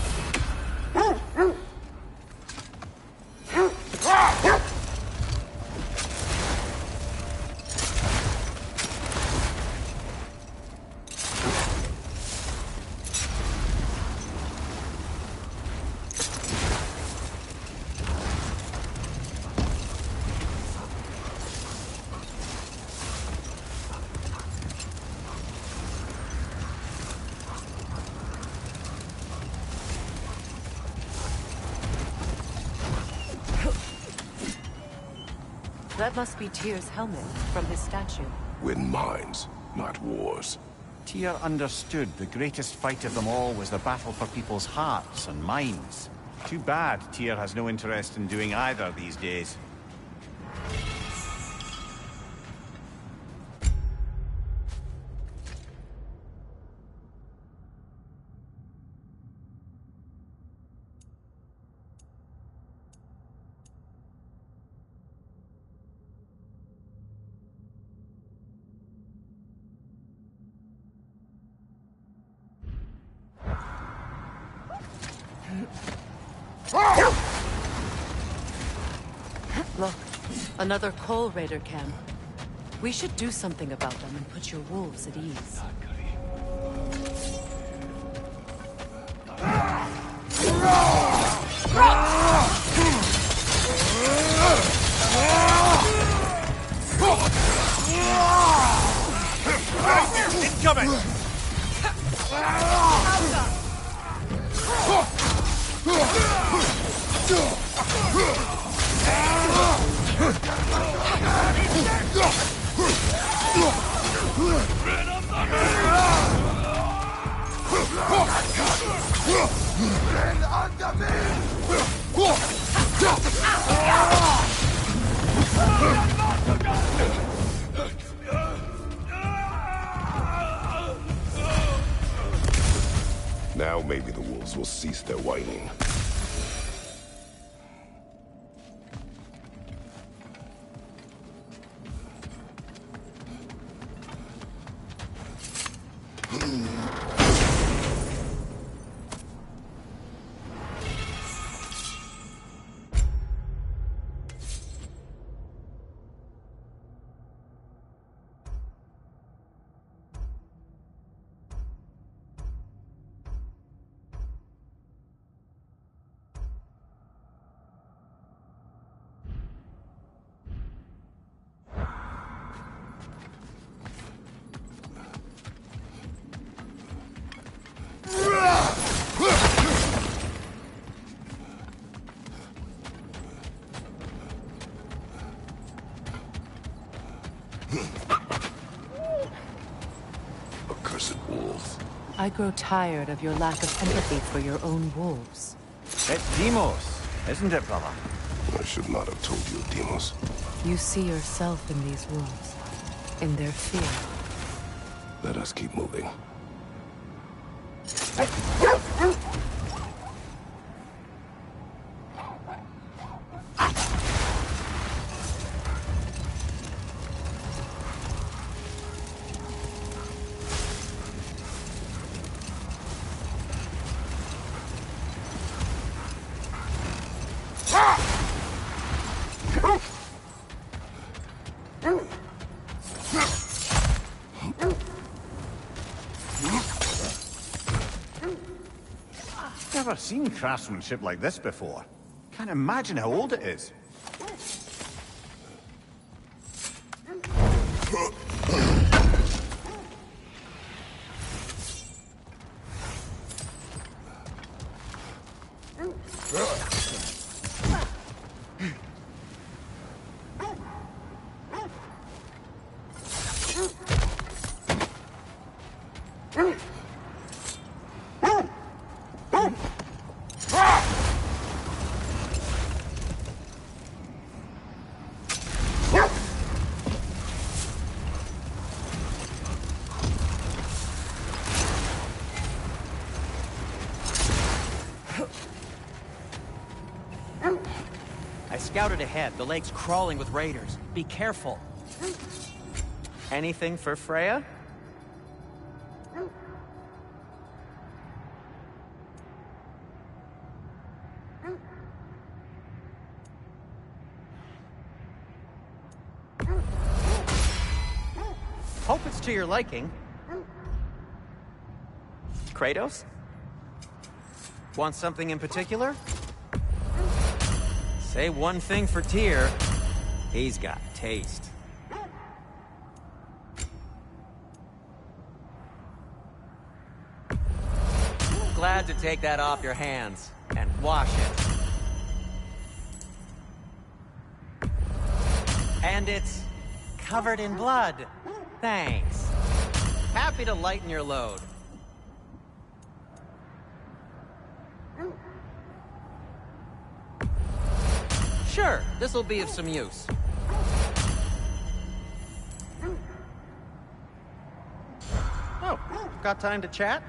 That must be Tyr's helmet from his statue. Win minds, not wars. Tyr understood the greatest fight of them all was the battle for people's hearts and minds. Too bad Tyr has no interest in doing either these days. Look, another Coal Raider camp. We should do something about them and put your wolves at ease. Incoming! Now maybe the wolves will cease their whining. Accursed wolves. I grow tired of your lack of empathy for your own wolves. It's Demos, isn't it, brother? I should not have told you, Demos. You see yourself in these wolves, in their fear. Let us keep moving. Never seen craftsmanship like this before. Can't imagine how old it is. I scouted ahead. The lake's crawling with raiders. Be careful. Anything for Freya? Hope it's to your liking. Kratos? Want something in particular? Say one thing for Tyr. He's got taste. Glad to take that off your hands and wash it. And it's covered in blood. Thanks. Happy to lighten your load. Sure, this'll be of some use. Oh, got time to chat?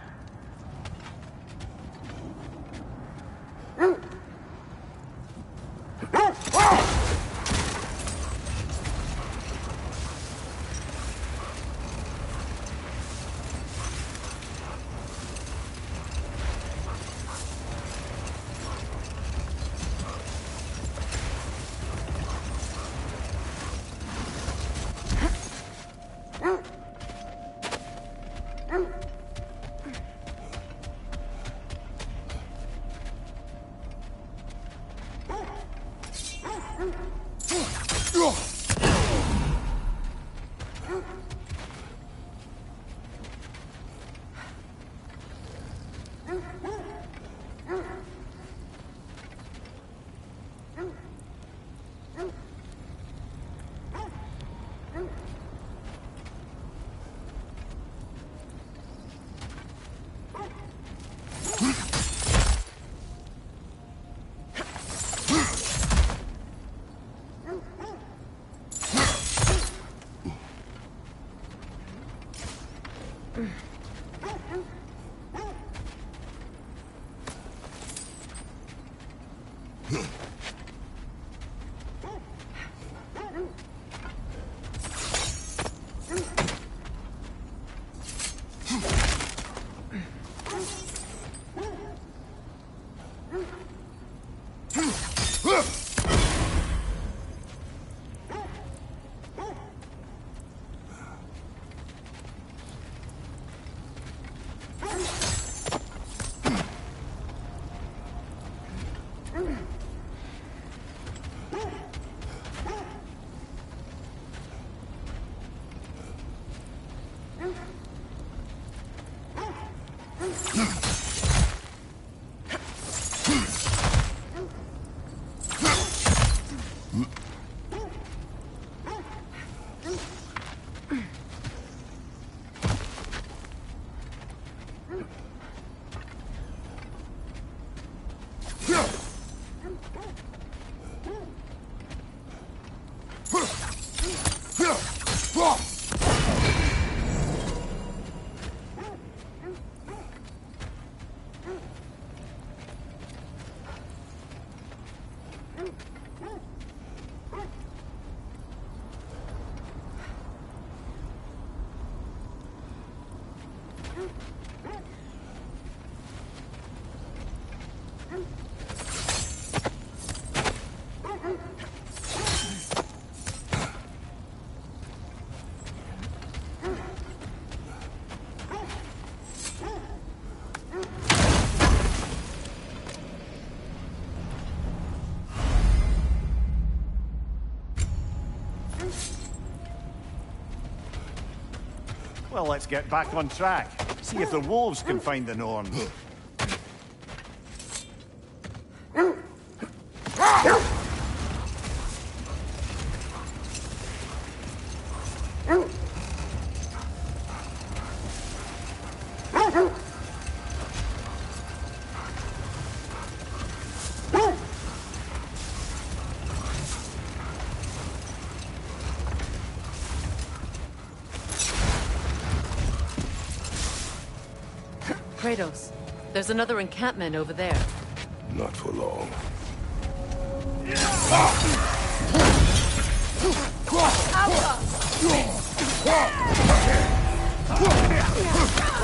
Yeah. Well, let's get back on track. See if the wolves can find the Norn. Kratos, there's another encampment over there. Not for long.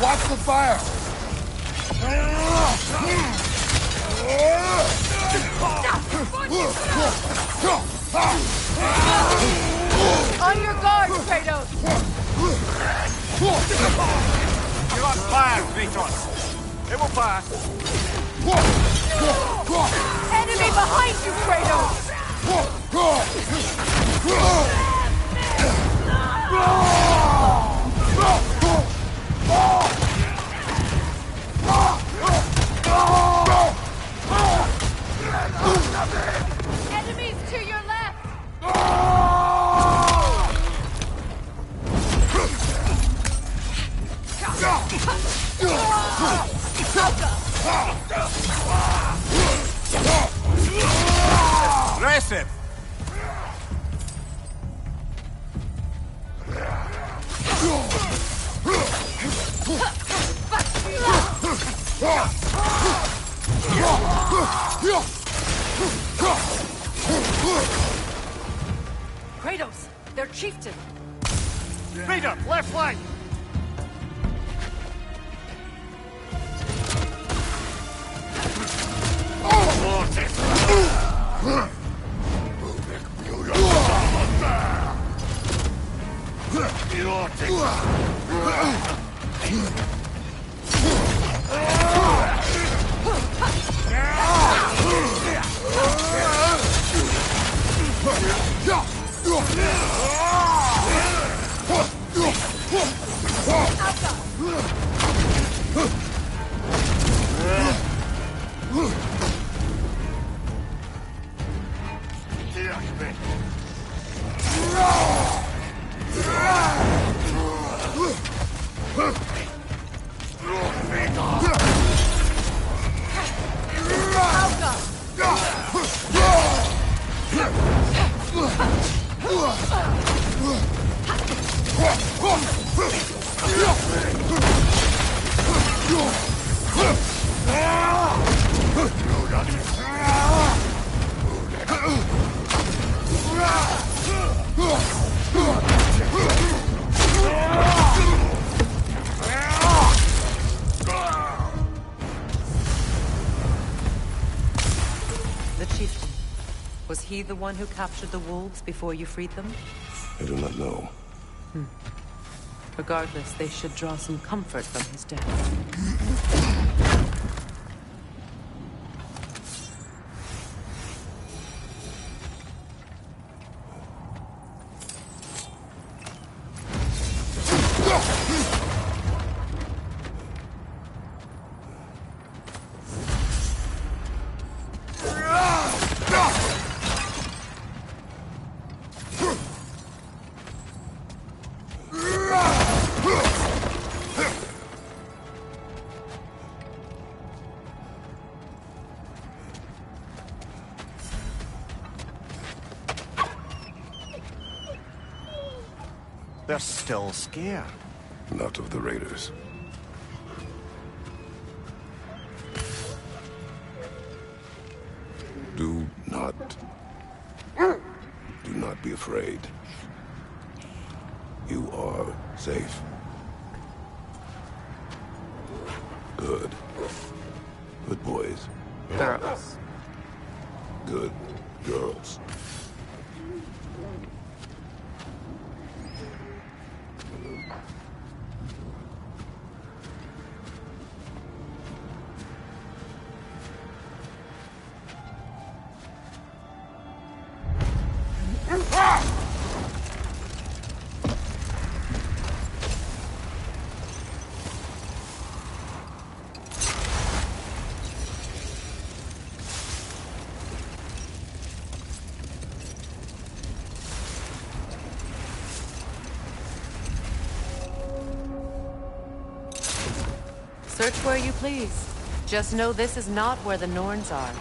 Watch the fire! On your guard, Kratos! You're on fire, Kratos! It will pass! Enemy behind you, Kratos! Enemies to your left! Aggressive! Kratos, their chieftain. Raider, left flank! The chieftain. Was he the one who captured the wolves before you freed them? I do not know. Regardless, they should draw some comfort from his death. They're still scared. Not of the raiders. Do not be afraid. You are safe. Good. Good boys. Girls. Good girls. Search where you please. Just know this is not where the Norns are.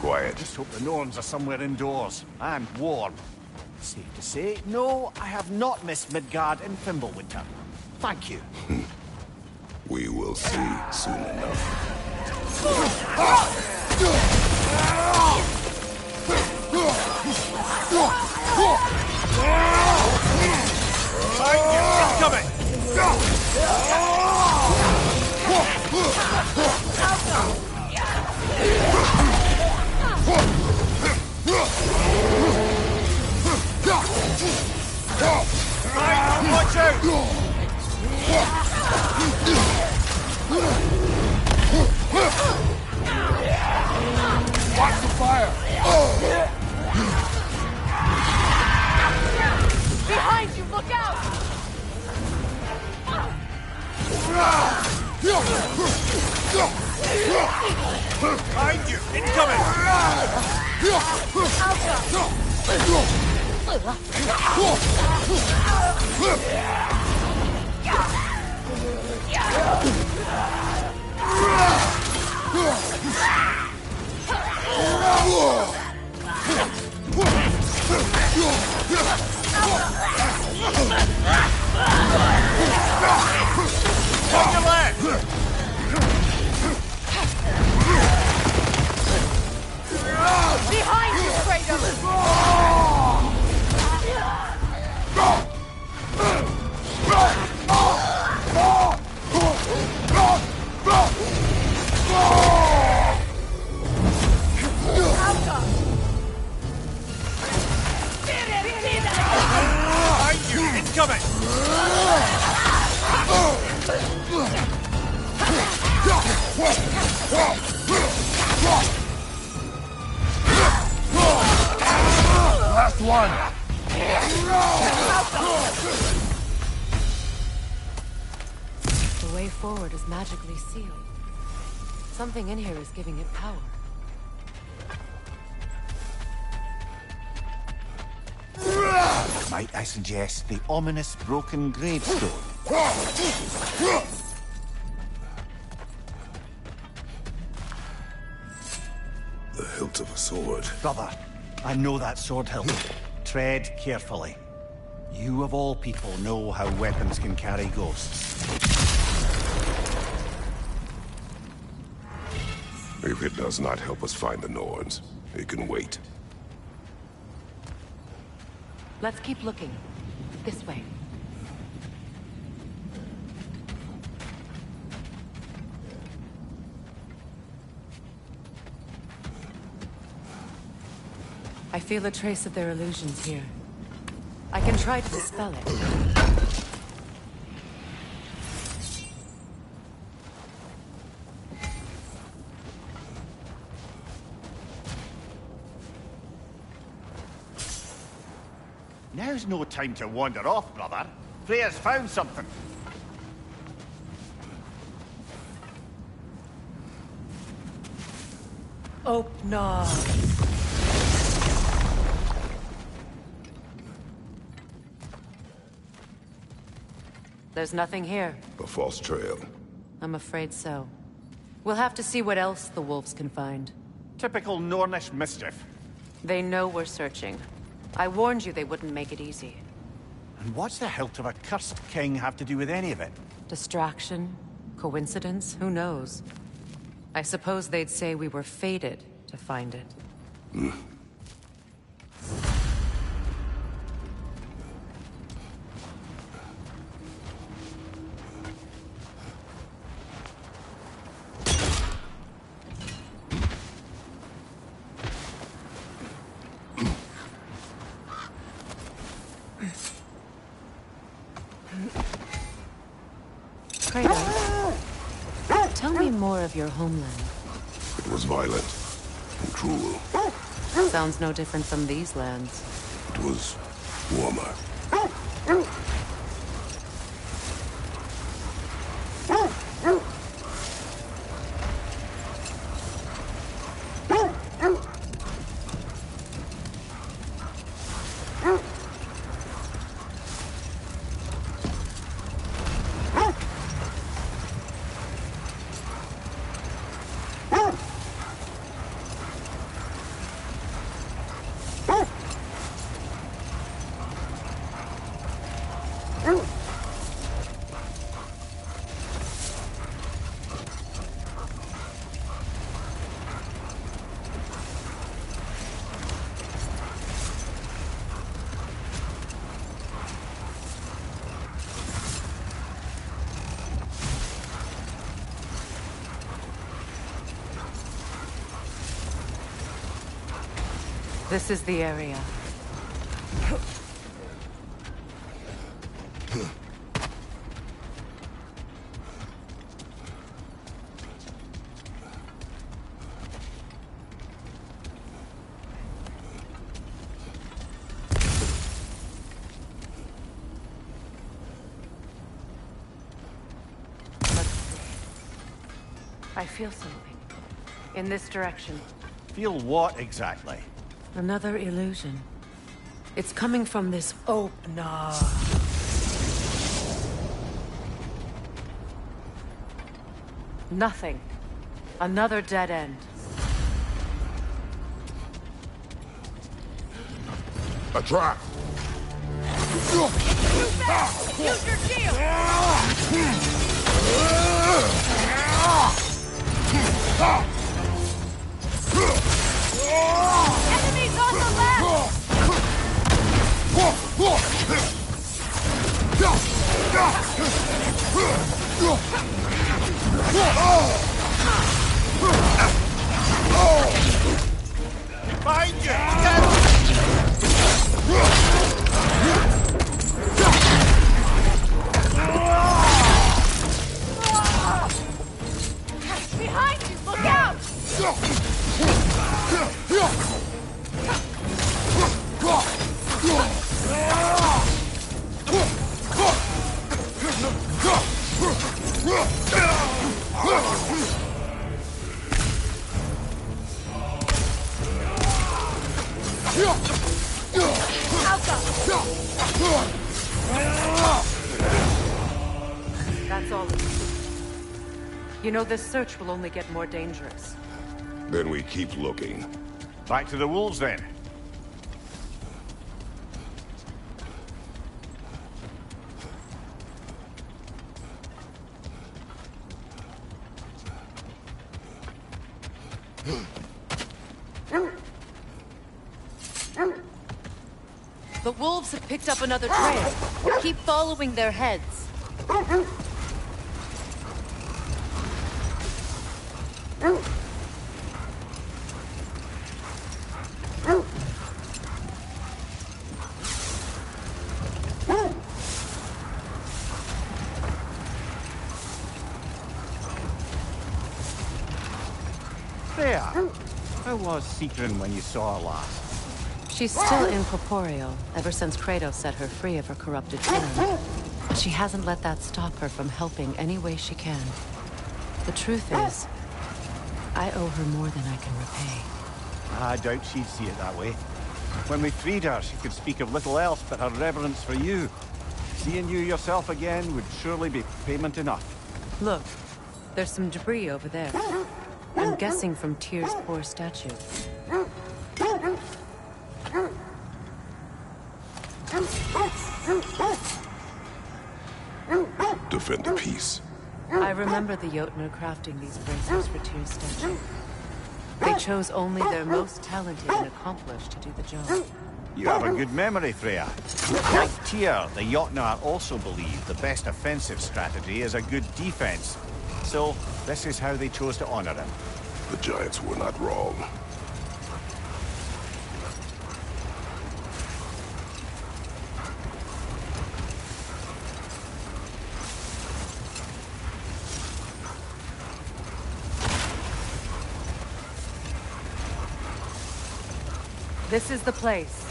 Quiet. Just hope the Norns are somewhere indoors and warm. Safe to say, no, I have not missed Midgard and Fimbulwinter. Thank you. We will see soon enough. Watch out! Watch the fire! Behind you, look out! Behind you! Incoming! On your left! Behind you, Kratos! Behind you! Incoming! Last one! The way forward is magically sealed. Something in here is giving it power. Might I suggest the ominous broken gravestone? The hilt of a sword. Brother, I know that sword hilt. Tread carefully. You of all people know how weapons can carry ghosts. If it does not help us find the Norns, it can wait. Let's keep looking. This way. I feel a trace of their illusions here. I can try to dispel it. Now's no time to wander off, brother. Freya's found something. Oh, no. There's nothing here. A false trail. I'm afraid so. We'll have to see what else the wolves can find. Typical Nornish mischief. They know we're searching. I warned you they wouldn't make it easy. And what's the hilt of a cursed king have to do with any of it? Distraction? Coincidence? Who knows? I suppose they'd say we were fated to find it. Kratos, tell me more of your homeland. It was violent and cruel. Sounds no different from these lands. It was warmer. This is the area. I feel something. In this direction. Feel what exactly? Another illusion. It's coming from this... Oh, no. Nothing. Another dead end. A trap! Use your shield! Enemies on the left! Behind you! Behind you! Look out! That's all. You know, this search will only get more dangerous. Then we keep looking. Back to the wolves, then. The wolves have picked up another trail. Keep following their heads. There. How was Seekrin when you saw her last? She's still incorporeal, ever since Kratos set her free of her corrupted form. She hasn't let that stop her from helping any way she can. The truth is, I owe her more than I can repay. I doubt she'd see it that way. When we freed her, she could speak of little else but her reverence for you. Seeing you yourself again would surely be payment enough. Look, there's some debris over there. I'm guessing from Tyr's poor statue. Defend the peace. I remember the Jotnar crafting these bracers for Tyr's statue. They chose only their most talented and accomplished to do the job. You have a good memory, Freya. Like Tyr, the Jotnar also believe the best offensive strategy is a good defense. So, this is how they chose to honor him. The Giants were not wrong. This is the place.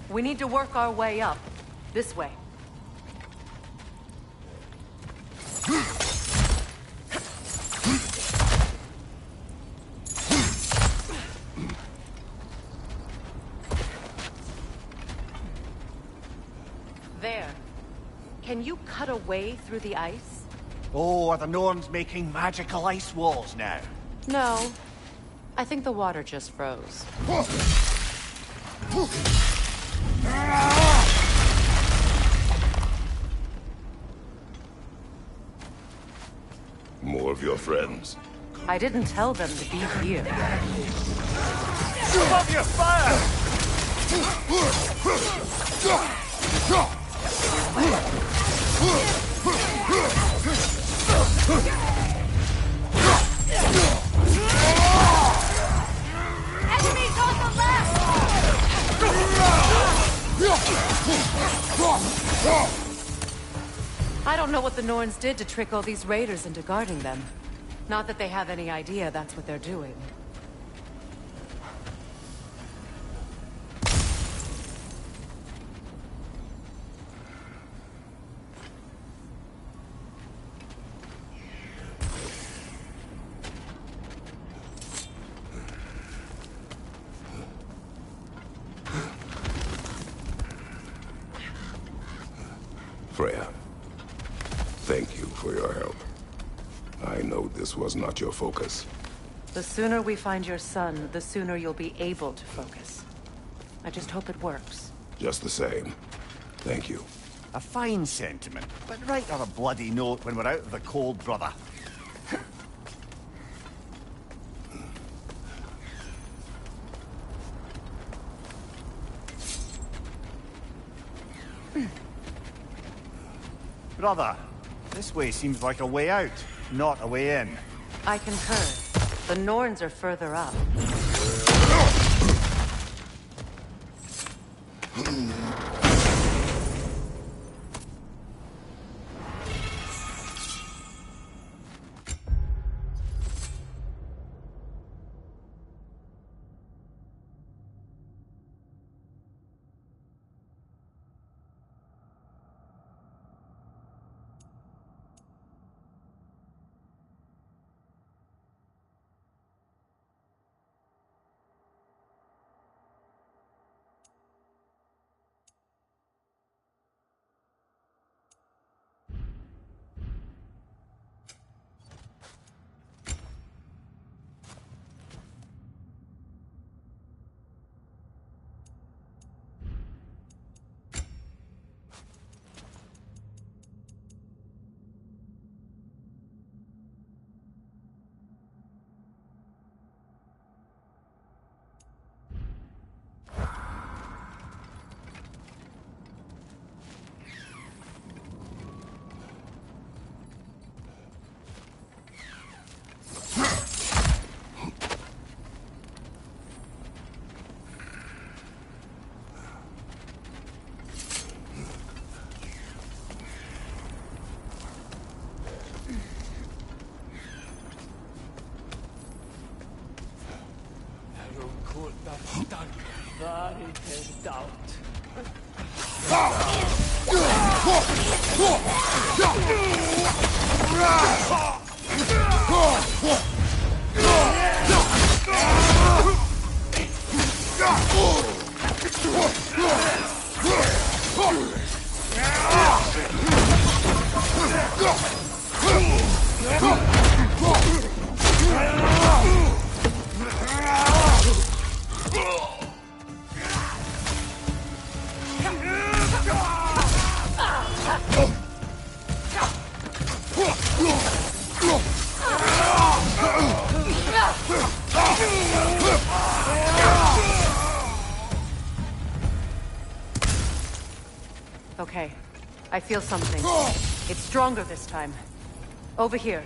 We need to work our way up. This way. There. Can you cut a way through the ice? Oh, are the Norns making magical ice walls now? No. I think the water just froze. More of your friends. I didn't tell them to be here. Above your fire! Enemies on the left! I don't know what the Norns did to trick all these raiders into guarding them. Not that they have any idea that's what they're doing. Freya, thank you for your help. I know this was not your focus. The sooner we find your son, the sooner you'll be able to focus. I just hope it works. Just the same, thank you. A fine sentiment, but write on a bloody note when we're out of the cold, brother. Brother, this way seems like a way out, not a way in. I concur. The Norns are further up. Okay. I feel something. It's stronger this time. Over here.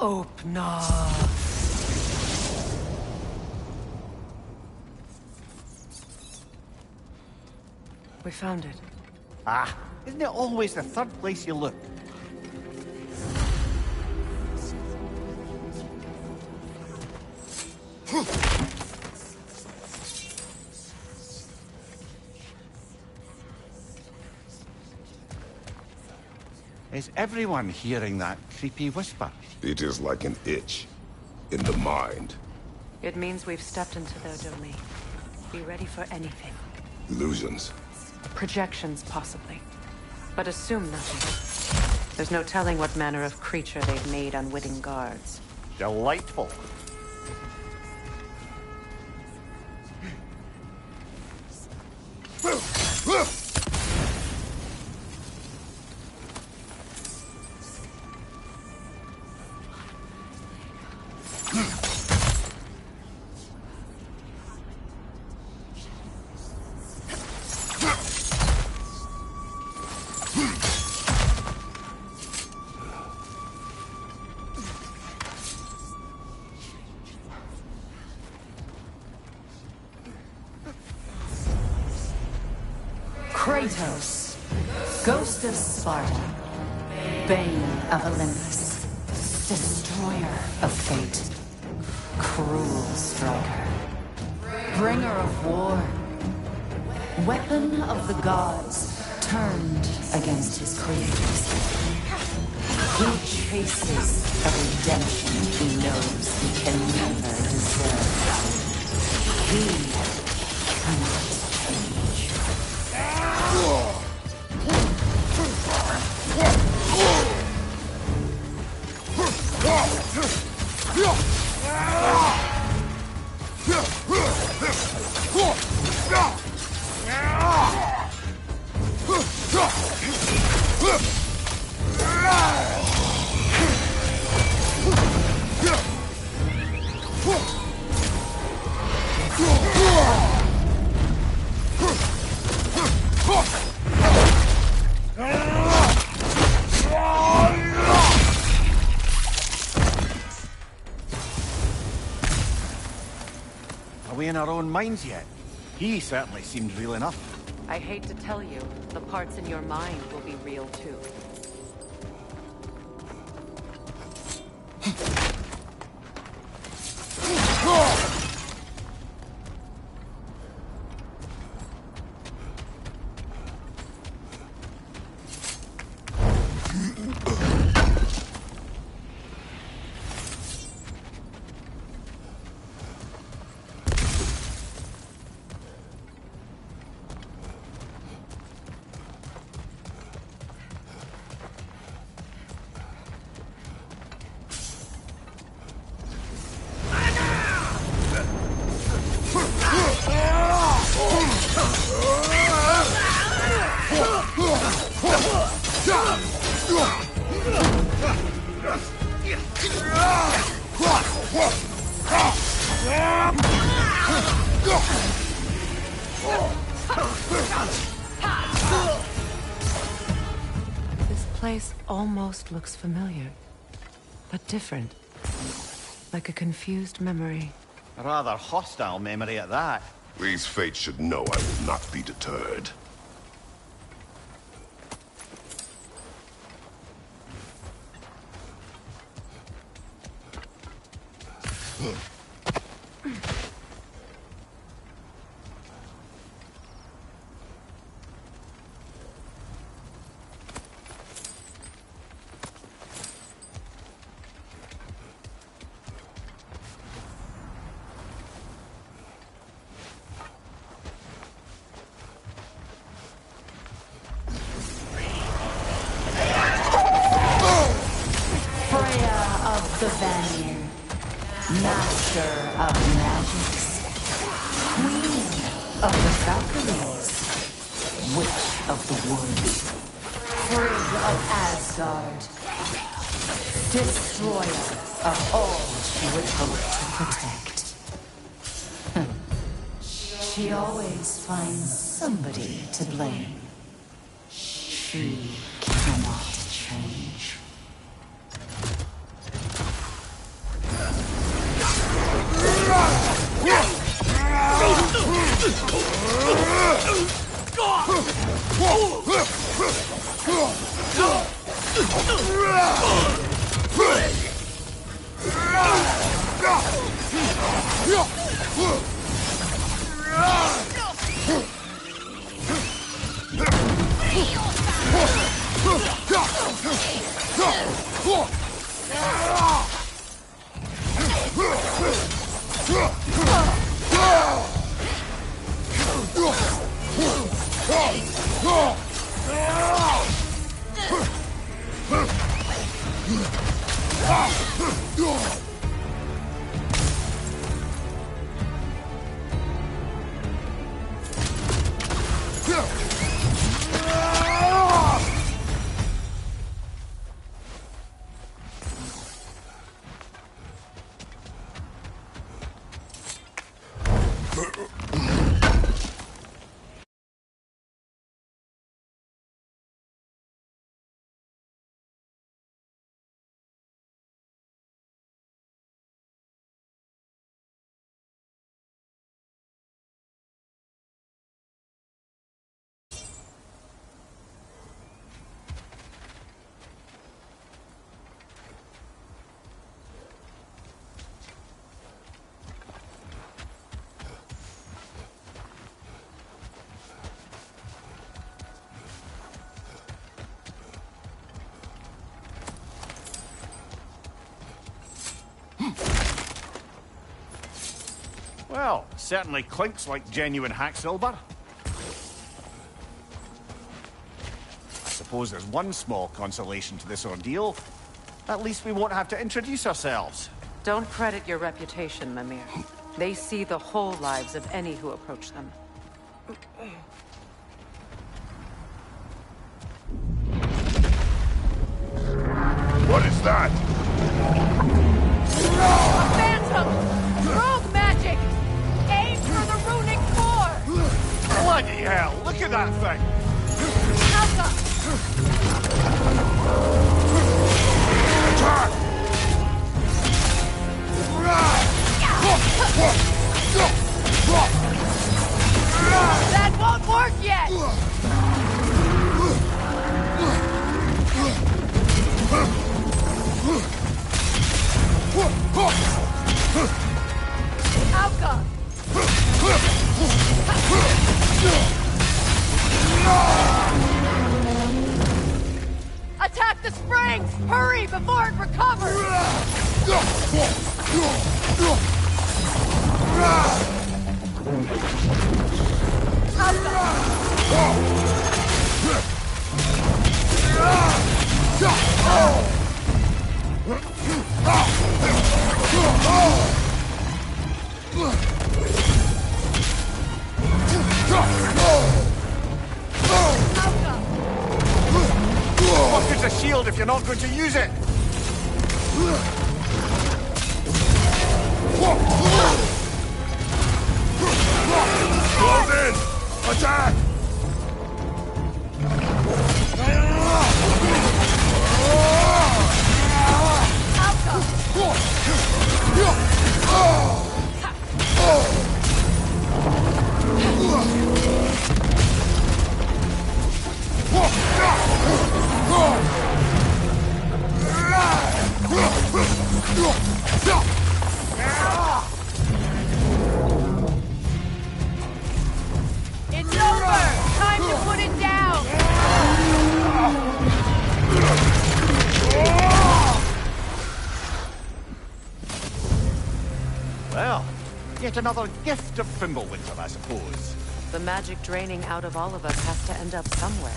Opener. We found it. Ah, isn't it always the third place you look? Is everyone hearing that creepy whisper? It is like an itch in the mind. It means we've stepped into their domain. Be ready for anything. Illusions. Projections, possibly. But assume nothing. There's no telling what manner of creature they've made unwitting guards. Delightful. Kratos, Ghost of Sparta, Bane of Olympus, Destroyer of Fate, Cruel Striker, Bringer of War, Weapon of the Gods, turned against his creators. He chases a redemption he knows he can never deserve. He cannot change. Are we in our own minds yet? He certainly seemed real enough. I hate to tell you, the parts in your mind will be real too. This place almost looks familiar, but different. Like a confused memory. A rather hostile memory at that. These fates should know I will not be deterred. The Vanir, Master of Magics, Queen of the Valkyries, Witch of the Woods, Frigg of Asgard, Destroyer of all she would hope to protect. She always finds somebody to blame. She cannot change. Well, certainly clinks like genuine hack silver. I suppose there's one small consolation to this ordeal. At least we won't have to introduce ourselves. Don't credit your reputation, Mimir. They see the whole lives of any who approach them. What is that? A phantom! Rogue magic! Aim for the runic core! Bloody hell, look at that thing! Alpha! Attack! That won't work yet! Alka! Attack the springs! Hurry before it recovers! What good's a shield if you're not going to use it? Close in! Attack! It's over! Time to put it down! Well, yet another gift of Fimbulwinter, I suppose. The magic draining out of all of us has to end up somewhere.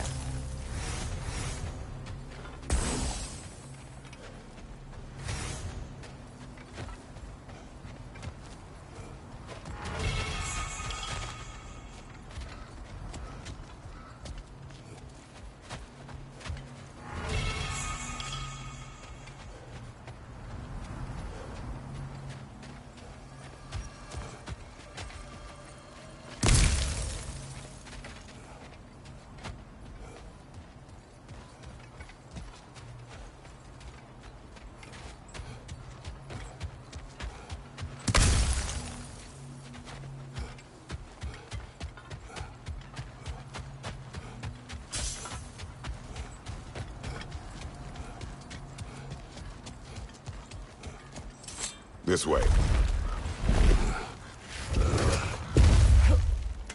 This way.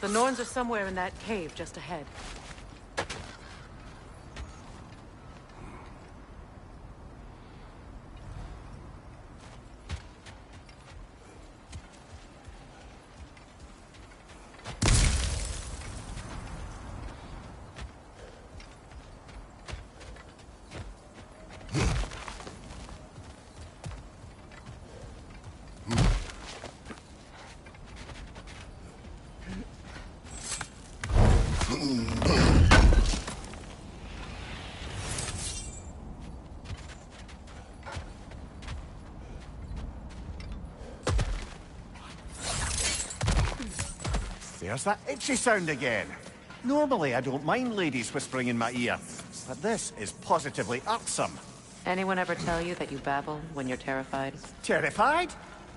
The Norns are somewhere in that cave just ahead. There's that itchy sound again. Normally, I don't mind ladies whispering in my ear, but this is positively irksome. Anyone ever tell you that you babble when you're terrified? Terrified?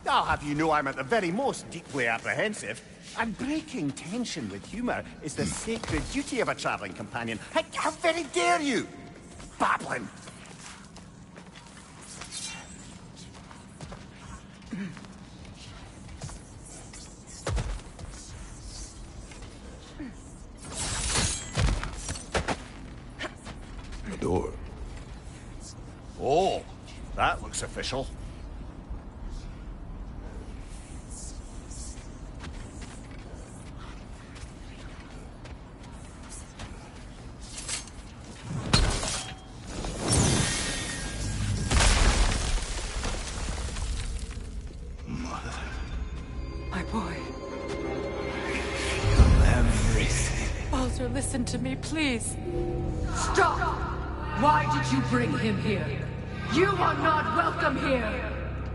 I'll have you know I'm at the very most deeply apprehensive. And breaking tension with humour is the sacred duty of a travelling companion. How very dare you! Babbling! The door. Oh, that looks official. My boy. Baldur, listen to me, please. Stop! Why did you bring him here? You are not welcome here!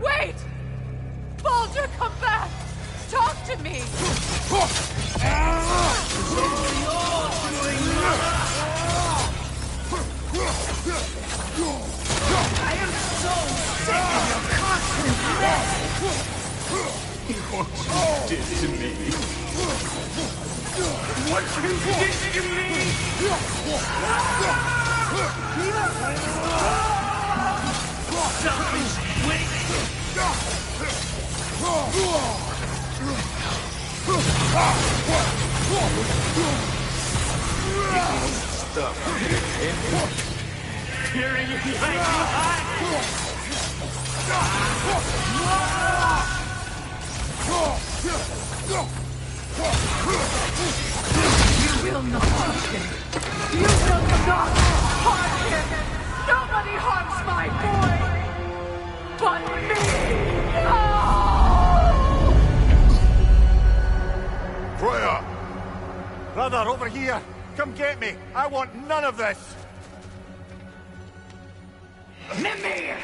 Wait! Baldur, come back! Talk to me! I am so sick of your constant mess! What you did to me. What you did to me! Selfish waste! Stop tearing you behind You will not harm him! You will not harm him! Nobody harms my boy! But me! Freya! Brother, over here! Come get me! I want none of this! Mimir!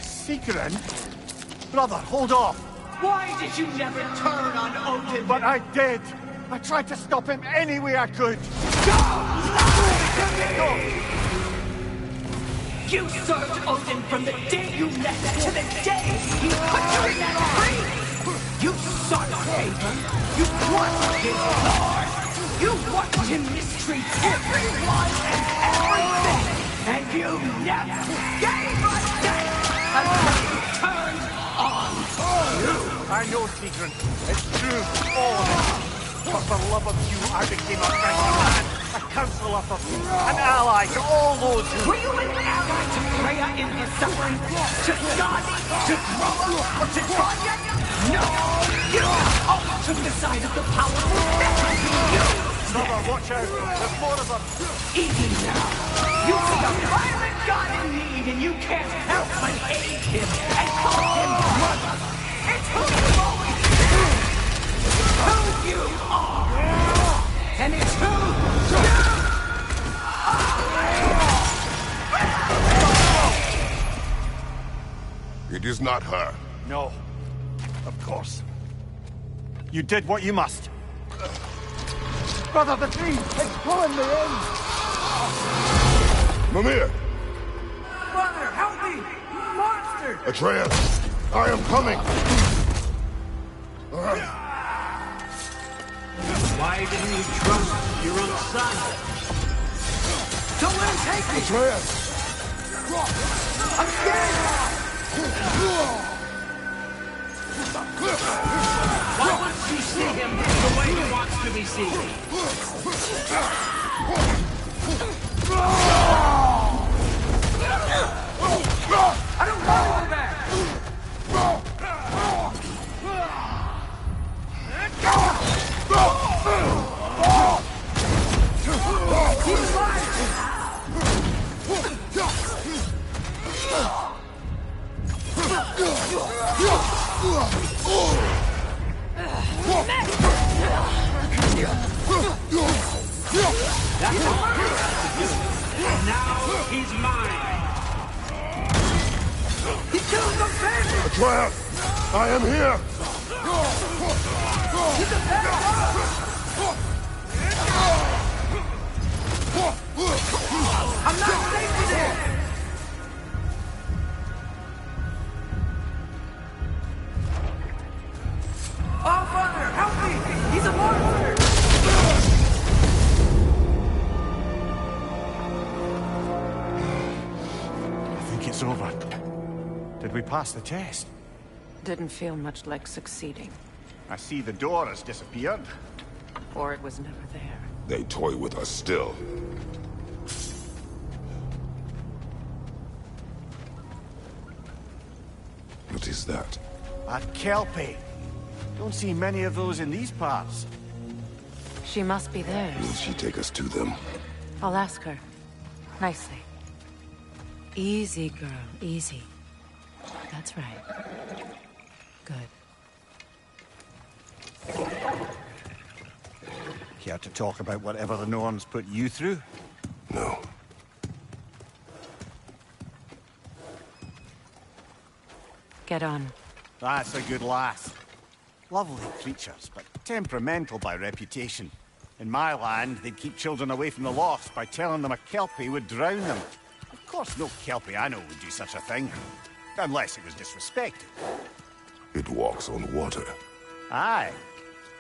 Sigrun? Brother, hold off! Why did you never turn on Odin? But I did! I tried to stop him any way I could! Go! You served Odin from the day you met to the day he put you in that tree! You sought favor! You wanted his lord! You watched him mistreat everyone and everything! And you never gave a damn until he turned on you! I know, Sigrun. It's true, all of it. But for love of you, I became a mighty man, a counselor for peace, an ally to all those who... Were you an ally to Freya in her suffering? To Skadi? To Groma? Or to Tanya? No! You always took the side of the powerful. Brother, watch out. There's more of them. Easy now. You see a violent god in need and you can't help but aid him and call him brother. It's who you've always been. Who you are. And it's who you are. It is not her. No. Of course. You did what you must. Brother, the tree! It's pulling me in! Mimir! Brother, help me! Monster! Atreus! I am coming! Why didn't you trust your own son? Don't let him take me! Atreus! I'm scared! Why wouldn't you see him the way he wants to be seen? I don't want to go back! He's alive! That's all now he's mine. He killed the bandit! Atreus! I am here! He's a I'm not safe with him! Oh, Father, help me! He's a monster! I think it's over. Did we pass the test? Didn't feel much like succeeding. I see the door has disappeared. Or it was never there. They toy with us still. What is that? A Kelpie. Don't see many of those in these parts. She must be theirs. Will she take us to them? I'll ask her. Nicely. Easy, girl. Easy. That's right. Good. Care to talk about whatever the Norns put you through? No. Get on. That's a good lass. Lovely creatures, but temperamental by reputation. In my land, they'd keep children away from the lost by telling them a Kelpie would drown them. Of course, no Kelpie I know would do such a thing. Unless it was disrespected. It walks on water. Aye.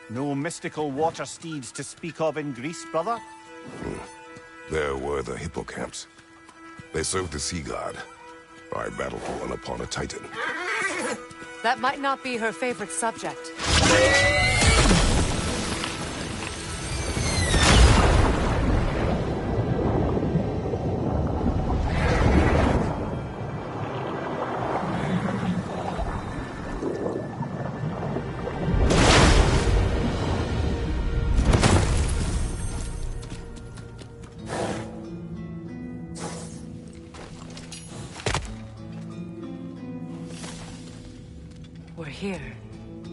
No mystical water steeds to speak of in Greece, brother? There were the hippocamps. They served the sea god. I battled one upon a titan. That might not be her favorite subject. We're here.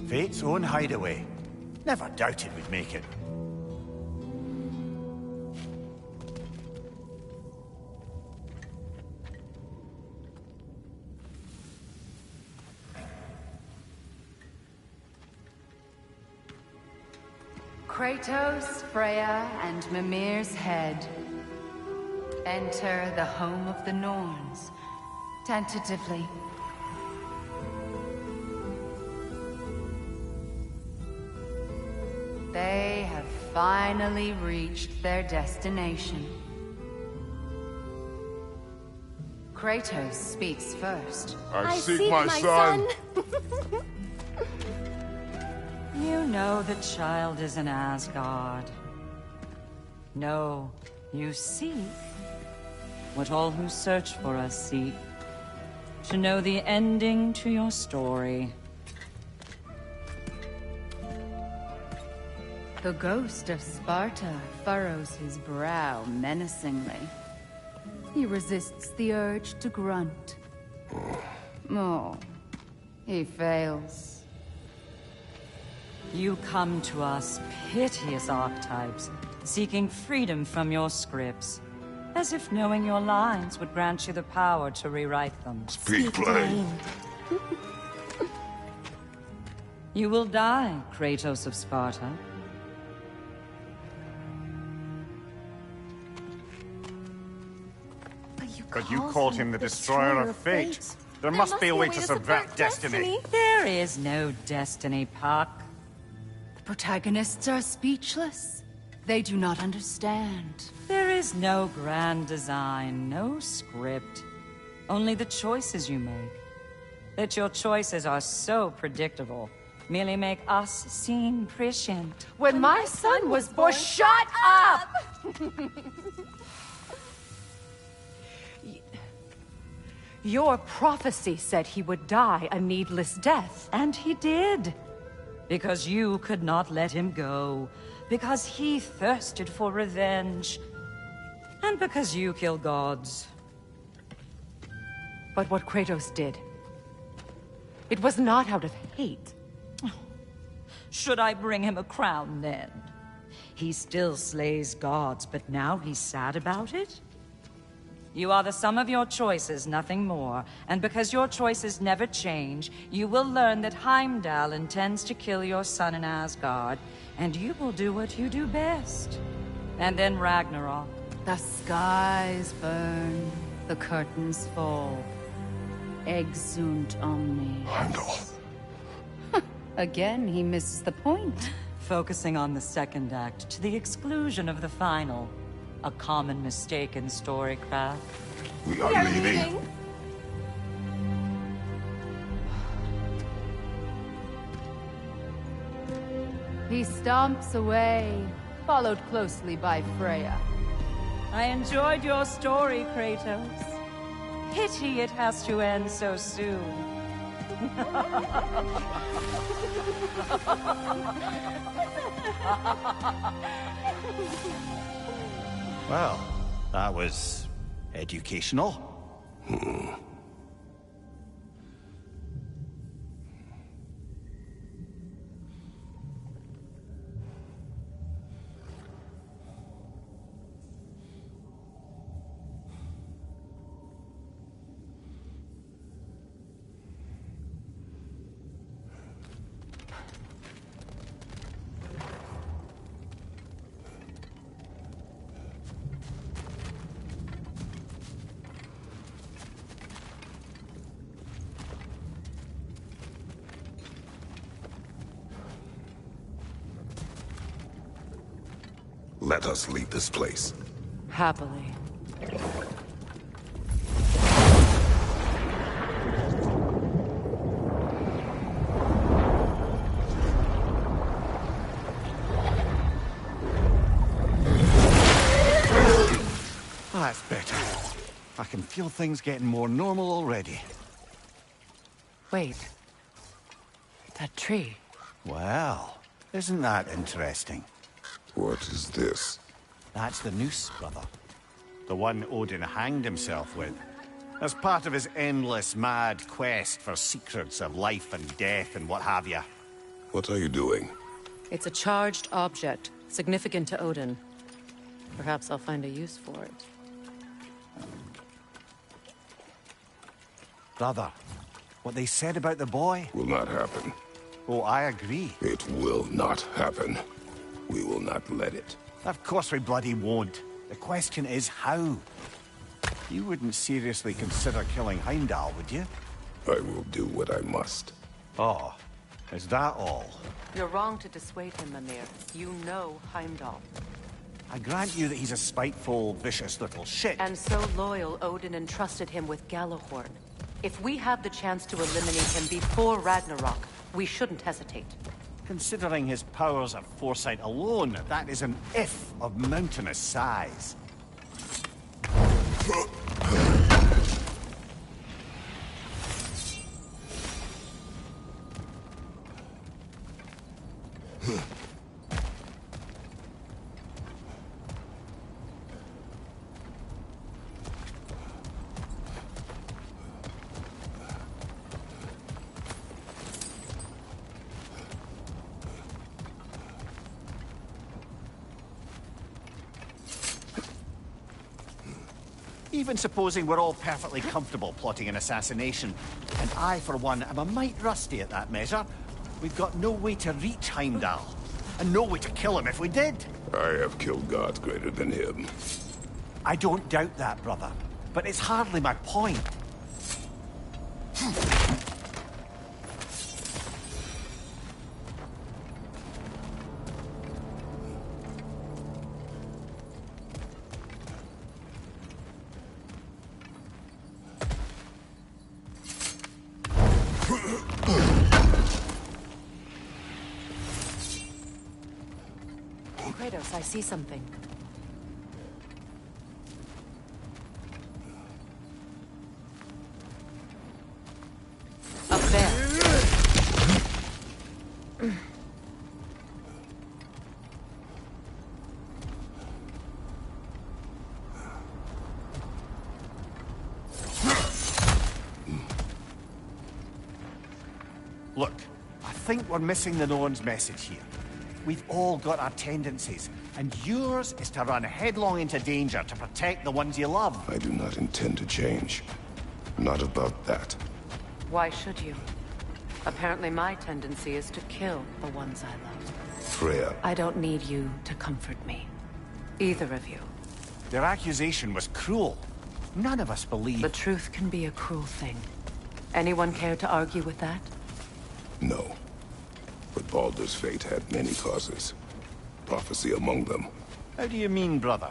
Fate's own hideaway. Never doubted we'd make it. Kratos, Freya, and Mimir's head. Enter the home of the Norns. Tentatively. They have finally reached their destination. Kratos speaks first. I seek my son. You know the child is in Asgard. No, you seek what all who search for us seek. To know the ending to your story. The ghost of Sparta furrows his brow menacingly. He resists the urge to grunt. Oh, he fails. You come to us, piteous archetypes, seeking freedom from your scripts. As if knowing your lines would grant you the power to rewrite them. Speak plain. You will die, Kratos of Sparta. But you called him the Destroyer of Fate. There must be a way to subvert destiny. There is no destiny, Puck. The protagonists are speechless. They do not understand. There is no grand design, no script. Only the choices you make. That your choices are so predictable, merely make us seem prescient. When my son was born... Shut up! Your prophecy said he would die a needless death. And he did. Because you could not let him go. Because he thirsted for revenge. And because you kill gods. But what Kratos did, it was not out of hate. Should I bring him a crown then? He still slays gods, but now he's sad about it? You are the sum of your choices, nothing more. And because your choices never change, you will learn that Heimdall intends to kill your son in Asgard, and you will do what you do best. And then Ragnarok. The skies burn, the curtains fall. Exunt omnes. Heimdall. Again, he misses the point. Focusing on the second act to the exclusion of the final. A common mistake in storycraft. We are leaving. He stomps away, followed closely by Freya. I enjoyed your story, Kratos. Pity it has to end so soon. Well, that was educational. Let us leave this place. Happily. That's better. I can feel things getting more normal already. Wait. That tree. Well, isn't that interesting? What is this? That's the noose, brother. The one Odin hanged himself with. As part of his endless, mad quest for secrets of life and death and what have you. What are you doing? It's a charged object, significant to Odin. Perhaps I'll find a use for it. Brother, what they said about the boy? Will not happen. Oh, I agree. It will not happen. We will not let it. Of course we bloody won't. The question is how. You wouldn't seriously consider killing Heimdall, would you? I will do what I must. Oh, is that all? You're wrong to dissuade him, Mimir. You know Heimdall. I grant you that he's a spiteful, vicious little shit. And so loyal, Odin entrusted him with Gjallarhorn. If we have the chance to eliminate him before Ragnarok, we shouldn't hesitate. Considering his powers of foresight alone, that is an if of mountainous size. Even supposing we're all perfectly comfortable plotting an assassination, and I, for one, am a mite rusty at that measure, we've got no way to reach Heimdall, and no way to kill him if we did. I have killed gods greater than him. I don't doubt that, brother, but it's hardly my point. Kratos, I see something. Up there. Look, I think we're missing the Norn's message here. We've all got our tendencies, and yours is to run headlong into danger to protect the ones you love. I do not intend to change. Not about that. Why should you? Apparently my tendency is to kill the ones I love. Freya. I don't need you to comfort me. Either of you. Their accusation was cruel. None of us believe. The truth can be a cruel thing. Anyone care to argue with that? No. But Baldur's fate had many causes. Prophecy among them. How do you mean, brother?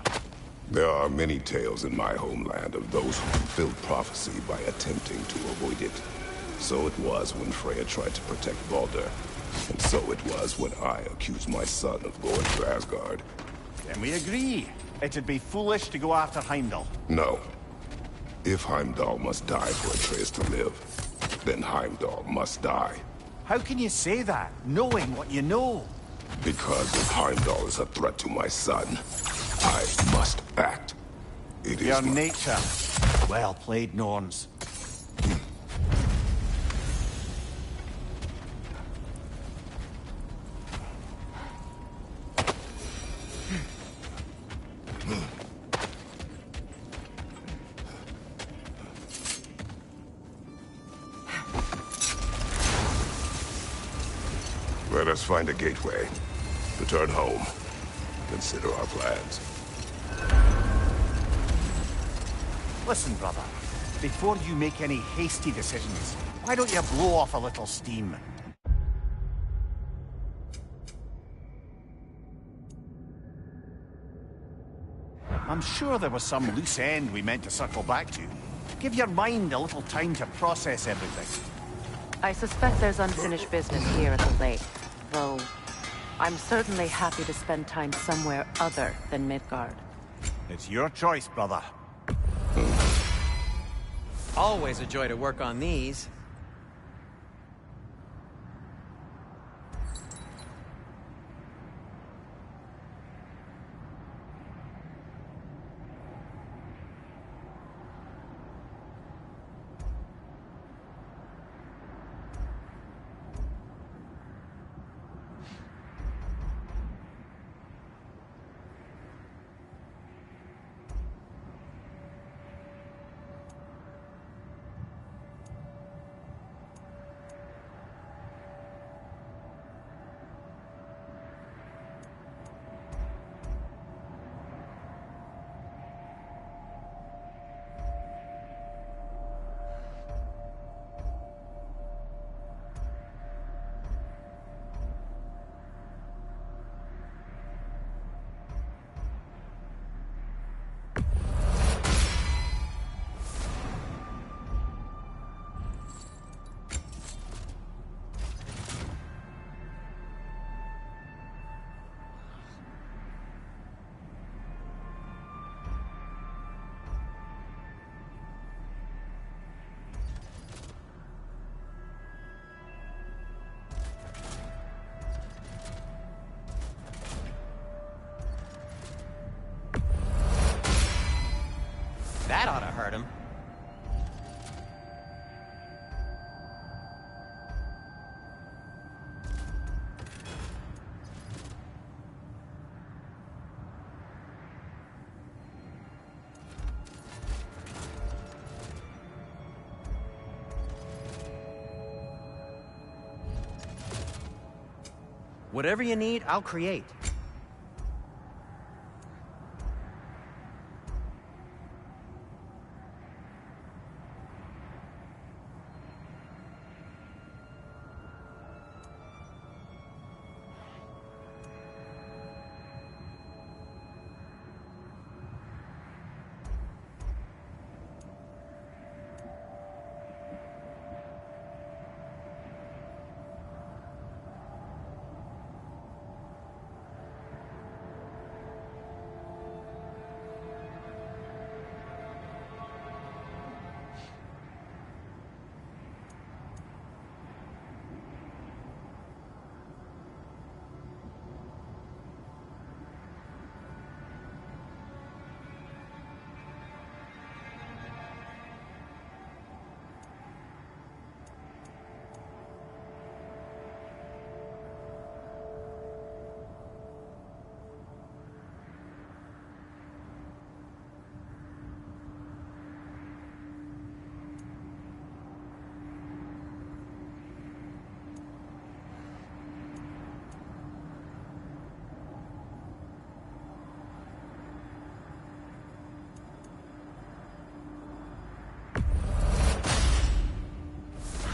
There are many tales in my homeland of those who fulfilled prophecy by attempting to avoid it. So it was when Freya tried to protect Baldur. And so it was when I accused my son of going to Asgard. Then we agree. It'd be foolish to go after Heimdall. No. If Heimdall must die for Atreus to live, then Heimdall must die. How can you say that, knowing what you know? Because if Heimdall is a threat to my son, I must act. It Your is my nature. Well played, Norns. Let us find a gateway. Return home. Consider our plans. Listen, brother. Before you make any hasty decisions, why don't you blow off a little steam? I'm sure there was some loose end we meant to circle back to. Give your mind a little time to process everything. I suspect there's unfinished business here at the lake, though I'm certainly happy to spend time somewhere other than Midgard. It's your choice, brother. Always a joy to work on these. That ought to hurt him. Whatever you need, I'll create.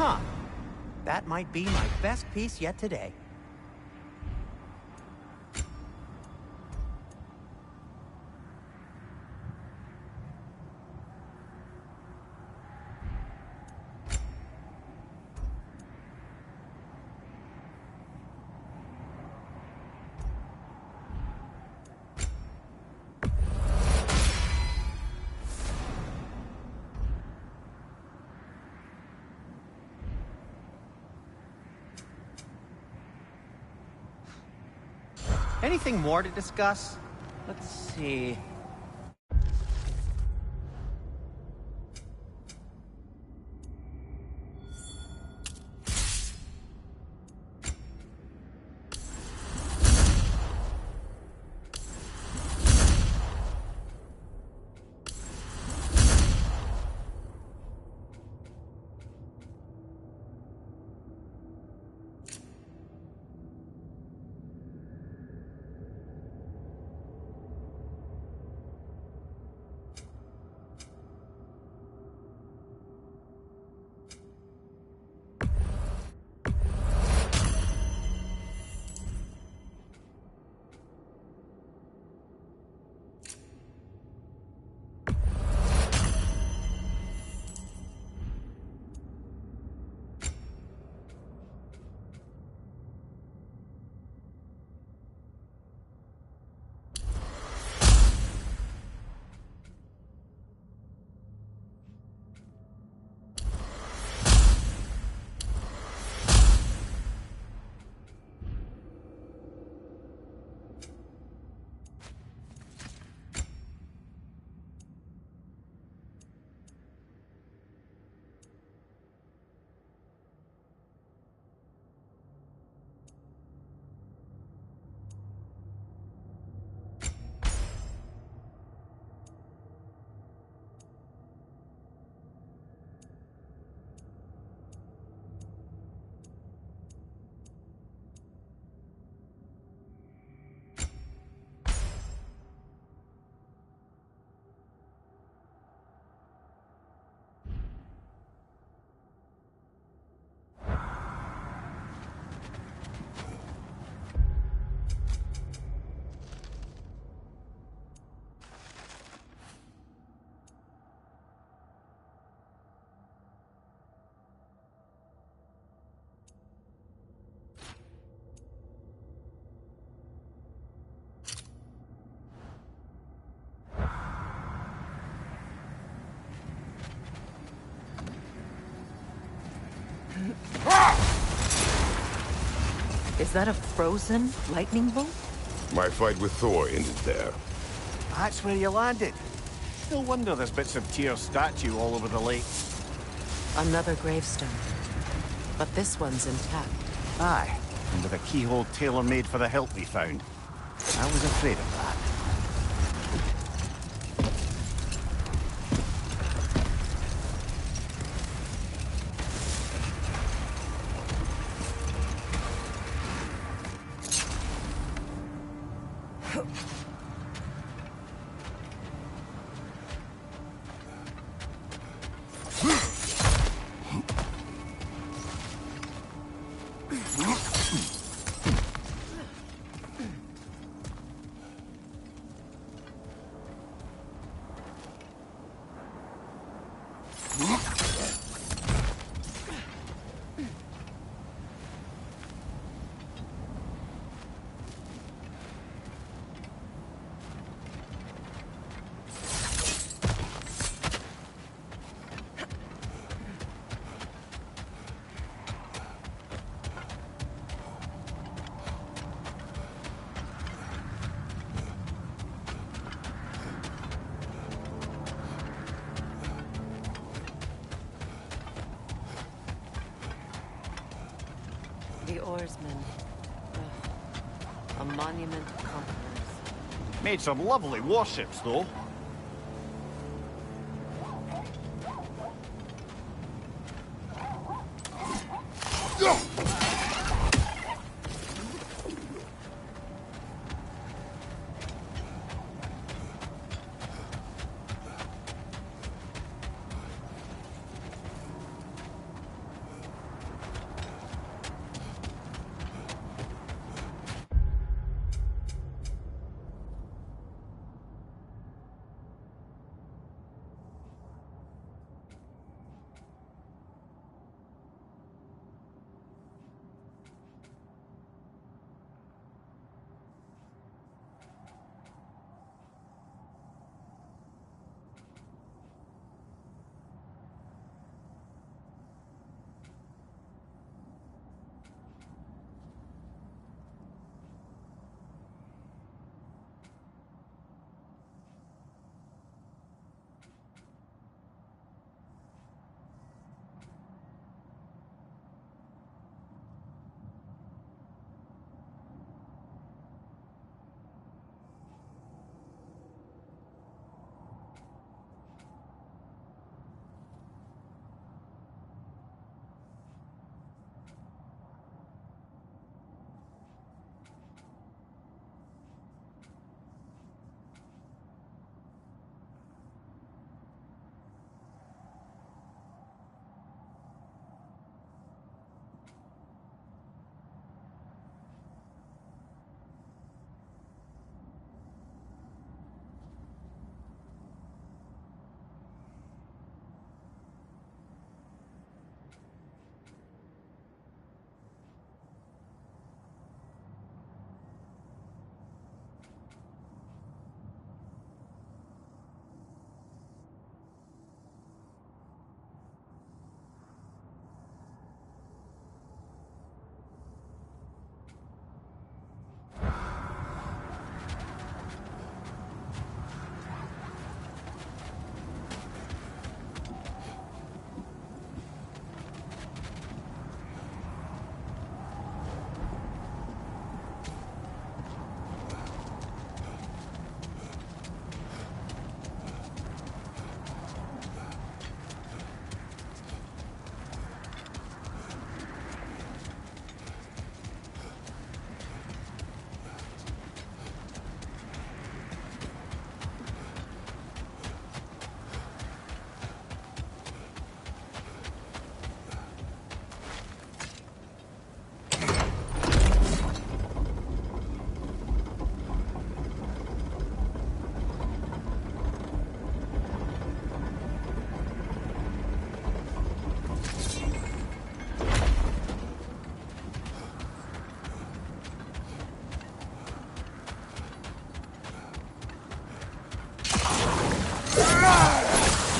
Huh. That might be my best piece yet today. Anything more to discuss? Let's see. Is that a frozen lightning bolt? My fight with Thor ended there. That's where you landed. No wonder there's bits of Tyr's statue all over the lake. Another gravestone. But this one's intact. Aye, and with a keyhole tailor-made for the hilt we found. I was afraid of that. The oarsmen. A monument of conquerors. Made some lovely warships, though.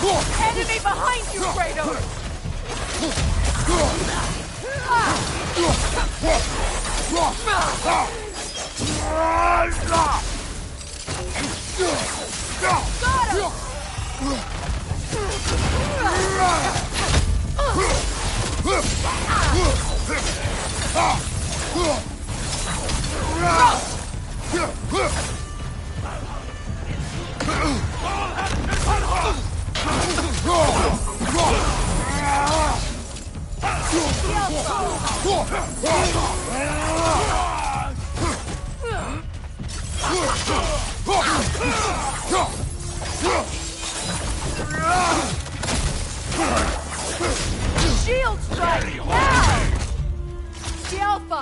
Enemy behind you, Kratos! Shield strike now! The Alpha!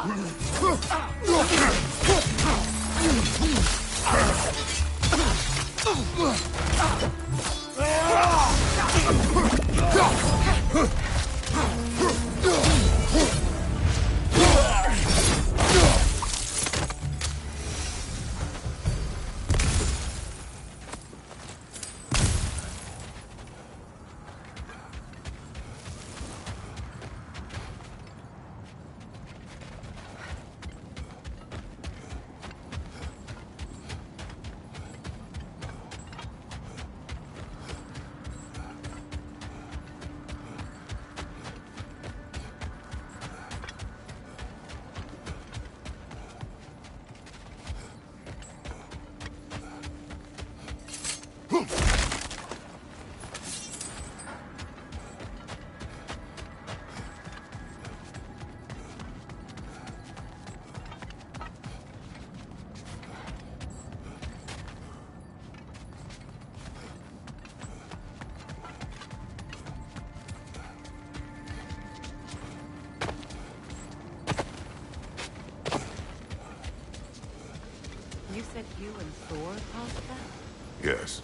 You said you and Thor caused that? Yes.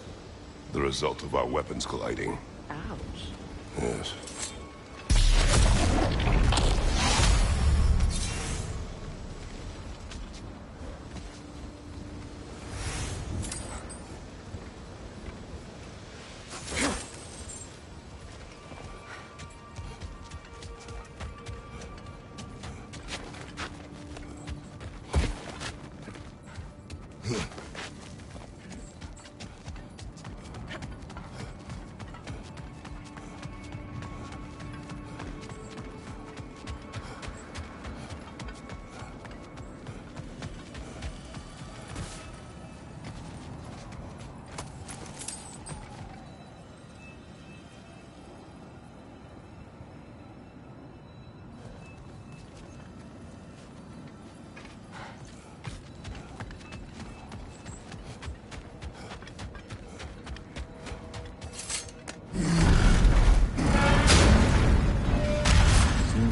The result of our weapons colliding. Ouch. Yes.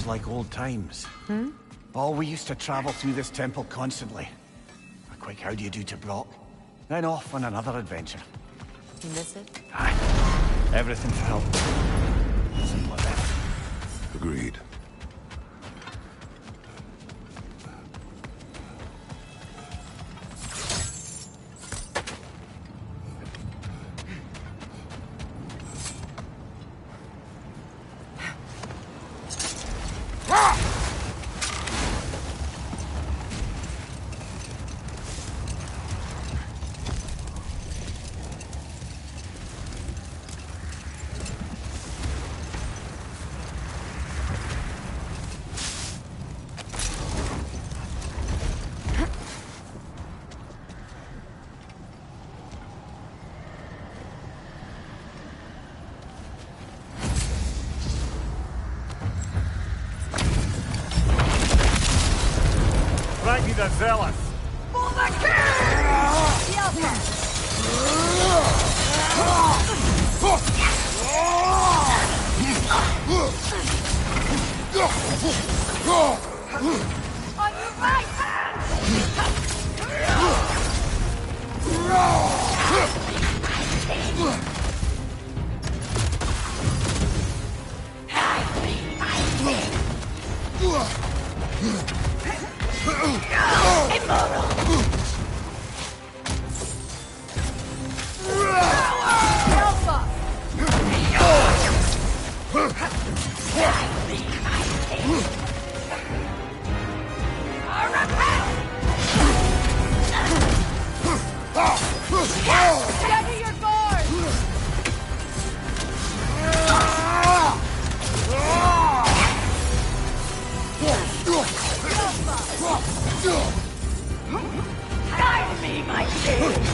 Like old times. Oh, we used to travel through this temple constantly. A quick how do you do to Brock, then off on another adventure. You miss it? Aye. Everything felt simpler then. Agreed. The zealous! For the On your right! Alpha! king!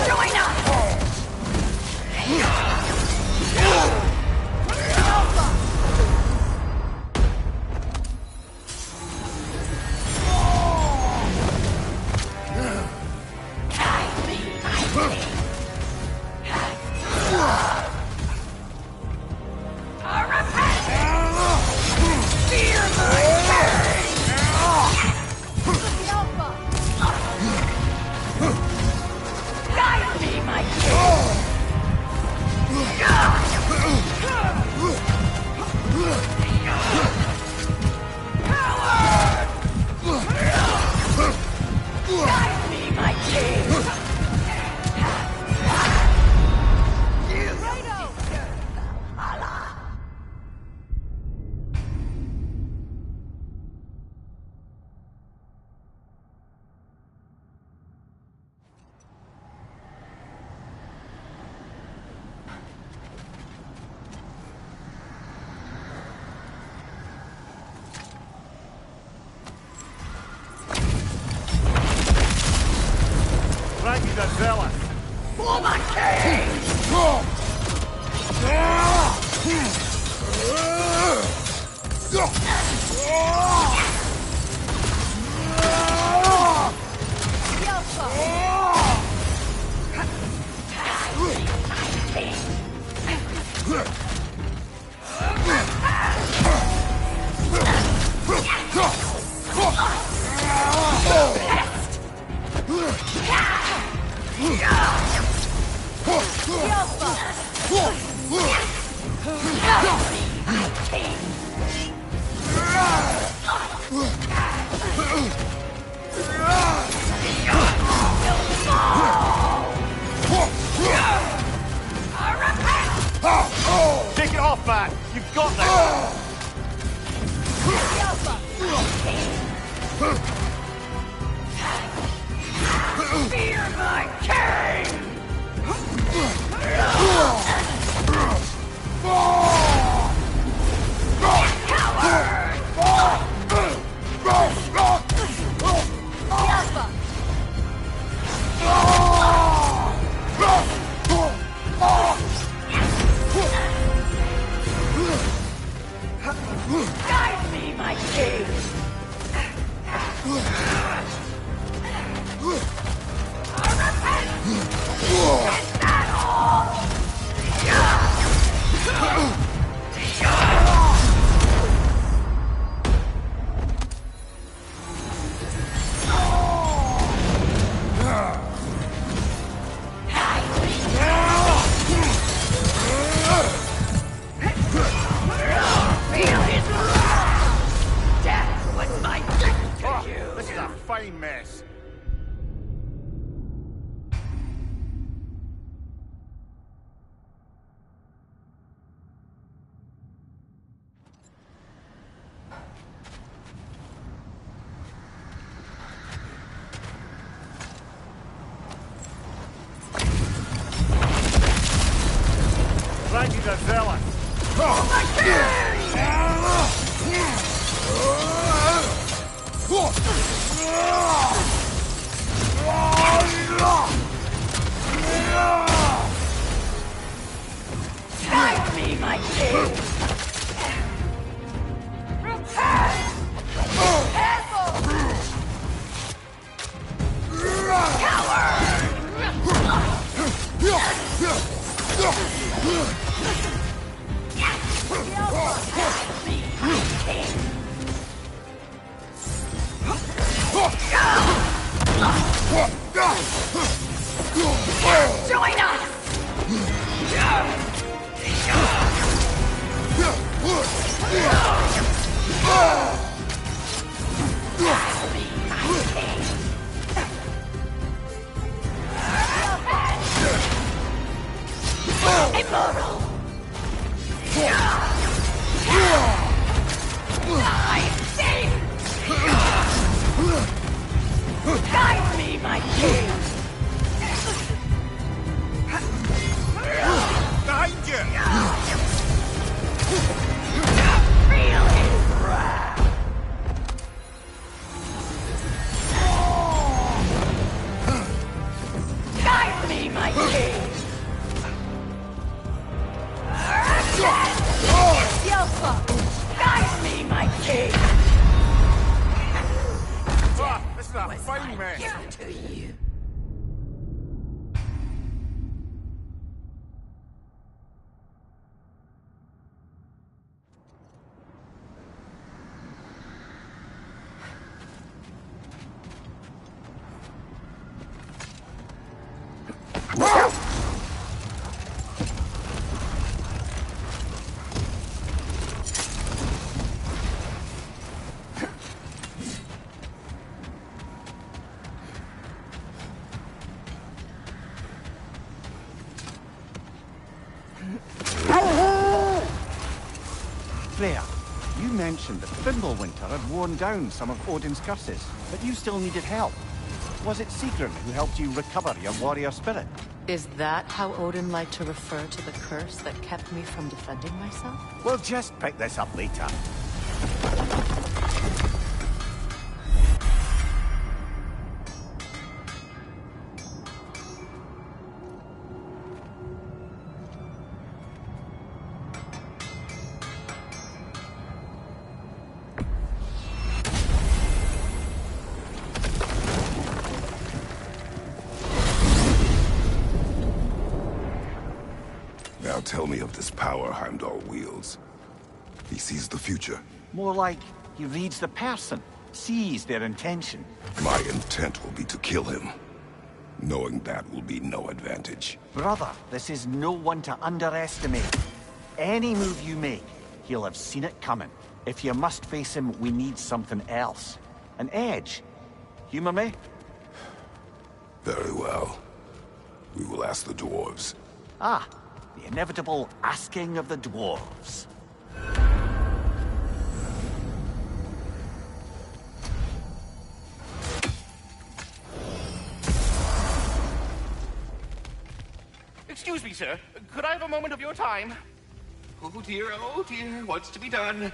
Join us! Take it off, man! You've got this! Fear my king! Guide me, my king! Is that all? Feel his wrath! Death was my gift to you! This is a fine mess. Guide me, my king! Repent! Join us! Immortal! Die! fighting man. Give it to you. Freya, you mentioned that Fimbulwinter had worn down some of Odin's curses, but you still needed help. Was it Sigrun who helped you recover your warrior spirit? Is that how Odin liked to refer to the curse that kept me from defending myself? We'll just pick this up later. Now tell me of this power Heimdall wields. He sees the future. More like he reads the person, sees their intention. My intent will be to kill him. Knowing that will be no advantage. Brother, this is no one to underestimate. Any move you make, he'll have seen it coming. If you must face him, we need something else. An edge. Humor me? Very well. We will ask the dwarves. Ah, the inevitable asking of the dwarves. Excuse me, sir. Could I have a moment of your time? Oh dear, what's to be done?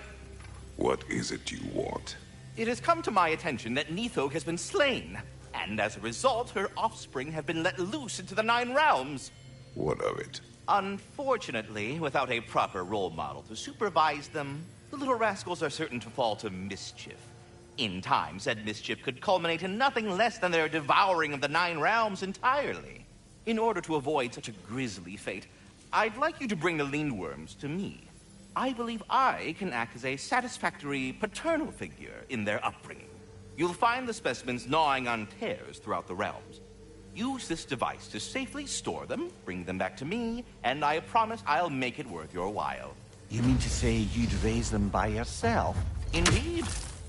What is it you want? It has come to my attention that Nithog has been slain, and as a result, her offspring have been let loose into the Nine Realms. What of it? Unfortunately, without a proper role model to supervise them, the little rascals are certain to fall to mischief. In time, said mischief could culminate in nothing less than their devouring of the Nine Realms entirely. In order to avoid such a grisly fate, I'd like you to bring the Lindworms to me. I believe I can act as a satisfactory paternal figure in their upbringing. You'll find the specimens gnawing on tears throughout the realms. Use this device to safely store them, bring them back to me, and I promise I'll make it worth your while. You mean to say you'd raise them by yourself? Indeed.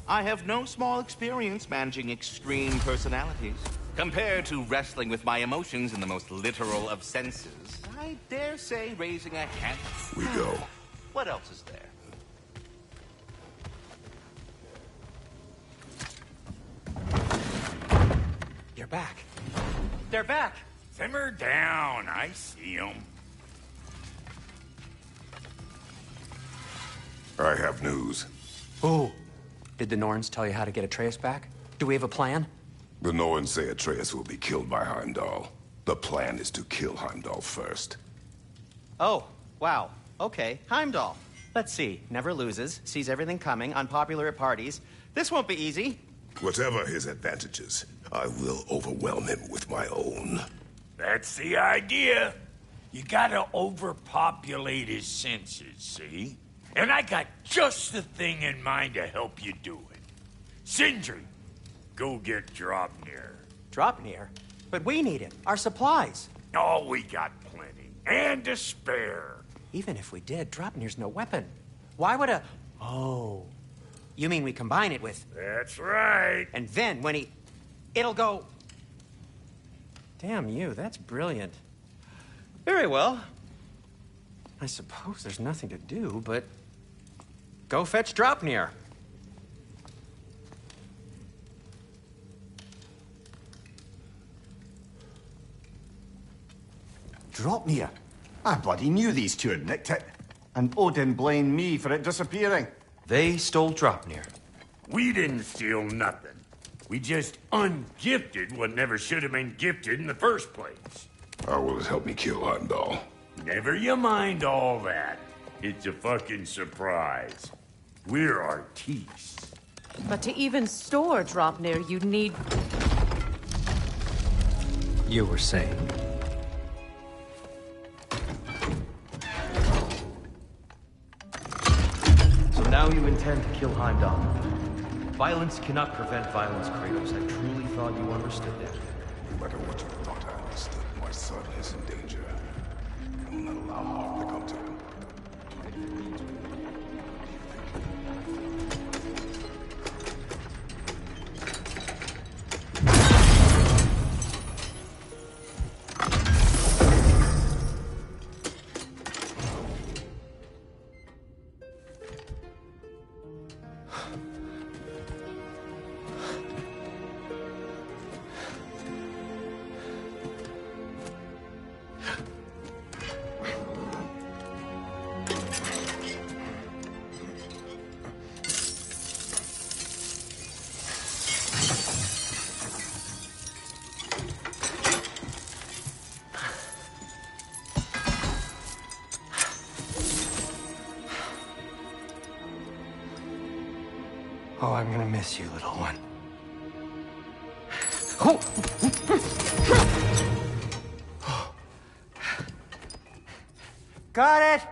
I have no small experience managing extreme personalities. Compared to wrestling with my emotions in the most literal of senses, I dare say raising a hand. We go. What else is there? You're back. They're back. Simmer down. I see them. I have news. Oh. Did the Norns tell you how to get Atreus back? Do we have a plan? The Norns say Atreus will be killed by Heimdall. The plan is to kill Heimdall first. Oh, wow. Okay, Heimdall. Let's see. Never loses, sees everything coming, unpopular at parties. This won't be easy. Whatever his advantages, I will overwhelm him with my own. That's the idea. You gotta overpopulate his senses, see? And I got just the thing in mind to help you do it. Sindri, go get Draupnir. Draupnir? But we need it. Our supplies. Oh, we got plenty. And to spare. Even if we did, Draupnir's no weapon. Why would a... Oh. You mean we combine it with... That's right. And then when he... It'll go... Damn you, that's brilliant. Very well. I suppose there's nothing to do, but... Go fetch Draupnir. Draupnir? I bloody knew these two had nicked it. And Odin blamed me for it disappearing. They stole Draupnir. We didn't steal nothing. We just ungifted what never should have been gifted in the first place. How will it help me kill Heimdall? Never you mind all that. It's a fucking surprise. We're artistes. But to even store Draupnir, you'd need... You were saying? So now you intend to kill Heimdall. Violence cannot prevent violence, Kratos. I truly thought you understood that. No matter what you thought I understood, my son is in danger. I will not allow harm to come to him. Oh, I'm gonna miss you, little one. Got it!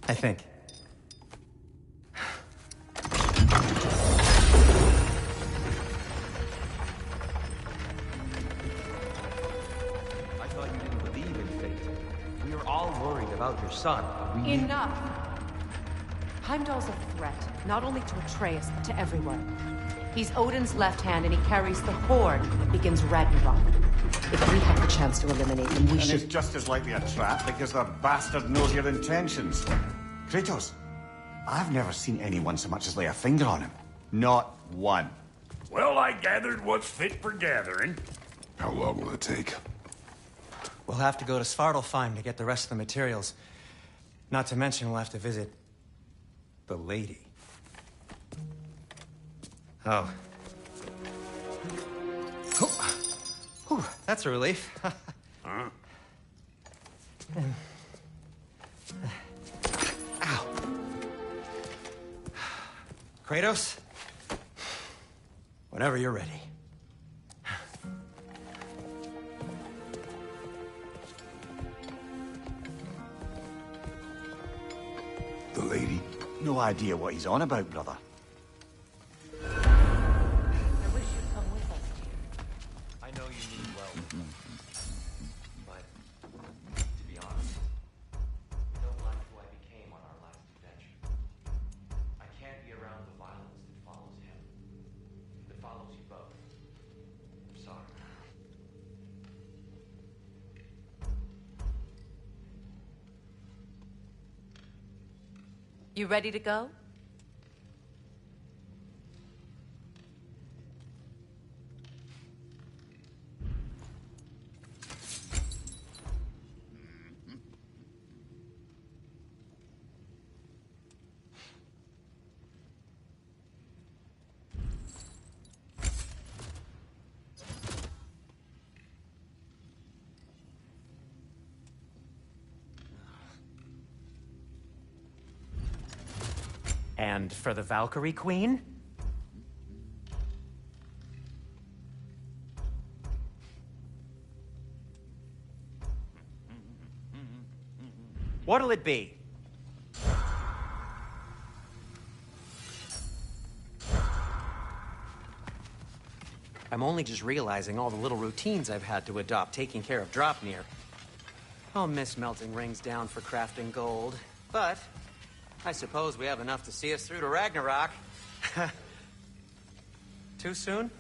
I think. I thought you didn't believe in fate. We were all worried about your son. We Enough! Heimdall's a threat, not only to Atreus, but to everyone. He's Odin's left hand, and he carries the Horde that begins Ragnarok. If we have the chance to eliminate him, we and should... it's just as likely a trap because the bastard knows your intentions. Kratos, I've never seen anyone so much as lay a finger on him. Not one. Well, I gathered what's fit for gathering. How long will it take? We'll have to go to Svartalfheim to get the rest of the materials. Not to mention we'll have to visit... the lady. Oh. Whew, that's a relief. Huh? Ow. Kratos? Whenever you're ready. The lady? No idea what he's on about, brother. I wish you'd come with us, dear. I know you mean well. But, to be honest, I don't like who I became on our last adventure. I can't be around the violence that follows him. That follows you both. I'm sorry. You ready to go? And for the Valkyrie Queen? What'll it be? I'm only just realizing all the little routines I've had to adopt taking care of Dropnir. I'll miss melting rings down for crafting gold, but I suppose we have enough to see us through to Ragnarok. Too soon?